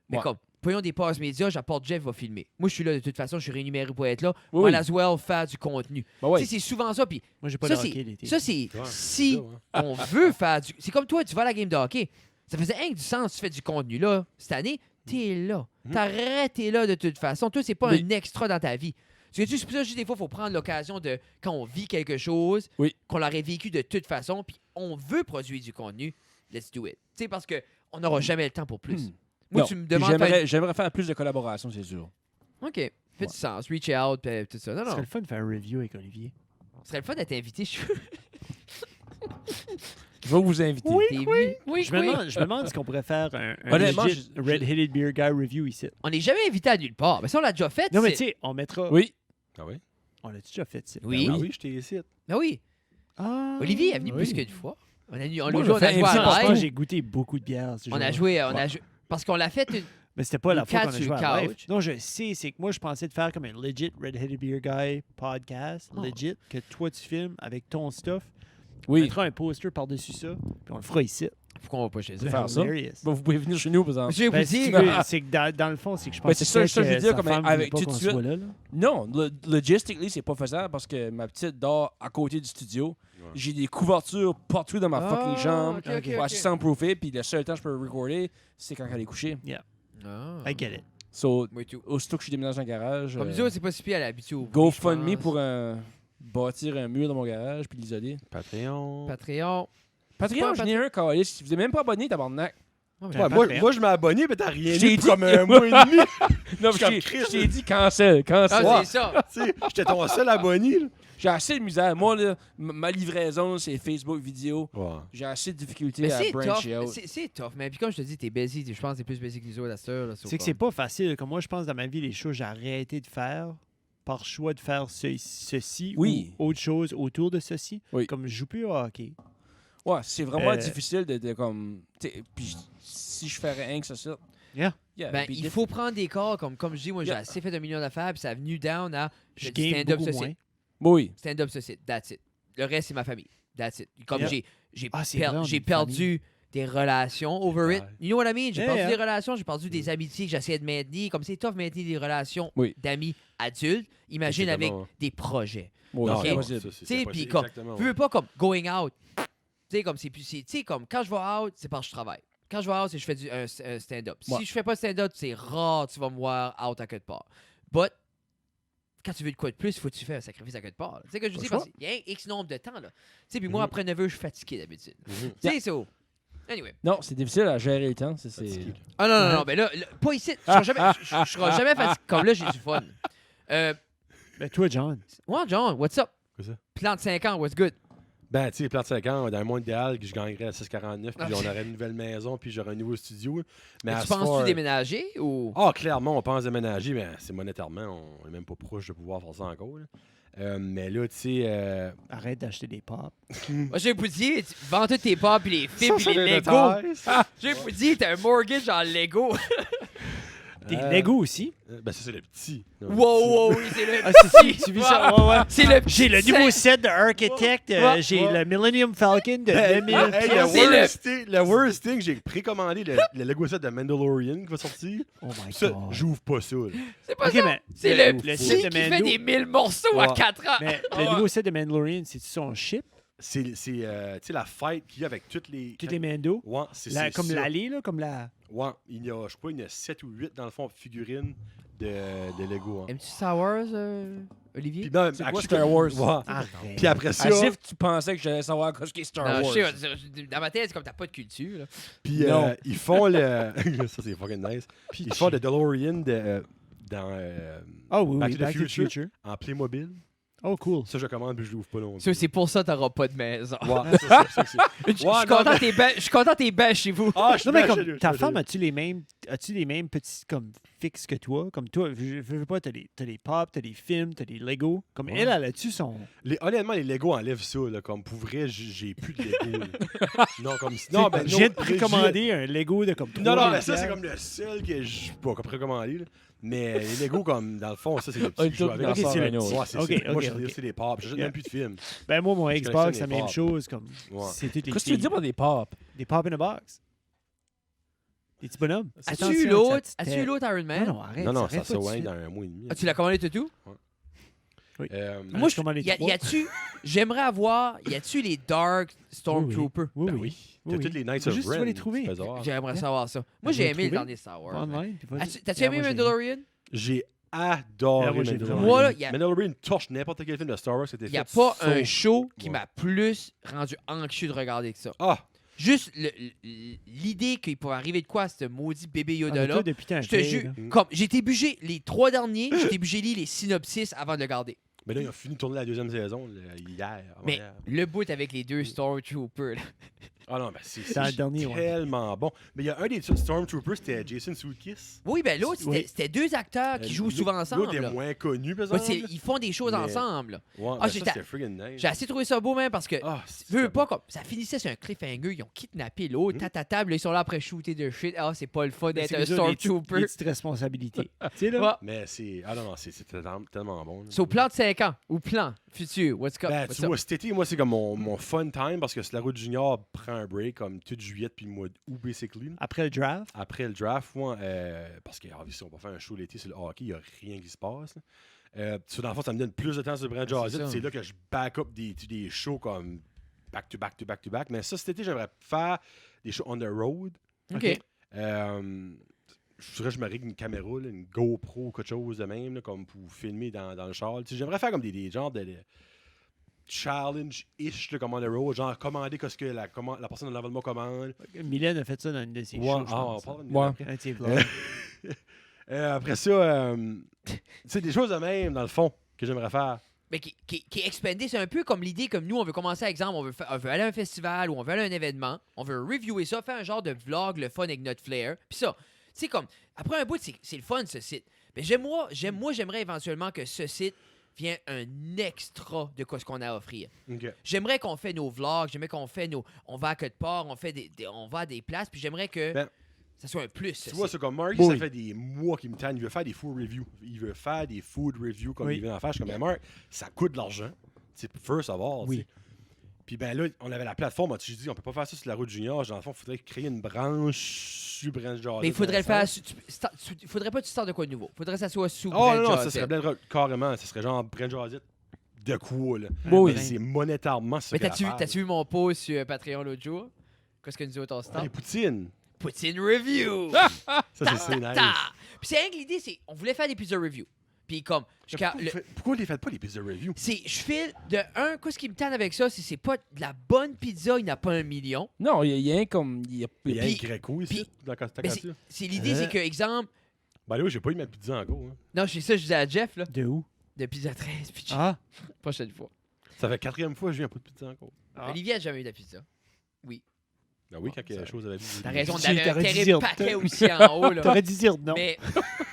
Mais Ouais. comme, prenons des passes médias, j'apporte Jeff va filmer. Moi, je suis là de toute façon, je suis rémunéré pour être là. Oui, Moi, oui. as well, faire du contenu. Ben ouais. Tu sais, c'est souvent ça. Puis Moi, j'ai pas Ça, de c'est- hockey l'été. ça, c'est Ouais, si ça, ouais. on veut faire du. C'est comme toi, tu vas à la game de hockey. Ça faisait rien que du sens, tu fais du contenu là. Cette année, t'es là. Mhm. T'arrêtes, t'es là de toute façon. Toi, c'est pas Oui. un extra dans ta vie. Parce que c'est pour ça, juste des fois, il faut prendre l'occasion de, quand on vit quelque chose, Oui. qu'on l'aurait vécu de toute façon, puis on veut produire du contenu, let's do it. Tu sais, parce qu'on n'aura jamais le temps pour plus. Hmm. Moi, Non, tu me puis demandes. J'aimerais faire plus de collaborations, c'est sûr. OK. Fait Ouais. du sens. Reach out, puis tout ça. Non, Ce non. serait le fun de faire un review avec Olivier. Ce serait le fun d'être invité. Je vais vous inviter. T'es venu? Oui, Je me demande si on pourrait faire un Honnêtement, legit Red-Headed Beer Guy review ici. On n'est jamais invité à nulle part. Mais ça, on l'a déjà fait. Non, mais c'est- tu sais, on mettra... Oui. Ah oui? On l'a déjà fait ici. Oui. Ah oui, je t'ai ici. Ah oui. Ah, Olivier est venu oui. plus qu'une fois. On a Moi, joué je à fais Ça, inviter live. partout. franchement, j'ai goûté beaucoup de bières. ce On a jour-là. joué, parce qu'on l'a fait une. Mais c'était pas la Une fois qu'on catch a sur joué le à live. couch. Non, je sais, c'est que moi, je pensais de faire comme un legit Red Headed Beer Guy podcast, Oh. legit, que toi, tu filmes avec ton stuff. On Oui. mettra un poster par-dessus ça, puis on le fera ici. Pourquoi on va pas chez eux? Faire ça. Hilarious. Bon, vous pouvez venir chez nous, par exemple. Je vais Ben, vous si tu dire, veux, c'est que dans le fond, c'est que je pense Ben, c'est ça, je veux dire, comme avec tout de suite. Là, là. Non, logistically, c'est pas faisable parce que ma petite dort à côté du studio. Ouais. J'ai des couvertures partout dans ma fucking chambre. ok, ok, Pour ok. soundproofer, puis le seul temps que je peux recorder, c'est quand elle est couchée. Ah. I get it. So, Moi tout. aussitôt que je déménage dans le garage, Comme nous autres, c'est pas si pire à l'habitude. GoFundMe pour bâtir un mur dans mon garage puis l'isoler. Patreon. Patreon. Patreon, j'en ai un, calice. Si vous n'êtes même pas abonné, tabarnak. Ouais, J'ai un moi, Patreon. moi, je m'ai abonné, mais t'as rien Je t'ai dit dit- comme un mois et demi. Non, Je suis comme je t'ai dit cancel. Ah, Ouais. c'est ça. Tu sais, j'étais ton seul abonné. Là. J'ai assez de misère. Moi, là, ma livraison, c'est Facebook vidéo. Ouais. J'ai assez de difficultés Mais à c'est brancher tough. out. C'est tough. Mais puis comme je te dis, t'es busy. Je pense que t'es plus busy que nous autres à cette heure. Là, C'est que c'est pas facile. Comme moi, je pense dans ma vie, les choses que j'ai arrêté de faire par choix de faire ceci Oui. ou autre chose autour de ceci. Oui. Comme je joue plus au hockey. Ouais, c'est vraiment Euh, difficile de comme. Puis si je ferais rien que ça, Yeah. Ben, il faut prendre des corps. Comme je dis, moi, j'ai Yeah. assez fait 1 million d'affaires. Puis ça a venu down à Je je dis game stand-up beaucoup ceci. moins. Oui. Stand-up ceci. That's it. Le reste, c'est ma famille. That's it. Comme Yeah. j'ai Ah, c'est vrai, on est j'ai une perdu des relations over it. Ouais. You know what I mean? J'ai Yeah, perdu yeah. des relations, j'ai perdu des amitiés que j'essayais de maintenir. Comme c'est tough de maintenir des relations Oui. d'amis adultes. Imagine avec Exactement. des projets. Oui, Non, Ok. c'est non, possible. ça, Tu sais, pas- puis c'est comme, exactement, je veux pas comme going out. Tu sais, comme c'est plus. Tu sais, comme quand je vais out, c'est parce que je travaille. Quand je vais out, c'est que je fais un stand-up. Ouais. Si je fais pas de stand-up, c'est rare, tu vas me voir out à quelque part. But, quand tu veux de quoi de plus, il faut que tu fasses un sacrifice à quelque part. Tu sais que je Pas dis, le parce qu'il y a un X nombre de temps. Là. Tu sais, puis moi, Mhm. après 9 heures, je suis fatigué d'habitude. Mhm. Tu sais, ça. Anyway. Non, c'est difficile à gérer le temps. Fatigué. Ah non, non, mais là, pas ici. Je serai jamais fatigué. Comme là, j'ai du fun. Ben, toi, John. Ouais, John, what's up? Quoi ça? Plan de 5 ans, what's good? Ben, tu sais, plan de 5 ans, dans un monde idéal, que je gagnerais à 6,49, puis Ah. on aurait une nouvelle maison, puis j'aurais un nouveau studio. Mais Mais à tu ce penses-tu far- déménager ou. Ah, clairement, on pense déménager, mais c'est monétairement, on n'est même pas proche de pouvoir faire ça encore. Là. Mais là, tu sais. Arrête d'acheter des pop. Moi, j'ai vous dire, vends tous tes pop puis les fibres ça, puis les c'est Lego. détail, ça. J'ai vous dire, t'as un mortgage en Lego. Des Lego aussi. Ben, ça, c'est le petit. Wow, wow, oui, c'est le. Ah, c'est ça, tu vis ça? Ouais, ouais. C'est le. J'ai le nouveau set de Architect. Ouais. J'ai Ouais. le Millennium Falcon de Hey, 2000 hey, pièces. C'est le worst thing, j'ai précommandé le Lego set de Mandalorian qui va sortir. Oh my Ça, God. j'ouvre pas ça. là. C'est pas Ok, ça. mais C'est le le set petit de qui fait Mando. des 1000 morceaux à Ouais. 4 ans. Mais Ah le ouais. nouveau set de Mandalorian, c'est-tu son ship? C'est tu sais, la fight qu'il y a avec toutes les. Toutes les Mando? Ouais, c'est Comme ça. l'allée, là, comme la... Ouais, il y a, je crois, il y a 7 ou 8 dans le fond figurines de Lego. Hein. Aimes-tu Star Wars, Olivier? Puis ben, C'est quoi actually, Star Wars? Ouais. Arrête. Puis après ça, As if tu pensais que j'allais savoir ce qu'est Star Non, Wars. je sais, dans ma tête, c'est comme t'as pas de culture. Là. puis Non. ils font le. Ça, c'est fucking nice. Ils font le DeLorean dans, Oh oui, Back oui, to the Back to the Future. Future. en Playmobil. Oh, cool. Ça, je commande, puis je l'ouvre pas longtemps. Ça, c'est pour ça que t'auras pas de maison. Ouais, c'est ça, c'est ça. Je suis Ouais, non, content mais- que t'es ben- je suis content que t'es ben chez vous. Ah, je suis Non, mais bien comme jaloux, ta je suis femme, jaloux. as-tu les mêmes petits comme fixes que toi? Comme toi, je veux pas, t'as des pop, t'as des films, t'as des Lego. Comme Ouais. elle là-dessus, son... Honnêtement, les Lego enlèvent ça. Là, comme pour vrai, j'ai plus de Lego. là. Non, comme si. Non, ben, je viens de non, précommander un Lego de comme 3 Non, non, mais ça, c'est comme le seul que je peux pas précommander. là. Mais les Lego, comme dans le fond, ça, c'est le petit Ah, que je joue tout avec. dans Ok, son c'est le réunion. petit. Ouais, c'est Ok, ça. Moi, ok, je ok. c'est des pop. J'achète Yeah. même plus de films. Ben moi, mon Je Xbox, collectionne c'est la les même pop. chose. Comme... Ouais. C'est toutes les Qu'est-ce que tu veux dire par des pop? Des pop in a box. Des petits bonhommes. As-tu Attention, eu l'autre? ça, As-tu c'était- eu l'autre Iron Man? Non, non, arrête. Non, non, arrête ça pas se tout de wing suite. dans un mois et demi. Ah, tu l'as commandé tout? Moi, je commande les y trois. a-tu, j'aimerais avoir, y a-tu les Dark Stormtroopers? Oui, Ben oui. oui. Oui, T'as oui. toutes les Knights Faut of juste, tu vas Ren. les trouver. tu fais ça. J'aimerais savoir ça. Moi, je j'ai vais aimé le trouver. dernier Star Wars. Online. puis vas-y. T'as-tu Yeah, aimé moi, j'ai Mandalorian? J'ai adoré Ah, moi, j'ai Mandalorian. Moi, là, y a- Mandalorian torche n'importe quel film de Star Wars qui a été fait. Il n'y a pas un sauf- show qui Ouais. m'a plus rendu anxieux de regarder que ça. Ah, Juste l'idée qu'il pourrait arriver de quoi à ce maudit bébé Ah, mais Yoda-là. toi, depuis t'es Je te un jure, là. comme j'ai été bugé les 3 derniers, j'ai été bugé lire les synopsis avant de le garder. mais là, ils ont fini de tourner la deuxième saison hier. Mais avant-hier. le bout avec les deux Stormtroopers, là. Ah non, ben c'est Dans le dernier, ouais. tellement bon. Mais il y a un des Stormtroopers, c'était Jason Sudeikis. Oui, ben l'autre, Oui. c'était deux acteurs qui jouent souvent ensemble. L'autre est là. moins connu, par Ouais, exemple. ils font des choses Mais- ensemble. là. Ouais, Ah, ben j'ai ça, ta- c'était friggin' nice. J'ai assez trouvé ça beau, même, parce que Ah, veux pas comme ça finissait sur un cliffhanger, ils ont kidnappé l'autre, table, ils sont là après shooter de shit. Ah, c'est pas le fun Mais d'être c'est un eux autres, Stormtrooper. les petites responsabilités. Tu sais, là? Ouais. Mais c'est. Ah non, c'est tellement bon. là. C'est au plan de 5 ans ou plan futur. What's up? Ben, What's tu up? vois, cet été, moi, c'est comme mon fun time parce que la route junior prend un break comme tout juillet puis le mois d'août, basically. Après le draft, Après le draft, moi, parce que si on va faire un show l'été sur le hockey, il n'y a rien qui se passe. Là. Dans le fond, ça me donne plus de temps sur le Brand c'est ça. C'est là que je back up des shows comme back to back to back to back. Mais ça, cet été, j'aimerais faire des shows on the road. OK. Je dirais que je me règle une caméra, là, une GoPro ou quelque chose de même, là, comme pour filmer dans le char. Tu sais, j'aimerais faire comme des genres de challenge-ish, là, comme on the road, genre commander ce que la personne en avant de moi commande. Mylène a fait ça dans une de ses Ouais, shows, je on pense. parle de Ouais. après. Un de ses vlogs. Après ça, c'est des choses de même, dans le fond, que j'aimerais faire. Mais qui est expandé, c'est un peu comme l'idée comme nous, on veut commencer, exemple, on veut aller à un festival ou on veut aller à un événement, on veut reviewer ça, faire un genre de vlog, le fun avec notre flair. Puis ça, tu sais, comme, après un bout, c'est le fun, ce site. Mais j'aimerais éventuellement que ce site vienne un extra de ce qu'on a à offrir. Ok. J'aimerais qu'on fait nos vlogs, j'aimerais qu'on fait on va à quelque part, on va à des places, puis j'aimerais que Ben, ça soit un plus. Tu vois, c'est comme Mark, Oui. ça fait des mois qu'il me tanne. Il veut faire des food reviews. Il veut faire des food reviews comme Oui. il veut en faire. Je suis comme, mais Mark, ça coûte de l'argent. C'est first of all. Oui. tu sais. Puis ben là, on avait la plateforme. Tu dis, on peut pas faire ça sur la route junior. Dans le fond, il faudrait créer une branche sur Brand Jazz. Mais il faudrait le faire. Il faudrait pas que tu startes de quoi de nouveau. Il faudrait que ça soit sous Oh Brand non, non, Jazz. ça serait bien carrément. Ça serait genre Brand Jazz de quoi, là. Oui. Mais c'est monétairement, c'est Mais ça. t'as-tu vu mon post sur Patreon l'autre jour? Qu'est-ce que nous dit autant start? Les poutines. Poutine review! Ça, c'est nice. Puis c'est rien que l'idée, c'est on voulait faire des pizza review. Puis comme, Pourquoi les faites pas les pizza reviews? je file de un, qu'est-ce qui me tente avec ça, c'est pas de la bonne pizza, il n'y a pas 1 million. Non, il y a un comme. Il y a un Puis- Greco ici, puis- dans ta Mais cantine. c'est l'idée, c'est que, exemple, Ben là, oui, j'ai pas eu ma pizza encore. Hein. non, c'est ça, je disais à Jeff, là, De où? de Pizza 13, puis Ah, prochaine fois. Ça fait 4e fois que je viens pas de pizza encore. Olivier a jamais eu de pizza. Ben oui, quand quelque chose avait vu. T'as raison, on Si, avait un t'aurais dû terrible dire- paquet aussi en haut, là. t'aurais dû dire non. Mais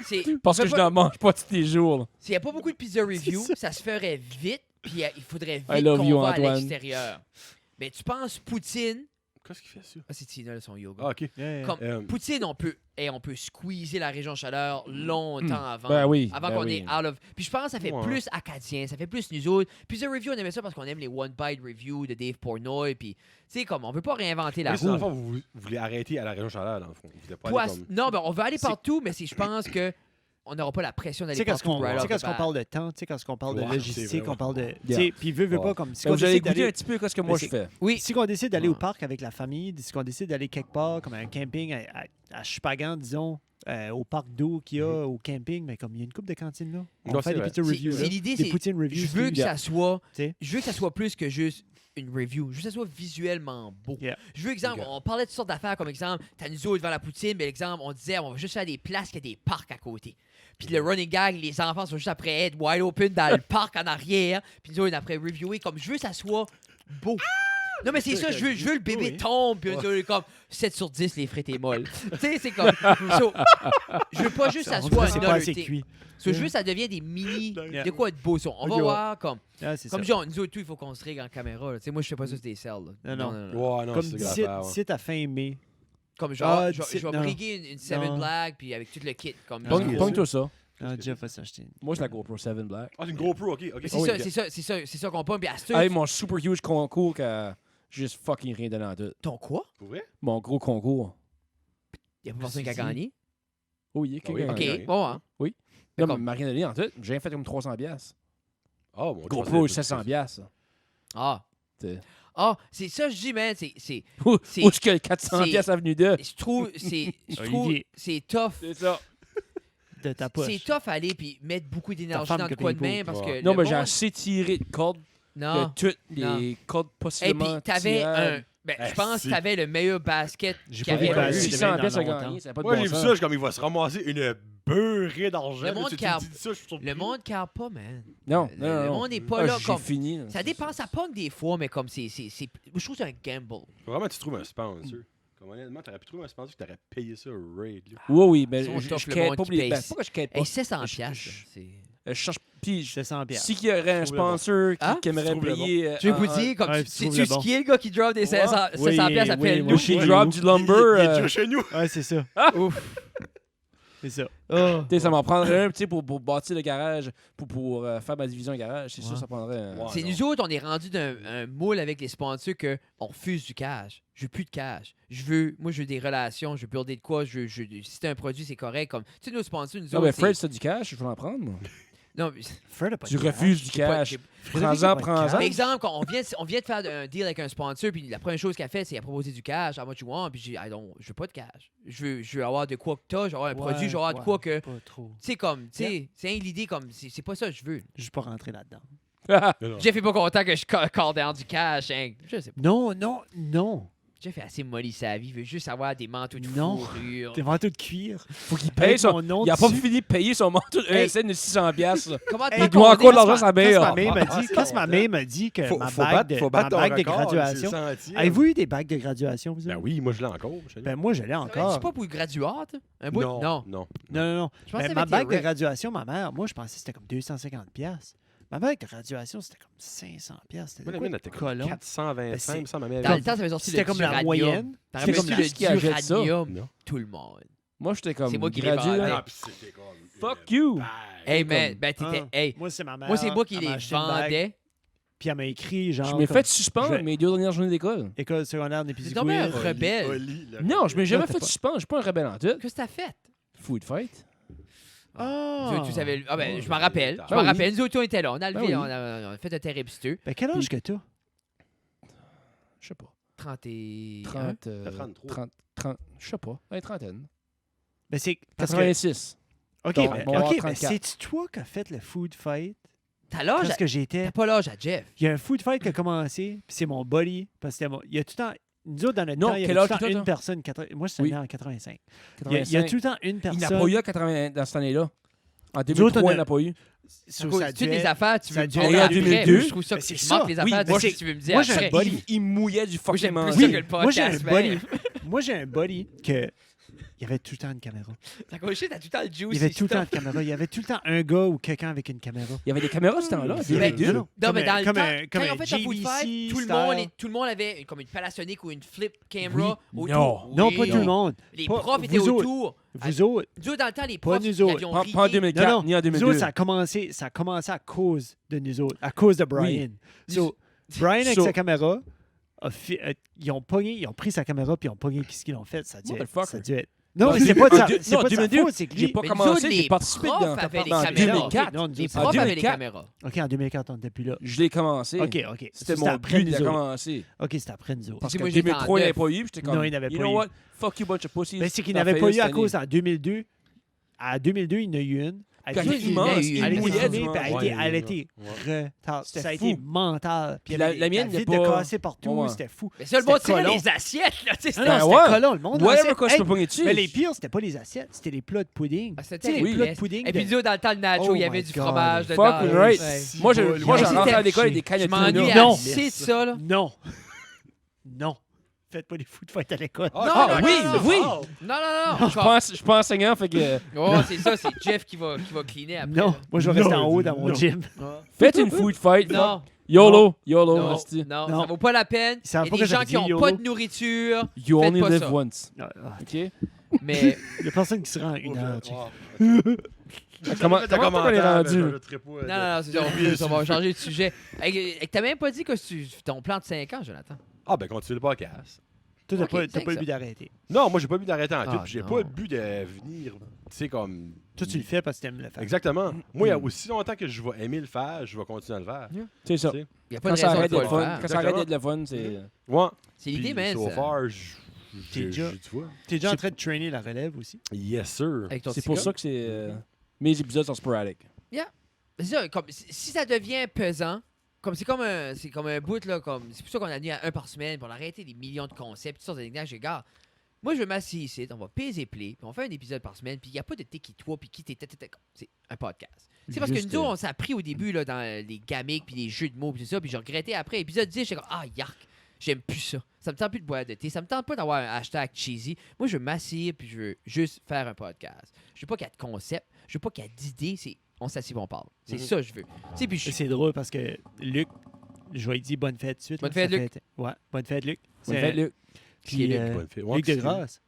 c'est. Parce que je n'en mange pas tous les jours. là. S'il n'y a pas beaucoup de pizza review, ça se ferait vite, puis il faudrait I vite love qu'on you, va à Antoine. l'extérieur. Mais tu penses Poutine... Qu'est-ce qu'il fait ça? Ah, c'est Tina, là, son yoga. Ah, ok. Comme Poutine, on peut squeezer la région chaleur longtemps avant. Ben oui, Avant ben qu'on oui. est out of... Puis je pense que ça fait Ouais. plus acadien, ça fait plus nous autres. Pizza review, on aimait ça parce qu'on aime les one bite review de Dave Portnoy, puis tu sais, comme, on veut pas réinventer la Oui, dans roue. le fond, vous voulez arrêter à la région chaleur, dans le fond. Vous voulez pas aller comme... Non, ben on veut aller C'est- partout, mais je pense que on n'aura pas la pression Tu d'aller sais, quand partout. right off the on bat. parle de temps, tu sais, quand on parle de Ouais, c'est logistique, vrai, on parle de. ouais. Tu sais, puis veut Ouais. pas comme. Si Ben, on vous allez décide goûter d'aller- un petit peu ce que moi Mais je fais. Oui, Si on décide d'aller Ouais. au parc avec la famille, si on décide d'aller quelque part, comme un camping à Chupagan, disons, au parc d'eau qu'il y a au camping, mais comme il y a une coupe de cantines là, on Non, fait c'est des vrai. pizza reviews. c'est là. l'idée, Des c'est... poutine reviews. Je veux que excuse. ça soit... Tu sais. Je veux que ça soit plus que juste une review. Je veux que ça soit visuellement beau. Yeah. Je veux, exemple, Ok. on parlait de toutes sortes d'affaires, comme exemple, t'as nous autres devant la poutine, mais exemple, on disait, on va juste faire des places qui a des parcs à côté. Puis le running gag, les enfants sont juste après être wide open dans le parc en arrière. Puis nous autres, après reviewer, comme je veux que ça soit beau. Non, mais c'est ça, je veux le bébé Oui. tombe, puis nous autres, comme 7 sur 10, les frites et molles. Tu sais, c'est comme. So, je veux pas juste que ça On soit dirait que c'est pas another assez thing. cuit. So, je veux que ça devienne des mini. Yeah. De quoi de beau, ça. On Ok, va ouais. voir comme. Ah, c'est Comme ça. genre, nous autres, tout, il faut qu'on se règle en caméra. là. Tu sais, moi, je fais pas ça sur des selles. là. Non. Ouais, non, Comme c'est d'ici grave. d'ici à fin mai. Comme genre, Ah, je d'ici- vais non. briguer une 7 Non. Black, puis avec tout le kit. Comme Non, Pogne- non. Pogne-toi ça. Ah, Jeff va s'acheter. Moi, c'est la GoPro 7 Black. Ah, c'est une GoPro, ok. Mais c'est Oh, ça, ok. c'est ça qu'on pomme. Puis à ce Avec mon super huge concours qui a juste fucking rien donné en tout. ton quoi? Pour vrai? Mon gros concours. Il y a pas personne qui a gagné. Oh, il y a Ah oui, quelqu'un. Ok, gagné. bon, hein. Oui. Mais Non, mais comme- il m'a rien donné en tout. J'ai fait comme 300 piastres. Ah, mon Dieu, GoPro, c'est- 700 piastres. Ah. C'est- Ah, c'est ça, je dis, man. C'est. Où C'est- est-ce que 400 c'est- piastres avenue 2? Je trouve. Je trouve. Olivier. C'est tough. C'est ça. De ta poche. C'est tough à aller puis mettre beaucoup d'énergie femme dans qui le coin de paye main parce pour. que. Non, le mais j'ai monde- assez tiré de cordes. Non. De toutes Non. les cordes Et possiblement puis, t'avais tirables. un. Ben, Ah, je pense si. que t'avais le meilleur basket J'ai qu'il pas vu y le avait basket. eu. 600 dans pièces à longtemps. gagner, ça n'a pas de Moi, bon j'ai vu sens. ça, je comme il va se ramasser une beurrée d'argent. Le Là, monde tu qui a- dis ça, je suis surpris. Le monde carre pas, man. Non, Le non, non. monde n'est pas Ah, là j'ai comme. fini. Ça dépend, ça pogne des fois, mais comme c'est. Je trouve que c'est un gamble. Faut vraiment que tu trouves un sponsor. Comme honnêtement, t'aurais pu trouver un sponsor qui t'aurait payé ça raid. Là. Oui, oui, mais Ils sont je tough, le quête monde pas qui pour les. paye. Ben, pourquoi je quête pas? Hey, 700 Je- piastres, je- là, c'est. Je cherche. Puis, C'est 100 piastres. si il y aurait un Trouve le bon. sponsor Hein? qui aimerait Trouve le payer. Je vais vous dire, comme ouais, tu tu trouves sais le ce bon. qui est le gars qui drop des 700 Oui, piastres, appelle oui, nous. She oui. drop du Il lumber. est déjà chez nous. Ouais, c'est ça. Ouf. C'est ça. Oh. Tu sais, ça m'en prendrait un, tu sais, pour bâtir le garage, pour faire ma division garage. C'est sûr, Ouais. ça prendrait un. Ouais. C'est non. nous autres, on est rendu d'un un moule avec les sponsors que on refuse du cash. Je veux plus de cash. Moi, je veux des relations. Je veux builder de quoi. Si c'est un produit, c'est correct. Comme, tu sais, nos sponsors, nous Non, autres. mais Fred, c'est- c'est du cash, je veux en prendre, moi. Non, mais- Fred a pas de Tu cash. refuses du j'ai pas- cash. j'ai- Prends-en, prends-en. Par exemple, quand on vient de faire un deal avec un sponsor, puis la première chose qu'elle a fait, c'est qu'elle a proposé du cash. How much you want? Puis j'ai dit, je veux pas de cash. Je veux avoir de quoi que t'as. Je veux avoir un produit. Je veux avoir de quoi que. Pas trop. Tu sais, comme, tu sais, c'est l'idée comme, c'est pas ça que je veux. Je suis pas rentré là-dedans. Non, non. Jeff est pas content que je call down du cash. Hein. Je sais pas. Non, non, non. Jeff est assez molly sa vie. Il veut juste avoir des manteaux de Non. fourrure. T'es manteau de cuir. Faut qu'il paye Avec son. mon nom Il a pas dessus. fini de payer son manteau de Hey. ESN de 600$. piastres, là. Comment Hey, t'as il doit encore de l'argent à sa Quand mère. ma mère m'a Ah, dit, c'est quand ma bon, mère m'a dit que Faut ma battre bague ton de record, graduation. c'est senti, Avez-vous eu des bagues de graduation, vous Ben autres? oui, moi je l'ai encore. chez nous. Ben moi, je l'ai C'est encore. pas pour le graduat, un bout? non, Non. non. Non. Je pensais Ben, ma avec bague de les reps. graduation, ma mère, moi, je pensais que c'était comme 250 pièces. Ma bague de graduation, c'était comme 500 pièces. C'était Moi, la quoi, mienne était comme colon? 425, Ben, il me semble, ma mère Dans avait- le temps, ça avait sorti C'était le comme la duranium. moyenne. T'as C'était rappelles comme le qui achète ça? duranium? Non. Tout le monde. Moi, j'étais comme. C'est moi qui l'ai gradué, vendu. là. Ah, puis c'était comme une Fuck you. bague. Hey, comme- man, ben t'étais. Ah. Hey, Moi, c'est ma mère. moi, c'est moi qui elle les m'a acheté une bague, vendais. Puis elle m'a écrit, genre. Je m'ai comme fait suspendre je- mes 2 dernières journées d'école. École secondaire C'est d'Épisiguit. tombé un Oli, rebelle. Oli, le Non, je m'ai rebelle. jamais t'as fait pas- suspendre. Je suis pas un rebelle en tout. Qu'est-ce que t'as fait? Food fight. Ah! Tu savais. Ah, ben, Oh, je m'en rappelle. Je ben m'en oui. rappelle. Nous autres, on était là. On a levé, oui. on a fait un terrible steux. Ben, quel âge que t'as? Je sais pas. 30 et. 30. T'as 33. 30. Je sais pas. Ouais, trentaine. Ben, c'est. Parce que. 86. Ok, Donc, ben, on va avoir ok, ben, 34. c'est-tu toi qui as fait le food fight? T'as l'âge. Parce que j'étais. T'as pas l'âge à Jeff. Il y a un food fight qui a commencé, puis c'est mon buddy. Parce que c'était il y a tout le temps. Nous autres, dans notre Non, temps, il y quel avait tout âge le temps toi, une personne. Moi, je suis Oui. né en 85. Il y a 85. tout le temps une Il n'a personne. pas eu à 80 dans cette année-là. En Nous autres, 2003, on a- il n'a pas eu. So, Toutes ça a dû les être- affaires, tu ça a veux dû me être dire en après. 2002. Je trouve ça Ben, que c'est je ça. manque les Oui, affaires de moi, ce que c'est- tu veux me dire moi, j'ai un après. buddy. Il mouillait du fucking j'aime plus manteau. ça Oui, que le moi j'ai un podcast, buddy. Moi j'ai un buddy que il y avait tout le temps une caméra. T'as coché, t'as tout le temps le juice. Il y avait tout le temps une caméra. Il y avait tout le temps un gars ou quelqu'un avec une caméra. Il y avait des caméras ce temps-là. Il y avait Ben, deux. non. Non, mais dans le comme temps, un- quand comme ils ont un fait un food fight, JVC tout le monde avait comme une Panasonic ou une flip camera Oui. autour. Non, Oui. pas tout le monde. Les Pas- profs étaient vous autres. autour. Vous autres. Nous autres, dans le temps, les Pas profs, nous ils autres. avions Pas en ridé. 2004, Non, ni en Nous 2002. autres, ça a commencé à cause de nous autres, à cause de Brian. So, Brian avec So- sa caméra, ils ont pris sa caméra puis ils ont pogné ce qu'ils ont fait. Ça a dû être. Motherfucker. Ça a dû être. Non, Non, c'est pas de sa, c'est non, pas de sa 2002, faute, c'est que J'ai lui. pas Mais nous commencé, autres, j'ai les participé profs dans avaient les en caméras. 2004. Ok, non, nous Les autres, ça- profs avaient les 2004. caméras. OK, en 2004, on n'était plus là. Je l'ai commencé. OK, OK. C'était Ça, mon après but de nous autres. commencer. OK, c'était après nous autres. Parce Si qu'en moi, j'étais en 2003, il n'avait neuf. pas eu. puis J'étais comme, Non, il n'avait you pas know eu. what? Fuck you, bunch of pussies. Ben, c'est qu'il T'en n'avait fais pas une eu à cette cause année. en 2002. À 2002, il y en a eu une. Quand Elle il est immense, il il a été mouillait filmée, du puis monde. elle a été retard. C'était Ça a été fou. mental. Puis Puis la- il y la avait mienne de n'est vide de pas- casser partout, Ouais. c'était fou. Mais ça, le C'était monde tirait colon. les assiettes, là. Tu sais, Non, Ben non, c'était ouais. colon. Le monde Whatever dansait. quoi, je peux pogner dessus. Mais les pires, c'était pas les assiettes, c'était les plats de pudding. Ah, c'était Tu sais, les terrible. plats de pudding. Et puis, de- nous autres, dans le temps, le nacho, Oh il y avait my du God. fromage Fuck dedans. right. Ouais. Moi, je Ouais, rentrais c'était- à l'école avec des cannes Je de m'ennuie tuna. Non. assez de ça, là. Non. Non. Faites pas des food fights à l'école. Ah, oui, oui. Non, non, non. Je suis pas enseignant, fait que Oh, c'est ça, c'est Jeff qui va cleaner après. Non, là. moi je vais rester Non, en haut dans mon non. gym. faites une food fight. Non, YOLO, YOLO, non, hostie. non, Non. ça vaut pas la peine. Ils savent Il y pas a des que gens j'avais qui dit ont YOLO. pas de nourriture, You Faites only pas live ça. once. mais OK? Il y a personne qui se rend en une heure. check. Comment on est rendu? non, non, c'est ça, on va changer de sujet. T'as même pas dit que ton plan de 5 ans, Jonathan. Ah, ben continue le podcast. Toi, t'as Ok, pas c'est le ça. but d'arrêter. Non, moi, j'ai pas le but d'arrêter en Ah, tout. puis J'ai non. pas le but de venir, tu sais, comme. Toi, tu le fais parce que t'aimes le faire. Exactement. Moi, il y a aussi longtemps que je vais aimer le faire, je vais continuer à le faire. C'est ça. Tu sais. Il y a pas Quand de ça raison de arrête pas d'être le fun, faire. quand ça arrête d'être le fun, c'est... Ouais. C'est l'idée, Puis, man. so ça. far, T'es déjà- tu vois. T'es déjà en train de trainer la relève aussi. Yes, sir. Avec ton C'est petit pour gars. ça que c'est... Mes épisodes sont sporadiques. C'est ça, comme, si ça devient pesant, c'est comme un bout, là. C'est pour ça qu'on a mis à un par semaine pour arrêter des millions de concepts, toutes sortes d'énigmes. Regarde, moi, je vais m'asseoir ici, on va peser play, puis on fait un épisode par semaine, puis il n'y a pas de toi, puis qui t'es. C'est un podcast. C'est parce que Juste, nous autres, on s'est appris au début, là, dans les gimmicks, puis les jeux de mots, puis tout ça, puis j'ai regretté après. Épisode 10, j'étais comme, ah, yark, j'aime plus ça. Ça me tente plus de boire de thé, ça me tente pas d'avoir un hashtag cheesy. Moi, je veux m'asseoir, puis je veux juste faire un podcast. Je veux pas qu'il y ait de concept, je veux pas qu'il y ait d'idées, on s'assied, on parle. C'est ça que je veux. Tu sais, puis Et c'est drôle parce que Luc, je vais lui dire bonne fête tout de suite. Bonne là, fête, ça Luc. Ouais, bonne fête, Luc. Bonne fête, Luc. Puis, Luc, Bonne fête. Ouais, Luc c'est- Degrasse.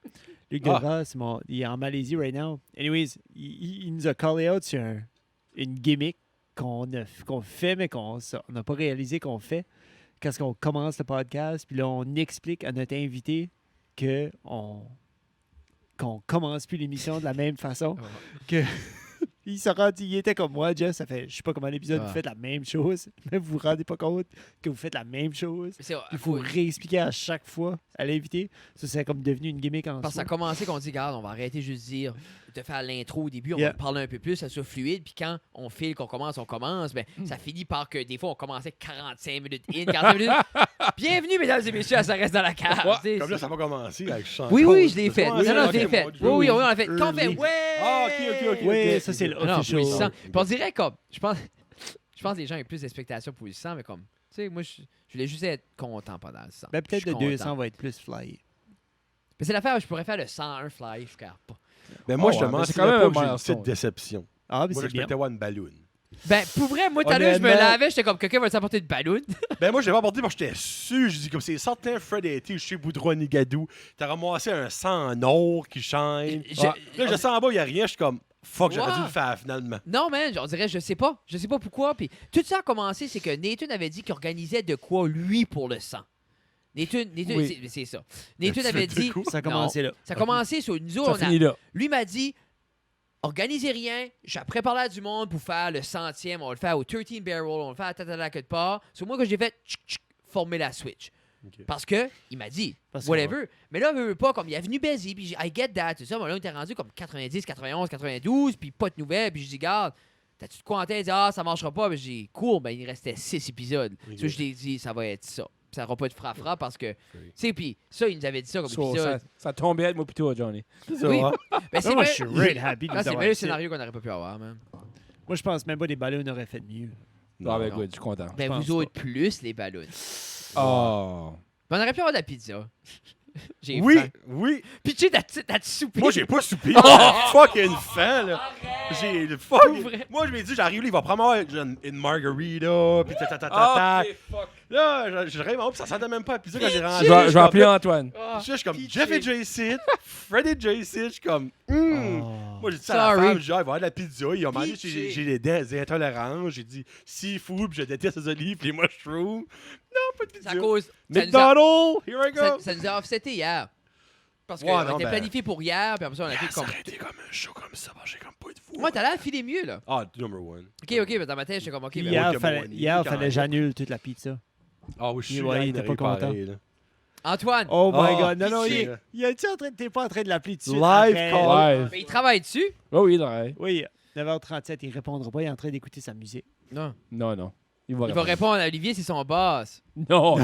Luc Ah. Degrasse, il est en Malaisie right now. Anyways, il nous a callé out sur une gimmick qu'on fait, mais qu'on n'a pas réalisé qu'on fait. Quand on commence le podcast, puis là, on explique à notre invité qu'on commence plus l'émission de la même façon. Que il s'est rendu, il était comme moi, Jeff, ça fait, je sais pas comment l'épisode, Ah. vous faites la même chose, mais vous vous rendez pas compte que vous faites la même chose. Il faut faut réexpliquer à chaque fois à l'invité. Ça, c'est comme devenu une gimmick en Parce que ça soi. a commencé qu'on dit, regarde, on va arrêter juste de dire, de faire l'intro au début, on Yeah. va parler un peu plus, ça soit fluide, puis quand on file, qu'on commence, ben, ça finit par que des fois, on commençait 45 minutes in, 45 minutes. Bienvenue, mesdames et messieurs, à Ça reste dans la cave. Ouais, Tu sais, comme là, ça va commencer avec chant. Oui, oui, je l'ai fait. Ouais, Non, non, ok, je l'ai fait. mon Dieu. Oui, oui, on l'a fait. Quand on fait, Early. ouais! Ah, ok. Oui, ça, c'est le Ah non, official. puissant. Puis on dirait comme, je pense que les gens ont plus d'expectations pour le sang, mais comme, tu sais, moi, je voulais juste être content pendant le sang. Ben, peut-être Je le suis 200 content. va être plus fly. Mais c'est l'affaire, je pourrais faire le 101 fly, je regarde pas. Mais moi, Oh, je te ouais, mais mens, c'est c'est quand même pas un que j'ai une milestone. petite déception. Ah, mais Moi, c'est bien. j'expectais avoir une balloune. Ben, pour vrai, moi, tout à l'heure, je me Honnêtement- lavais, j'étais comme, quelqu'un va s'apporter une ballon. Ben moi, je l'ai pas apporté parce que j'étais sûr. Je dis comme c'est certain Fred a été chez Boudreau Nigadou. T'as ramassé un sang en or qui shine. Là, je sens en bas, il n'y a rien. Je suis comme fuck, j'aurais dû Wow. le faire finalement. Non, man, on dirait, je sais pas pourquoi. Puis tout ça a commencé, c'est que Nathan avait dit qu'il organisait de quoi, lui, pour le sang. Nathan Oui. c'est ça. Nathan avait Tu fais dit. coup? Ça a Non, commencé là. ça a commencé sur nous Ça autres. finit là. Lui m'a dit organisez rien, j'ai préparé du monde pour faire le 100e, on va le faire au 13 barrel, on va le faire à tatata quelque part. C'est moi que j'ai fait former la Switch. Ok. Parce que il m'a dit Parce que- whatever. Mais là, veut pas, comme il est venu baiser, puis I get that, tout ça. Mais là, on était rendu comme 90, 91, 92, puis pas de nouvelles, puis je dis, garde, t'as-tu de quoi en tête? Il dit, ah, ça marchera pas. Puis j'ai dit, cool, ben il restait 6 épisodes. Ok. Ça, je l'ai dit, ça va être ça. Puis ça n'aura pas de fra-fra parce que, tu sais, puis ça, il nous avait dit ça comme So, épisode. ça tombait à moi plutôt, Johnny. Oui. hein? Ben, c'est moi, vrai. je suis really happy de Là, vous c'est avoir le ici. scénario qu'on n'aurait pas pu avoir, man. Moi, je pense même pas des ballons auraient fait mieux. Ah, ben, non. good, je suis content. Ben, pense vous autres, plus les ballons. Oh. Mais on aurait pu avoir de la pizza. J'ai Oui, faim. oui. Pitché, t'as-tu soupé? Moi, j'ai pas soupé. Fucking faim, là. J'ai le fuck. Pour vrai. Moi, je me dis, j'arrive là, il va probablement avoir une margarita, puis ta. fuck. Là, je rêve en haut, puis ça sentait même pas la pizza quand j'ai rentré. Je vais appeler Antoine. Ah, Je suis comme Pitché. Jeff et JC, Fred et JC, je suis comme. Oh. Moi, j'ai dit ça à la Sorry. femme, j'ai dit, ah, il va y avoir de la pizza. Ils ont demandé si Pitché. j'ai des intolérances. J'ai dit seafood, puis je déteste les olives, puis les mushrooms. Non, pas de C'est pizza. à cause. ça nous a- McDonald's, here I go. Ça nous a offseté hier. Parce Ouais, qu'on non, était ben- planifié pour hier, puis après ça, on a fait Ça comme. aurait été comme un show comme ça, parce que j'ai comme pas de voix. Moi, t'as l'air filer mieux, là. Ah, number one. Ok, mais dans ma tête, j'étais comme, ok, Puis mais. ouais, hier, que fallait, mon hier, ami, fallait quand que j'annule toute la pizza. Ah oui, je suis Ouais, là, il était pas content. pareil, là. Antoine, Oh my Oh, god, non, non, pitché. t'es pas en train de l'appeler dessus. Live call. mais il travaille dessus? Oh oui, ouais. Oui, 9h37, il répondra pas, il est en train d'écouter sa musique. Non. Non. Il va répondre à Olivier, c'est son boss. Non.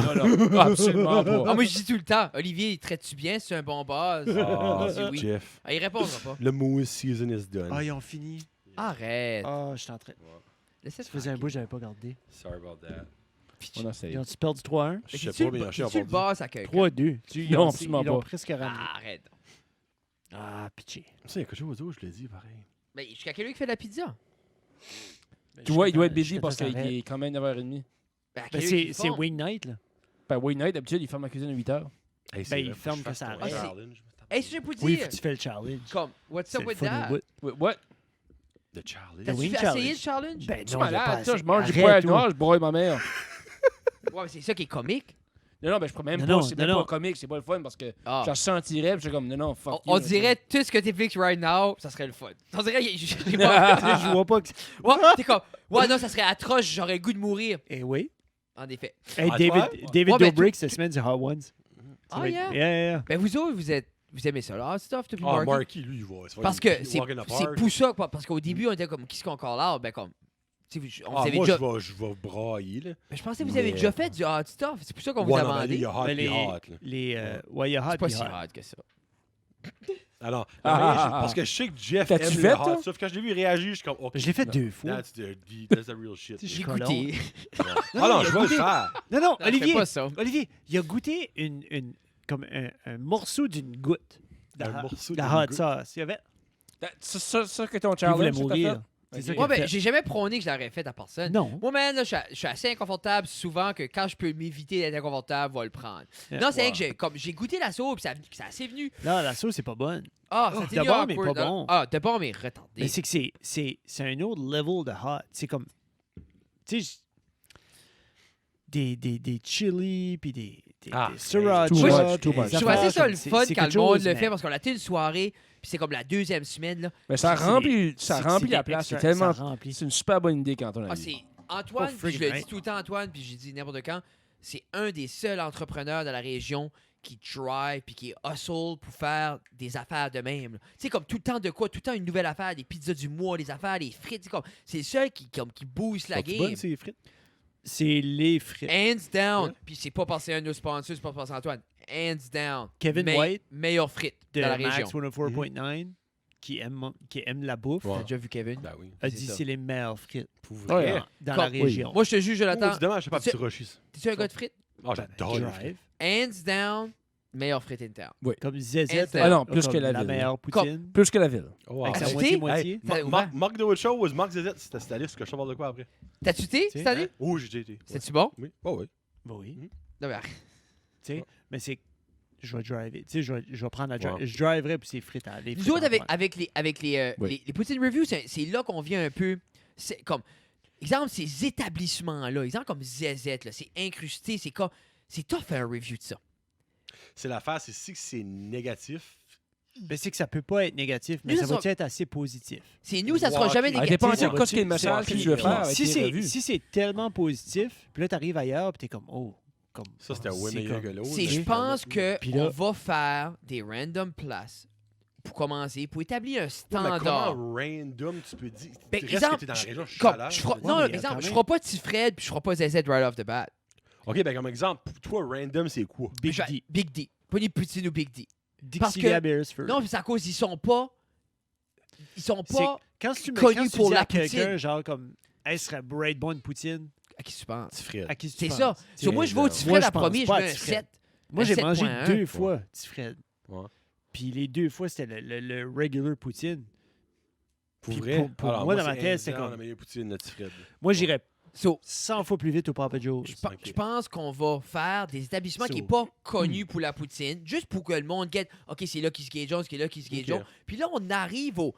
Absolument pas. Ah, moi, je dis tout le temps, Olivier, il traite-tu bien? C'est un bon boss? Ah, Il dit oui. Jeff. Ah, il répondra pas. Le mousse season is done. Ah, ils ont fini. Arrête. Ah, je suis en train. Laissez Ça faisait un bout, j'avais pas gardé. Sorry about that. On essaye. Ils ont-tu perdu 3-1? Je sais pas, mais tu j'ai le boss à quelqu'un? 3-2. Ils Non, ont- absolument ils l'ont pas. presque ramené. Ah, arrête. Ah, pitché. Ça, il y a quelque chose d'autre, je l'ai dit, pareil. Mais jusqu'à quelle heure il fait de la pizza? Tu vois, il doit être busy Jusqu'à parce temps qu'il que ça est quand même 9h30. Ben, à Ben, quelle heure qu'il c'est font? Wing Night, là. Ben, Wayne Night, d'habitude, il ferme la cuisine à 8h. Hey, Ben, il vrai, ferme faut que je ça fasse arrête. ton Ah, challenge. Hey, si j'ai pour Oui, dire, faut que tu fais le challenge. comme, what's C'est up le with fun that? au bout. Wait, what? The challenge. T'as-tu Wing essayé challenge. le challenge? Ben Tu non, es j'ai pas malade, ça, assez. je mange du Arrête, poil toi. noir, je broye ma mère. Ouais, mais c'est ça qui est comique. Non, ben je pourrais même Non, pas, non, c'est non, même non. pas comique, c'est pas le fun parce que Ah. je sentirais, puis je suis comme, non, fuck On you. dirait tout ce que t'expliques right now, ça serait le fun. On dirait, j'ai pas. Je vois pas que. Ouais, t'es comme, ouais, non, ça serait atroce, j'aurais le goût de mourir. Eh oui. En effet. Hey, Ah, David, toi? David Ouais, ben, Dobrik, cette semaine du Hot Ones. Ça Ah, va être- yeah? Yeah. Ben, vous autres, vous aimez ça, là. Stuff, depuis Ah, Marky. Marky, lui, il va. Parce que c'est pour ça, parce qu'au début, on était comme, qu'est-ce qu'on call out? Ben, comme, tu Tu sais, vous Ah, avez moi, déjà... je vais brailler, là. Mais je pensais que vous avez Mais- déjà fait du hot stuff. C'est pour ça qu'on vous Ouais, a non, mais demandé. il y a hot Mais puis hot, là. il y a hot C'est pas puis si hot. hot que ça. Alors, Ah. parce que je sais que Jeff T'as-tu aime fait, le hot toi? stuff. Quand je l'ai vu réagir, je suis comme, OK, Je l'ai fait 2 fois. that's the real shit. Tu sais, J'ai je suis goûté. Ouais. Ah non, je vais le faire. Non, Non, je Olivier, fais pas ça. Olivier, il a goûté comme un morceau d'une goutte. Un morceau La d'une hot goutte. sauce. Il y avait... Ça que ton Il voulait challenge, c'est mourir. fait? C'est Ok. ça qu'il Moi, a ben, fait. j'ai jamais prôné que je l'aurais fait à personne. Non. Moi, man, là, je suis assez inconfortable souvent que quand je peux m'éviter d'être inconfortable, je vais le prendre. Yeah. Non, c'est vrai Wow. que j'ai goûté la sauce, puis ça a assez venu. Non, la sauce, c'est pas bonne. Ah, Oh, ça de bon, mais awkward, pas là. bon. Ah, de bon, mais retardé. Mais c'est que c'est un autre level de hot. C'est comme... Tu sais, des chili, puis des Ah, sriracha. too much, puis too des much. je trouve assez affaires ça comme- le c'est- fun c'est quand quelque le monde chose, le mais- fait parce qu'on a été une soirée, puis c'est comme la deuxième semaine. Là. Mais ça C'est remplit, ça c'est remplit des la place. C'est extra- tellement. ça remplit. C'est une super bonne idée quand on a Ah, dit. c'est Antoine, Oh, puis je friggin' le dis right. tout le temps Antoine, puis j'ai dit n'importe quand, c'est un des seuls entrepreneurs de la région qui drive puis qui hustle pour faire des affaires de même. là. Tu sais, comme tout le temps de quoi, tout le temps une nouvelle affaire, des pizzas du mois, des affaires, des frites. C'est le seul qui booste la Sont-tu game. bonnes, ces frites? C'est les frites. Hands down. Ouais. Puis c'est pas parce que c'est un de nos sponsors, c'est pas parce que c'est Antoine. Hands down. Kevin White Meilleure frite de dans la Max région. 104.9 qui aime la bouffe Ouais. T'as déjà vu Kevin? Ben oui. a c'est dit ça. c'est les meilleures frites Pour Ah, vrai. ouais. dans Comme- la région. Moi, je te juge, Jonathan. Oh, dommage, je sais pas Tu- petit rocher. T'es-tu un gars de frites? Ah, j'adore les frites. Drive. Hands down, meilleure frite in town. Comme Zezette. Ah non, a plus comme que la la ville. meilleure poutine. Plus que la ville. Oh, wow. Avec T'as sa goûté? moitié-moitié. Hey, T'as ouvert? Marc d'autre chose, Marc Zezette, c'était cette liste que je te parle de quoi après? T'as-tu été Tu sais, cette année? Oh, j'ai été. C'était-tu bon? Oui. Oh, oui. Oui. Non, mais Tu sais, Ouais. mais c'est... Je vais driver. Tu sais, je vais prendre la drive. Ouais. Je driverais pour ces frites. Les nous frites autres, en pointe. avec Oui. les poutine reviews, c'est là qu'on vient un peu. C'est comme. Exemple, ces établissements-là, exemple comme ZZ, là, c'est incrusté, c'est comme. C'est tough faire un review de ça. C'est l'affaire, c'est si c'est négatif. Ben, c'est que ça peut pas être négatif, mais Nous, ça ça va être assez positif. C'est nous, ça sera Ouais, jamais ok. Ça négatif. dépend ça c'est va- quoi ce qui est le c'est- message que puis- tu veux puis faire avec si tes c'est revues. si c'est tellement positif, puis là, t'arrives ailleurs, puis t'es comme, oh, comme... Ça, c'était c'est way meilleur que comme- l'autre. C'est, je mais- pense que Puis là- on va faire des random places pour commencer, pour établir un Ouais, mais standard. comment random tu peux dire? Ben, Tu restes exemple, que t'es dans la région Comme, chaleur. je ferai, Ouais, non, mais il y a exemple, quand je même- ferai pas Tifred, puis je ferai pas ZZ right off the bat. Ok, ben comme exemple, pour toi, random, c'est quoi? Big Je- D. Big D. Pas des poutines ou Big D. Parce Dixie que- Beresford. Non, puis c'est à cause ils sont pas. Ils sont C'est- pas. Quand tu connu quand tu pour dis la à quelqu'un, poutine. genre comme, hey, ce serait Braid bonne poutine, À qui tu penses? Petit frère. à qui tu C'est penses? ça. Tu So, sais, moi, je vais au Moi, Tifred je à pense premier, je pas à mets un Tifred. 7. Moi, j'ai 7.1. mangé 2 fois petit Fred. Ouais. Puis les 2 fois, c'était le regular poutine. Pour Puis vrai? pour Alors, moi, dans ma c'est tête, c'était hands down comme- la meilleure poutine, le petit Fred. Moi, j'irais So, 100 fois plus vite au Papa Joe's. Ok. je pense qu'on va faire des établissements qui So- n'est pas connus pour la poutine, juste pour que le monde guette. OK, c'est là qui se gage, c'est là qui se gage. Ok. Puis là, on arrive aux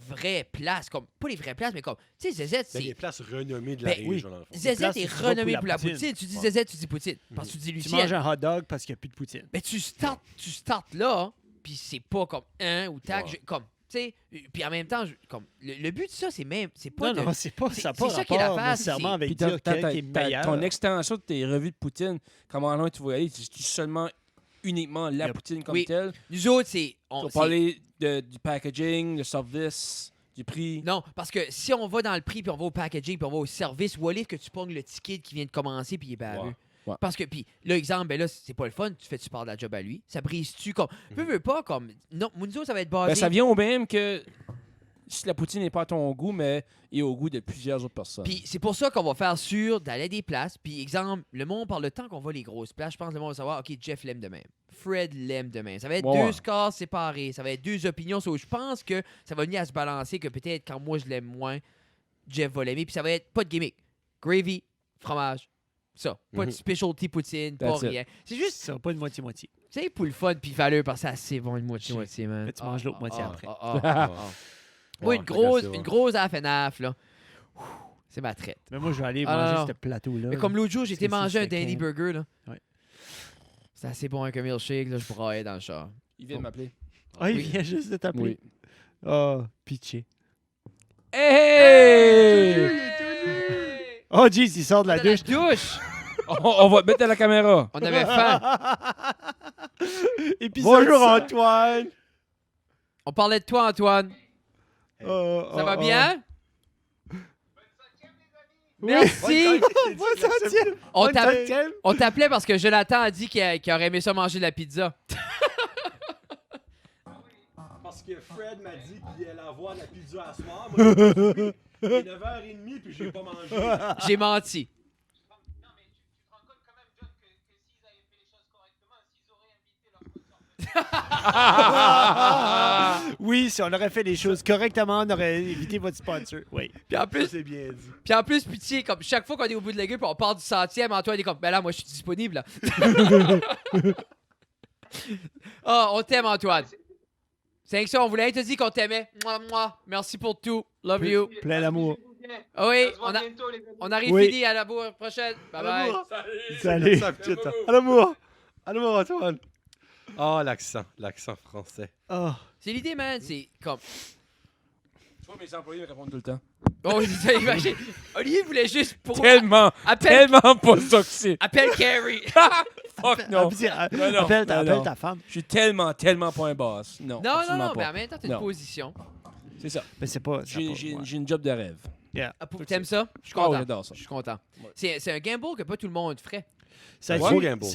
vraies places. Comme, pas les vraies places, mais comme. Tu sais, ZZ, Ben, c'est. les places renommées de la Ben, région, dans le fond. ZZ places est où tu vas renommé pour pour la la poutine. poutine. Tu dis Ouais. ZZ, tu dis poutine. Parce que tu dis Tu Lucien. manges un hot dog parce qu'il n'y a plus de poutine. Mais tu startes là, puis c'est pas comme un ou tac, Ouais. comme, tu sais, puis en même temps, comme, le but de ça, c'est même, c'est pas Non, de... non, c'est pas c'est- ça. c'est Pas ça qui est rapport l'affaire, nécessairement c'est- avec Puis dire quel qui est meilleur. ton extension de tes revues de poutine, comment loin tu vas aller, c'est seulement uniquement la Yep. poutine comme Oui. telle. Nous autres, c'est... Tu on- vas c'est- parler du packaging, du service, du prix. Non, parce que si on va dans le prix, puis on va au packaging, puis on va au service, ou aller que tu pognes le ticket qui vient de commencer, puis il est baveux. Ouais. Ouais. Parce que, puis, là, exemple, ben là, c'est pas le fun, tu pars de la job à lui, ça brise-tu comme... Veux pas, comme... Non, nous autres, ça va être basé... Ben, ça vient au même que si la poutine n'est pas à ton goût, mais est au goût de plusieurs autres personnes. Puis c'est pour ça qu'on va faire sûr d'aller à des places. Puis exemple, le monde, par le temps qu'on va les grosses places, je pense que le monde va savoir, OK, Jeff l'aime de même. Fred l'aime de même. Ça va être Ouais, deux ouais. scores séparés. Ça va être deux opinions. So, je pense que ça va venir à se balancer que peut-être quand moi je l'aime moins, Jeff va l'aimer. Puis ça va être pas de gimmick. Gravy, fromage, ça. Pas de Mhm. specialty poutine, pas That's it. rien. C'est juste, Ça sera pas une moitié-moitié. c'est pour le fun. Puis valeur parce que c'est assez bon une moitié-moitié, man. Mais tu manges l'autre moitié après. Moi, Ouais, une grosse half-and-half, là. Ouh, c'est ma traite. Mais moi, je vais aller Ah, manger non. ce plateau-là. Mais comme l'autre jour, j'ai été C'est ça, manger un c'est Dandy quand- Burger, là. Ouais. C'est assez bon avec un milkshake, là, je braillais dans le char. Il vient de m'appeler. Ah, il Oui. vient juste de t'appeler. Oui. Oh, pitché. Hey! Oh, jeez, il sort de la douche. douche! On va te mettre à la caméra. On avait faim. Épisode Bonjour 100. Antoine! On parlait de toi, Antoine. Oh, Ça oh, va oh. bien? Merci. On One t'app- time. on t'appelait parce que Jonathan a dit qu'il aurait aimé ça manger de la pizza. Parce que Fred m'a dit qu'il allait avoir de la pizza à soir. Moi, il est 9h30 puis j'ai pas mangé. J'ai menti. Oui, si on aurait fait les choses correctement, on aurait évité votre sponsor. Oui. Puis en Ça, plus, c'est bien dit. pitié, comme chaque fois qu'on est au bout de la gueule, puis on part du 100e, Antoine est comme, ben là, moi, je suis disponible, là. Ah, on t'aime, Antoine. C'est que ça, on voulait te dire qu'on t'aimait. Mouah, mouah. Merci pour tout. Love you. Plein d'amour. Ah oui, on arrive Oui. fini à la prochaine. Bye bye. Salut. Ça, putain. À l'amour. À l'amour, Antoine. Ah, l'accent français. Oh. C'est l'idée, man. C'est comme. Tu vois, mes employés me répondent tout le temps. Oh, imagine. Olivier voulait juste pour. Tellement pas toxique. Appelle Carrie. Fuck non. Non, Appelle non. ta femme. Je suis tellement pas un boss. Non, Non, absolument mais pas. en même temps, t'as une Non. position. C'est ça. Mais c'est pas. J'ai une job de rêve. T'aimes ça? Je suis Oh, content. j'adore ça. Je suis content. Ouais. C'est un gamble que pas tout le monde ferait. Ça a Ouais. dû- Gros gamble.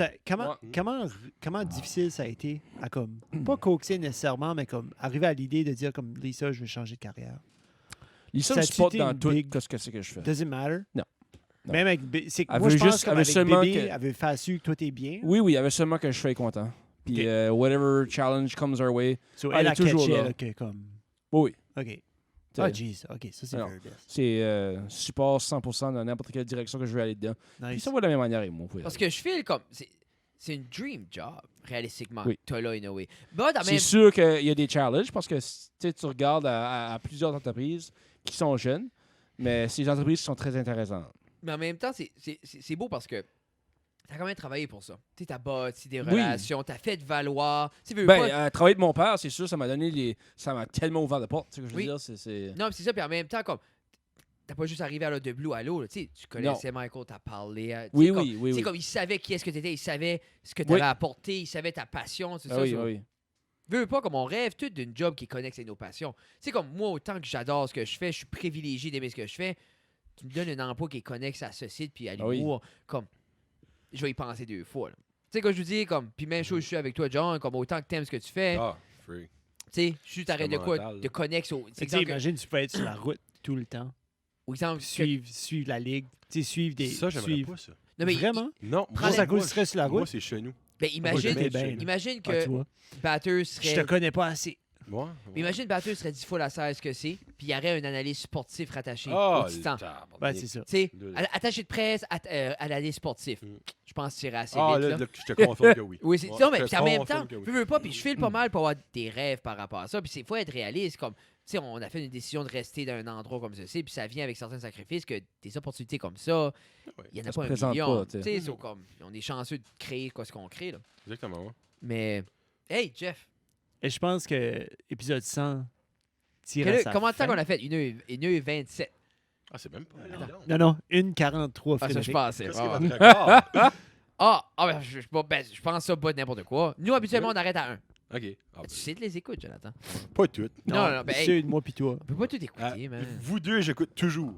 comment difficile ça a été à comme pas coaxer nécessairement, mais comme arriver à l'idée de dire comme Lisa, je vais changer de carrière. Lisa Ça me a-tu supporte été dans une tout big- ce que c'est que je fais. Doesn't matter. Non. Non. Même avec c'est Elle moi veut je pense juste- comme elle veut avec seulement bébé, que- elle veut faire sûr que tout est bien. Oui, elle veut seulement que je sois content. Puis Ok. whatever challenge comes our way. So, elle elle est a toujours catché là. là, que comme Oui. OK. T'sais, Ah jeez, OK, ça c'est Non. very best. c'est support 100% dans n'importe quelle direction que je veux aller dedans. Puis Nice. ça va de la même manière avec moi. Parce que je file comme. C'est une dream job, réalistiquement. Oui. T'as là, in a way. But, en C'est même sûr qu'il y a des challenges parce que tu regardes à plusieurs entreprises qui sont jeunes, mais ces entreprises sont très intéressantes. Mais en même temps, c'est beau parce que t'as quand même travaillé pour ça. Tu t'as bâti des relations, t'as fait valoir. Tu veux pas... Travailler de mon père, c'est sûr, ça m'a tellement ouvert de porte. Tu sais ce que je veux Oui. dire? C'est... Non, mais c'est ça. Puis en même temps, comme t'as pas juste arrivé à l'autre de Blue à l'eau. Là, tu sais, tu connaissais Michael, t'as parlé. Tu sais, Oui, comme, oui, oui, tu sais, oui. comme il savait qui est-ce que t'étais, il savait ce que t'avais Oui. apporté, il savait ta passion. C'est Ah ça. oui, ça. oui. Veux pas comme on rêve tout d'une job qui connecte à nos passions. C'est comme moi, autant que j'adore ce que je fais, je suis privilégié d'aimer ce que je fais. Tu me donnes un emploi qui est connexe à ce site puis à Ah oui. l'humour, comme je vais y penser 2 fois. là. Tu sais, quand je vous dis, comme, puis même chose, je suis avec toi, John, comme autant que t'aimes ce que tu fais, Ah, free. tu sais, je suis t'arrêtes de quoi, mental. de connexe au. C'est exemple que- imagine tu peux être sur la route tout le temps, ou exemple que- suivre la ligue, tu sais suivre des Ça, j'aimerais suivre. pas ça. non, mais Vraiment? Non, Prends Juste la- à cause du stress sur la Moi, route? c'est chez nous. ben, imagine, j'étais bien, là. imagine Ah, que tu vois. Batters Je te serait. connais pas assez. Moi? Mais imagine Batters serait 10 fois la 16 que c'est, puis il y aurait un analyste sportif rattaché Ah, au Titan. Ouais, c'est ça. Tu sais, Le- attaché de presse, analyste sportif. Mm. Je pense que tu irais assez Ah, vite. là, là. je te confirme que oui. Oui, c'est Ouais, non, mais je puis te en même confirme temps, que oui. veux pas, puis je file pas mal pour avoir des rêves par rapport à ça. Puis il faut être réaliste, comme, tu sais, on a fait une décision de rester dans un endroit comme ceci, puis ça vient avec certains sacrifices que des opportunités comme ça, il y en a Ça se pas un présente million. pas, tu sais. Tu sais, c'est comme, on est chanceux de créer quoi ce qu'on crée, là. Exactement, ouais. Mais, hey, Jeff, Et je pense que épisode 100 tire à sa comment de temps fin. qu'on a fait? 1h27. Ah, c'est même pas. Non, non, 1:43, Ah, ça, je Frédéric. pensais. Qu'est-ce Ah, que votre record? ben, je pense ça pas de n'importe quoi. Nous, habituellement, on arrête à 1. OK. Ah, Tu sais de les écoutes, Jonathan. pas toutes. Non, ben, hey, c'est moi pis toi. on peut pas tout écouter, Ah, man. vous deux, j'écoute toujours.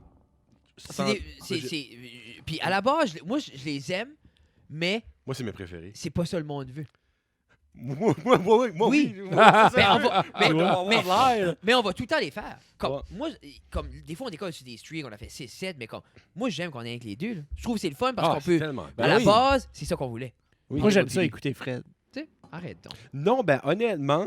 Puis à la base, moi, je les aime, mais Moi, c'est mes préférés. c'est pas ça le monde veut. Moi, Oui. oui. Mais on va, mais, mais on va tout le temps les faire. Comme, Ouais. moi, comme, des fois, on décolle sur des streaks, on a fait 6-7, mais comme, moi, j'aime qu'on ait avec les deux. Là. Je trouve que c'est le fun parce qu'on peut. Tellement. À la base, c'est ça qu'on voulait. Moi, j'aime ça écouter Fred. Tu sais, arrête donc. Non, ben honnêtement,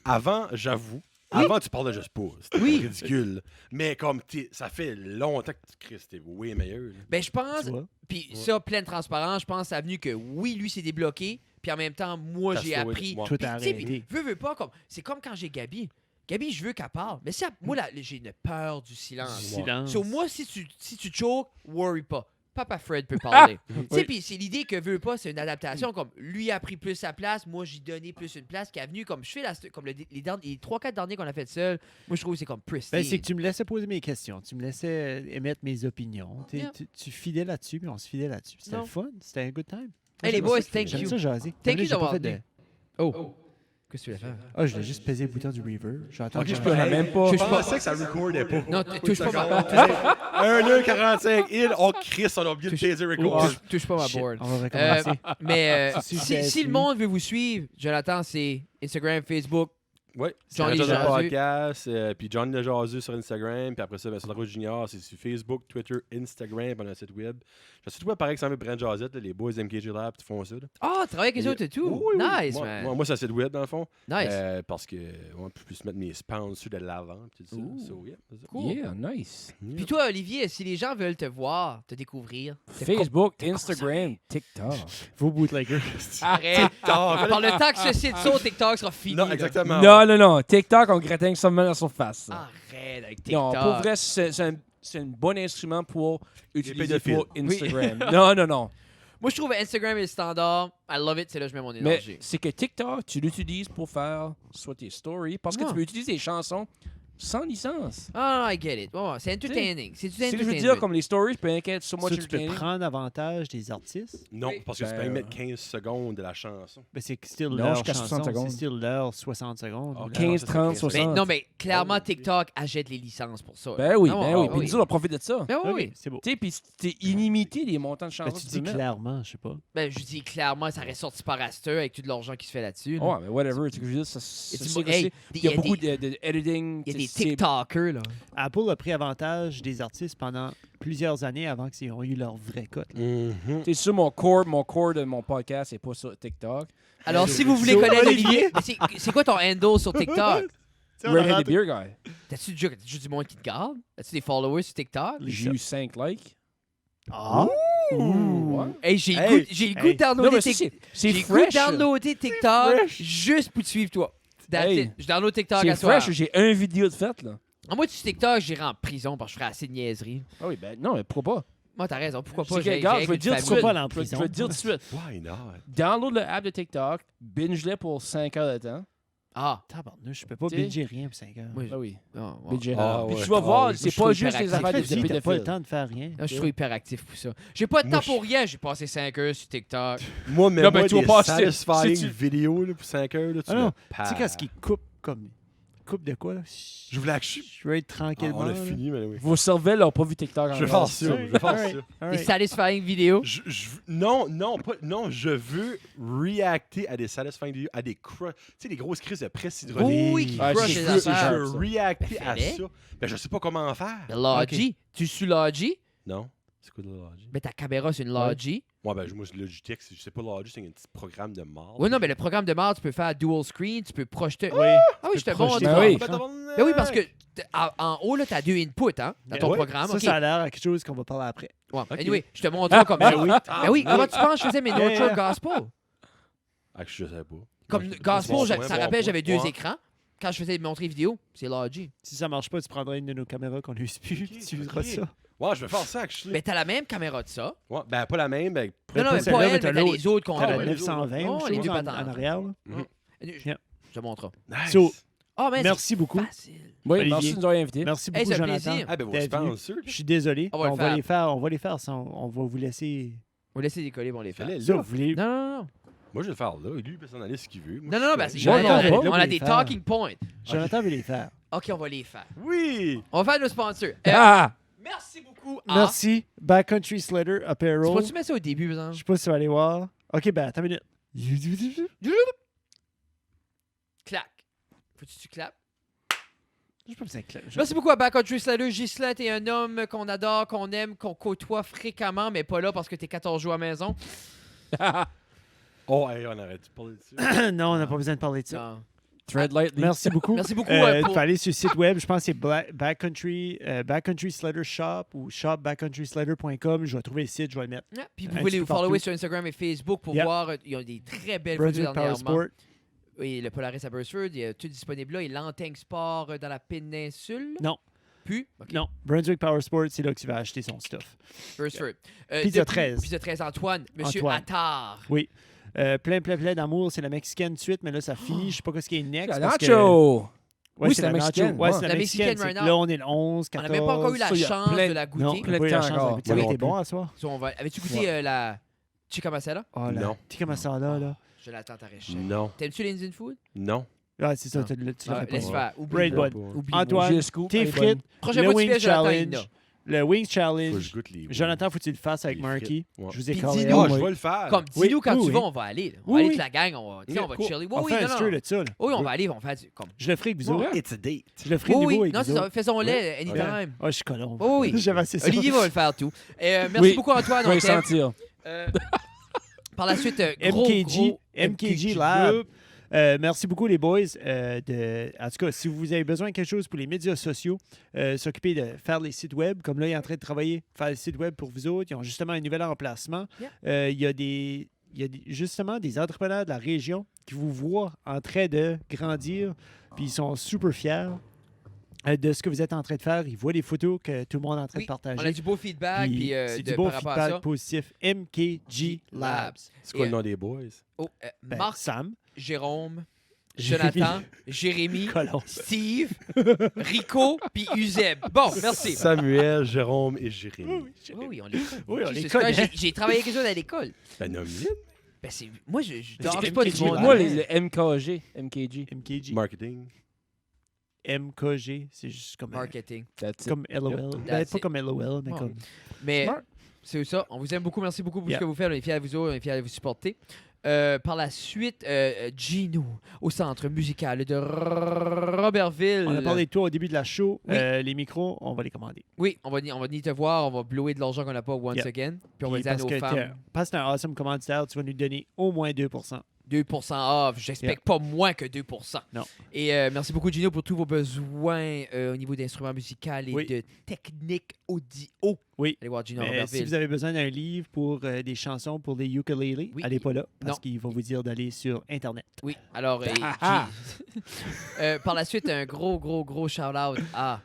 avant, j'avoue, avant tu parlais juste pas. C'était Oui. ridicule. Mais comme ça fait longtemps que tu cries, c'était way meilleur. là. Ben, je pense, Tu vois? puis Ouais. ça, pleine transparence, je pense, ça a venu que oui, lui s'est débloqué, puis en même temps, moi, T'as j'ai slowé, appris. ouais. Tout Puis, a tu sais, arrêté. puis, veux pas, comme, c'est comme quand j'ai Gabi. Gabi, je veux qu'elle parle. Mais si moi, là, j'ai une peur du silence. Silence. So, moi, si tu choques, worry pas. Papa Fred peut parler. Tu sais, puis c'est l'idée que veut pas, c'est une adaptation. Comme lui a pris plus sa place, moi j'ai donné plus une place qui est venu comme je fais comme les 3-4 derniers qu'on a fait seul. Moi je trouve que c'est comme pristine. Ben, c'est que tu me laissais poser mes questions. Tu me laissais émettre mes opinions. Yeah. Tu fidais là-dessus, puis on se fidait là-dessus. C'était Non. le fun. C'était un good time. Hey les J'aime boys, ça, thank J'aime you. ça jaser. Thank you J'ai pas d'avoir fait de- venu. Oh. Qu'est-ce que tu voulais faire? Ah, je l'ai juste pesé le bouton du reverb. J'entends. Ok, Je peux même pas. Je pensais que ça recordait pas. Non, touche pas ma board. 1h45 in, on crie, on a oublié de peser record. Touche pas ma Shit, board. on va recommencer. Mais Si si le monde veut vous suivre, Jonathan, c'est Instagram, Facebook. Oui, Johnny Johnny Jazu. Podcast, puis Johnny le Jazu sur Instagram, puis après ça, sur la route Junior, c'est sur Facebook, Twitter, Instagram, puis on a un site web. J'ai un site web pareil que ça veut Brand Jazette, les boys MKG Lab, ils font ça. Là. Ah, tu travailles avec les autres et tout. Oui, oui. Nice, man. Moi, c'est un site web dans le fond. Nice. Parce que on peut plus mettre mes sponsors de l'avant, puis tout ça. Ooh. So, yeah, c'est ça. Cool. Yeah, nice. Yeah. Puis toi, Olivier, si les gens veulent te voir, te découvrir, Facebook, Instagram, TikTok. Vos bootleggers. arrête. Par le temps que ce site sur TikTok sera fini. Non, là. exactement. Non. TikTok, on gratine seulement la surface. Arrête avec Non, TikTok. pour vrai, c'est un bon instrument pour utiliser pédophiles. pour Instagram. Non. Moi, je trouve Instagram est le standard. I love it. C'est là que je mets mon Mais énergie. c'est que TikTok, tu l'utilises pour faire soit tes stories, parce que Ah. tu peux utiliser des chansons sans licence. Ah, I get it. Ouais, c'est entertaining. C'est du C'est ce que je veux entertainment. dire, comme les stories, peut être so much Ça, tu peux entertaining. prendre avantage des artistes. Non, Oui. parce que tu peux Ben, mettre 15 secondes de la chanson. Ben, c'est still Non, leur jusqu'à chanson. 60 secondes. C'est still leur 60 secondes. Ok. Leur- 15, c'est 30, ça, 60. Mais, non, mais clairement, Oh, oui. TikTok achète les licences pour ça. Ben oui, Ah, ben ah, oui. Puis nous, on profite de ça. Ben oui, Ok, oui. c'est beau. Tu sais, puis c'est illimité les montants de Ben, chansons tu que dis peux mettre. clairement, je sais pas. Ben, je dis clairement, ça reste sorti par Aster avec tout l'argent qui se fait là-dessus. là. Ouais, mais whatever. Tu sais, je veux dire, ça, Et ça, tu c'est- vois, hey, il y a beaucoup de editing. Il y a des c'est- TikTokers, là. Apple a pris avantage des artistes pendant plusieurs années avant qu'ils aient eu leur vraie cote. là. Mhm. C'est sûr, mon core de mon podcast, c'est pas sur TikTok. Alors, si vous voulez So, connaître Olivier- Olivier, mais c'est quoi ton handle sur TikTok? Redheaded Beer Guy. T'as-tu déjà du monde qui te garde? As-tu des followers sur TikTok? J'ai eu 5 likes. Ah! Ouais. Hey, j'ai le Hey, goût, j'ai le goût hey. de Non, downloader mais c'est J'ai le goût fresh. de downloader TikTok fresh. juste pour te suivre, toi. That's Hey. it. Je download TikTok C'est à soir. fresh. J'ai un vidéo de fête, là. Moi, sur TikTok, j'irai en prison parce que je ferais assez de niaiseries. Ah oui, ben non, mais pourquoi pas? Moi, t'as raison. Pourquoi pas? C'est que, regarde, je vais te dire tout de Pourquoi suite. pas aller en Je vais prison? te dire tout de suite. Why not? Download l'app de TikTok, binge-le pour 5 heures de temps. Ah. Tabarnouche, je peux pas Tu sais. binger rien pour 5 heures. Oui. Ah oui. Ah, ouais. Binge-le. Ah Puis ouais. tu vas Ah voir, oui. c'est Je pas trouve juste les hyperactif. affaires de Dis, t'as pas le pédophiles. temps de faire rien. Là, je suis trop hyperactif pour ça. J'ai pas de temps Moi, pour rien. J'ai passé 5 heures sur TikTok. Moi, mais Non, moi, mais tu vas des pas- satisfying si tu- vidéos là, pour 5 heures, là, tu Ah non, me Tu sais, parles. quand ils coupent comme. Coupe de quoi, là? Je voulais que je... Je veux être tranquillement. on a là. fini, mais oui. Vos cerveaux n'ont pas vu TikTok Je vais encore. faire ça, je vais faire Alright, ça. Des alright. satisfying vidéos. Non, je veux reacter à des satisfying vidéos, à des tu sais, des grosses crises de presse hydraulique. Oui, qui Ah, crush c'est les sûr, Je affaires. ça. veux reacter Ben, à fais-les. ça. Ben, je sais pas comment faire. Le Logi. Tu suis Logi? Non. C'est quoi de Logi? Ben, ta caméra, c'est une Logi. Ouais, ben, moi, c'est Logitech. Je sais pas, Logi, c'est un petit programme de mort. Oui, non, mais le programme de mort, tu peux faire dual screen, tu peux projeter. Oui. Ah oui, je te peux montre. projeter Ben ton oui. écran. Ben oui, parce que en haut, là, t'as 2 inputs, hein, dans ton Ouais. programme. Ça, ok. ça a l'air à quelque chose qu'on va parler après. Ouais. Anyway, je te montre comme ça. Ben oui. Ben oui, comment tu penses que je faisais mes No Yeah. Church Gospel? Ah, je sais pas. Comme Moi, je- Gospel, bon, ça ouais, rappelle, bon, j'avais 2 ouais. écrans. Quand je faisais montrer vidéo, c'est Logi. Si ça marche pas, tu prendras une de nos caméras qu'on n'use plus. Ok, Tu useras ok. ça. Ouais, je vais faire ça, actually. Ben, t'as la même caméra de ça. Ouais, ben, pas la même, ben, Non, non, mais celle-là, pas mais elle, t'as mais t'as l'autre. les autres qu'on T'as a. la ouais, 920, oh, je les trouve, deux en patentes. arrière. Là. Je te montre. nice. So, Oh, mais merci beaucoup. facile. Oui, Olivier. merci de nous avoir invités. Merci Hey, beaucoup, c'est un Jonathan. plaisir. Ah, ben, vos d'être venu. sponsors. Je suis désolé. On va le On va faire. les faire. On va les faire. On va vous laisser. On va laisser décoller, on les fait. Fallait Ça, là. vous voulez. Non, non, non. Moi, je vais le faire là. Et lui, il peut s'en aller ce qu'il veut. Moi, Non, je non, non, suis ben, c'est correct. Moi, non, Jonathan, pas. on a Là, des vous les faire. talking points. Jonathan veut les faire. OK, on va les faire. Oui! On va faire nos sponsors. Ah! Merci beaucoup. à- Merci. Backcountry Slider Tu Apparel. vas-tu mettre ça au début, par Je exemple? sais pas si tu vas aller voir. OK, ben, attends une minute. Clac. Faut-tu que tu clapes? Je sais pas si c'est clair. Merci beaucoup à Backcountry Slider. Ghislain, t'es un homme qu'on adore, qu'on aime, qu'on côtoie fréquemment, mais pas là parce que t'es 14 jours à la maison. Oh, hey, on arrête de parler de ça. Non, on n'a pas besoin de parler de ça. Non. Tread lightly. Merci beaucoup. Merci beaucoup. Tu pour- peux aller sur le site web, je pense que c'est Backcountry Slider Shop ou shopbackcountryslider.com. Je vais trouver le site, je vais le mettre. Yeah, Puis Un vous pouvez petit les peu follower partout. sur Instagram et Facebook pour Yeah. voir. Il y a des très belles photos Brunswick Power dernièrement. Sport. Oui, le Polaris à Burstford, il y a tout disponible là. Et l'Anteng Sport dans la péninsule. Non. Puis, OK, Non, Brunswick Power Sport, c'est là que tu vas acheter son stuff. Burstford. Pizza depuis- 13. Pizza 13, Antoine. Monsieur Antoine. Attard. Oui. Plein d'amour, c'est la mexicaine de suite, mais là, ça finit. Je sais pas ce qui est next. La parce que- nacho! Ouais, Oui, c'est c'est la nacho. mexicaine. Ouais, Ouais. c'est la La mexicaine. mexicaine c'est right que Là, on est le 11, On 14. n'a même pas encore eu la Ça, il y a chance plein- de la Non, goûter. on plein n'a pas eu de la temps chance. encore. de Ça Moi été non bon à soir. Avais-tu goûté la chica masala? Oh, la Non. tikka masala, là. Jonathan Taréchel. Non. T'aimes-tu l'Indian food? Non. Ah, c'est ça, Non. tu l'as fait Laisse pas. faire. Oublie. Raid Bud. Oublie. Antoine, J'ai le scoop, tes elle est frites, Prochaine le fois que tu Wings fais, Jonathan, il Challenge, l'a. le Wings Faut que Challenge. je goûte les. Jonathan, faut que tu le fasses avec Les Marky. frites. Ouais. Je vous ai Puis carré. dis-nous, Ah, je vais le faire. Comme, Oui, dis-nous quand oui, tu oui. vas, on va aller. Là. On Oui, va aller oui. avec la gang, on va Ok, cool. chiller. Oui, On oui, fait un non, non. stir de ça, là. Oui, on va aller, on va faire du. Comme... Je le ferai avec vous autres. It's a date. Je le ferai de Oui, nouveau oui, avec non, vous c'est ça. autres. Faisons-le anytime. Ah, je suis colon. Oui, oui. J'avais assez ça. Olivier va le faire tout. Merci Oui. beaucoup, Antoine. Je vais On y t'aime. sentir. Par la suite, gros, MKG Lab. Merci beaucoup, les boys. En tout cas, si vous avez besoin de quelque chose pour les médias sociaux, s'occuper de faire les sites web, comme là, il est en train de travailler, faire les sites web pour vous autres. Ils ont justement un nouvel emplacement. Il y a justement des entrepreneurs de la région qui vous voient en train de grandir, puis ils sont super fiers de ce que vous êtes en train de faire. Ils voient les photos que tout le monde est en train de On partager. a du beau feedback. Puis Puis, c'est de- du beau par rapport à feedback ça. positif. MKG Labs. C'est quoi Et, le nom des boys? Oh, Ben, Marc, Sam, Jérôme, Jérémy. Jonathan, Jérémy, Colon. Steve, Rico, puis Uzeb. Bon, merci. Samuel, Jérôme et Jérémy. Oui, oui, on les connaît. Oui, on les C'est connaît. ça, j'ai travaillé avec eux autres à l'école. Ben, nomme-le. Ben, moi, je C'est dors pas du MKG monde. Lab. Moi, le MKG. MKG. MKG. Marketing. MKG, c'est juste comme, Marketing. That's it. comme LOL. Ben, That's pas it. comme LOL, mais Ouais. comme... Mais Smart. c'est ça. On vous aime beaucoup. Merci beaucoup pour Yeah. ce que vous faites. On est fiers de vous autres. On est fiers de vous supporter. Par la suite, Gino, au centre musical de Robertville. On a parlé de toi au début de la show. Oui. Les micros, on va les commander. Oui, on va venir te voir. On va blower de l'argent qu'on n'a pas once Yeah. again. Puis on va Puis dire à parce nos que femmes parce que t'es un awesome commanditaire, tu vas nous donner au moins 2%. 2% off. J'expecte pas moins que 2%. Non. Et merci beaucoup, Gino, pour tous vos besoins au niveau d'instruments musicaux et Oui. de techniques audio. Oui. Allez voir Gino à Mais si Robertville. vous avez besoin d'un livre pour des chansons pour les ukulélés, Oui. allez pas là, parce Non. qu'il va vous dire d'aller sur Internet. Oui, alors, Ah, par la suite, un gros shout-out à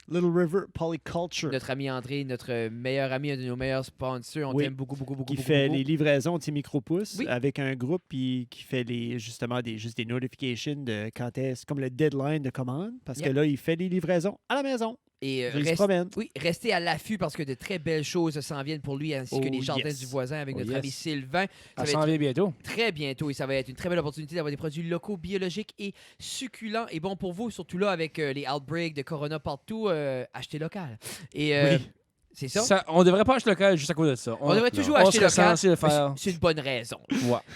Little River Polyculture, notre ami André, notre meilleur ami, un de nos meilleurs sponsors. On Oui. t'aime beaucoup. qui fait beaucoup. les livraisons de ses micro-pouces Oui. avec un groupe puis qui fait justement juste des notifications de quand est-ce, comme le deadline de commande, parce Yep. que là, il fait les livraisons à la maison. Et Il se promène. oui, restez à l'affût parce que de très belles choses s'en viennent pour lui ainsi que Oh, les jardins yes. du voisin avec Oh, notre yes. ami Sylvain. Ça Ça va s'en être vient bientôt. très bientôt et ça va être une très belle opportunité d'avoir des produits locaux, biologiques et succulents et bons pour vous, surtout là avec les outbreaks de Corona partout. Achetez local. Et Oui. c'est ça. On devrait pas acheter local juste à cause de ça. On devrait toujours on acheter serait local. censé le mais faire. C'est une bonne raison.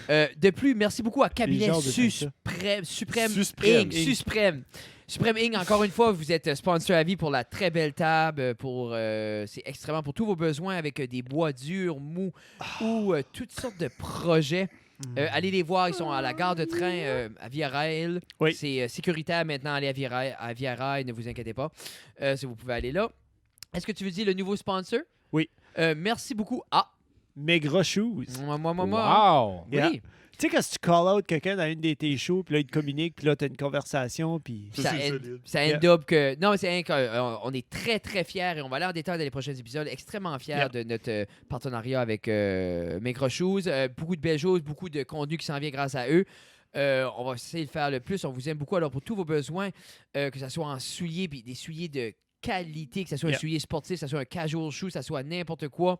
Ouais. De plus, merci beaucoup à Cabinet genres de Suprême Suprême. Inc. Suprême Inc. Encore une fois, vous êtes sponsor à vie pour la très belle table. C'est extrêmement pour tous vos besoins avec des bois durs, mous ou toutes sortes de projets. Allez les voir, ils sont à la gare de train à Via Rail. Oui. C'est sécuritaire maintenant, allez à Via Rail, ne vous inquiétez pas. Si vous pouvez aller là. Est-ce que tu veux dire le nouveau sponsor? Oui. Merci beaucoup. Ah, Mes gros shoes. moi. Wow! Yeah. Oui. Tu sais, quand tu call out quelqu'un dans une de tes shows, puis là, il te communique, puis là, tu as une conversation, puis... Puis ça c'est end, solide. ça end up que. Non, mais c'est rien on est très fiers et on va aller en détail dans les prochains épisodes. Extrêmement fiers Yeah. de notre partenariat avec Maigre Shoes. Beaucoup de belles choses, beaucoup de contenu qui s'en vient grâce à eux. On va essayer de faire le plus. On vous aime beaucoup. Alors, pour tous vos besoins, que ce soit en souliers, puis des souliers de qualité, que ce soit un Yeah. soulier sportif, que ce soit un casual shoe, que ce soit n'importe quoi,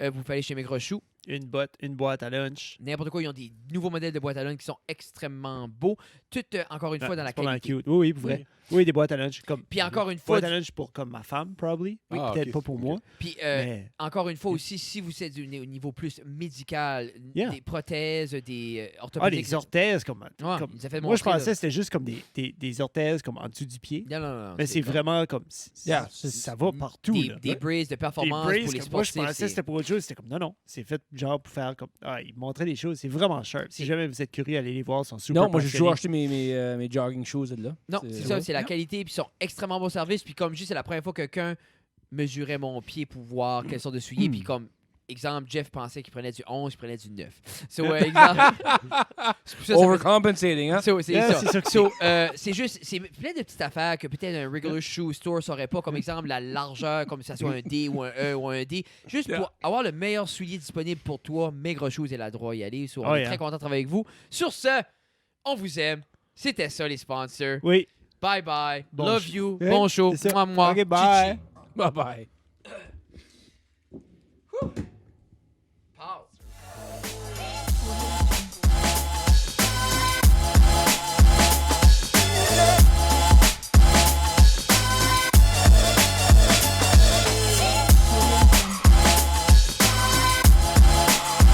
vous pouvez aller chez Maigre Shoes. Une boîte à lunch. N'importe quoi, ils ont des nouveaux modèles de boîtes à lunch qui sont extrêmement beaux. Tout, encore une fois, dans la C'est pas mal qualité. cute. Oui, pour vrai. Oui, des boîtes à lunch. Comme, Puis encore une fois, boîtes à lunch pour comme ma femme, probably. Oui. Ah, Peut-être ok. pas pour moi. puis Mais encore une fois aussi, si vous êtes au niveau plus médical, Yeah. des prothèses, des ah, orthopédiques. les orthèses, comme... Ouais, comme- il nous a fait moi, je montrer, pensais que c'était juste comme des orthèses comme en dessous du pied. Non. Mais c'est comme vraiment comme... Yeah. Ça va partout, des, là. des braces de Des performance braces, pour les comme moi, je sportifs. pensais que c'était pour autre chose. C'était comme, non. C'est fait genre pour faire comme... Ah, ils montraient des choses. C'est vraiment sharp. Si C'est- jamais vous êtes curieux, allez les voir. Ils sont super Non, moi, j'ai toujours passionnés. acheté mes jogging shoes de là. Non, c'est ça, c'est la qualité, puis ils sont extrêmement bon service. Puis comme je dis, c'est la première fois que quelqu'un mesurait mon pied pour voir quelle sorte de soulier. Puis comme exemple, Jeff pensait qu'il prenait du 11, il prenait du 9. So, exemple. C'est pour ça, ça fait- Overcompensating, hein? So, c'est Yeah, ça. c'est ça que So, c'est juste, c'est plein de petites affaires que peut-être un regular shoe store saurait pas, comme exemple la largeur, comme ça soit un D ou un E ou un D. Juste pour avoir le meilleur soulier disponible pour toi, Maigre Shoes est la droit à y aller. So, on Oh, est yeah. très content de travailler avec vous. Sur ce, on vous aime. C'était ça, les sponsors. Oui. Bye bye. Bon Love show. you. Ouais, Bon show. c'est ça. Moi. OK, bye. Bye-bye.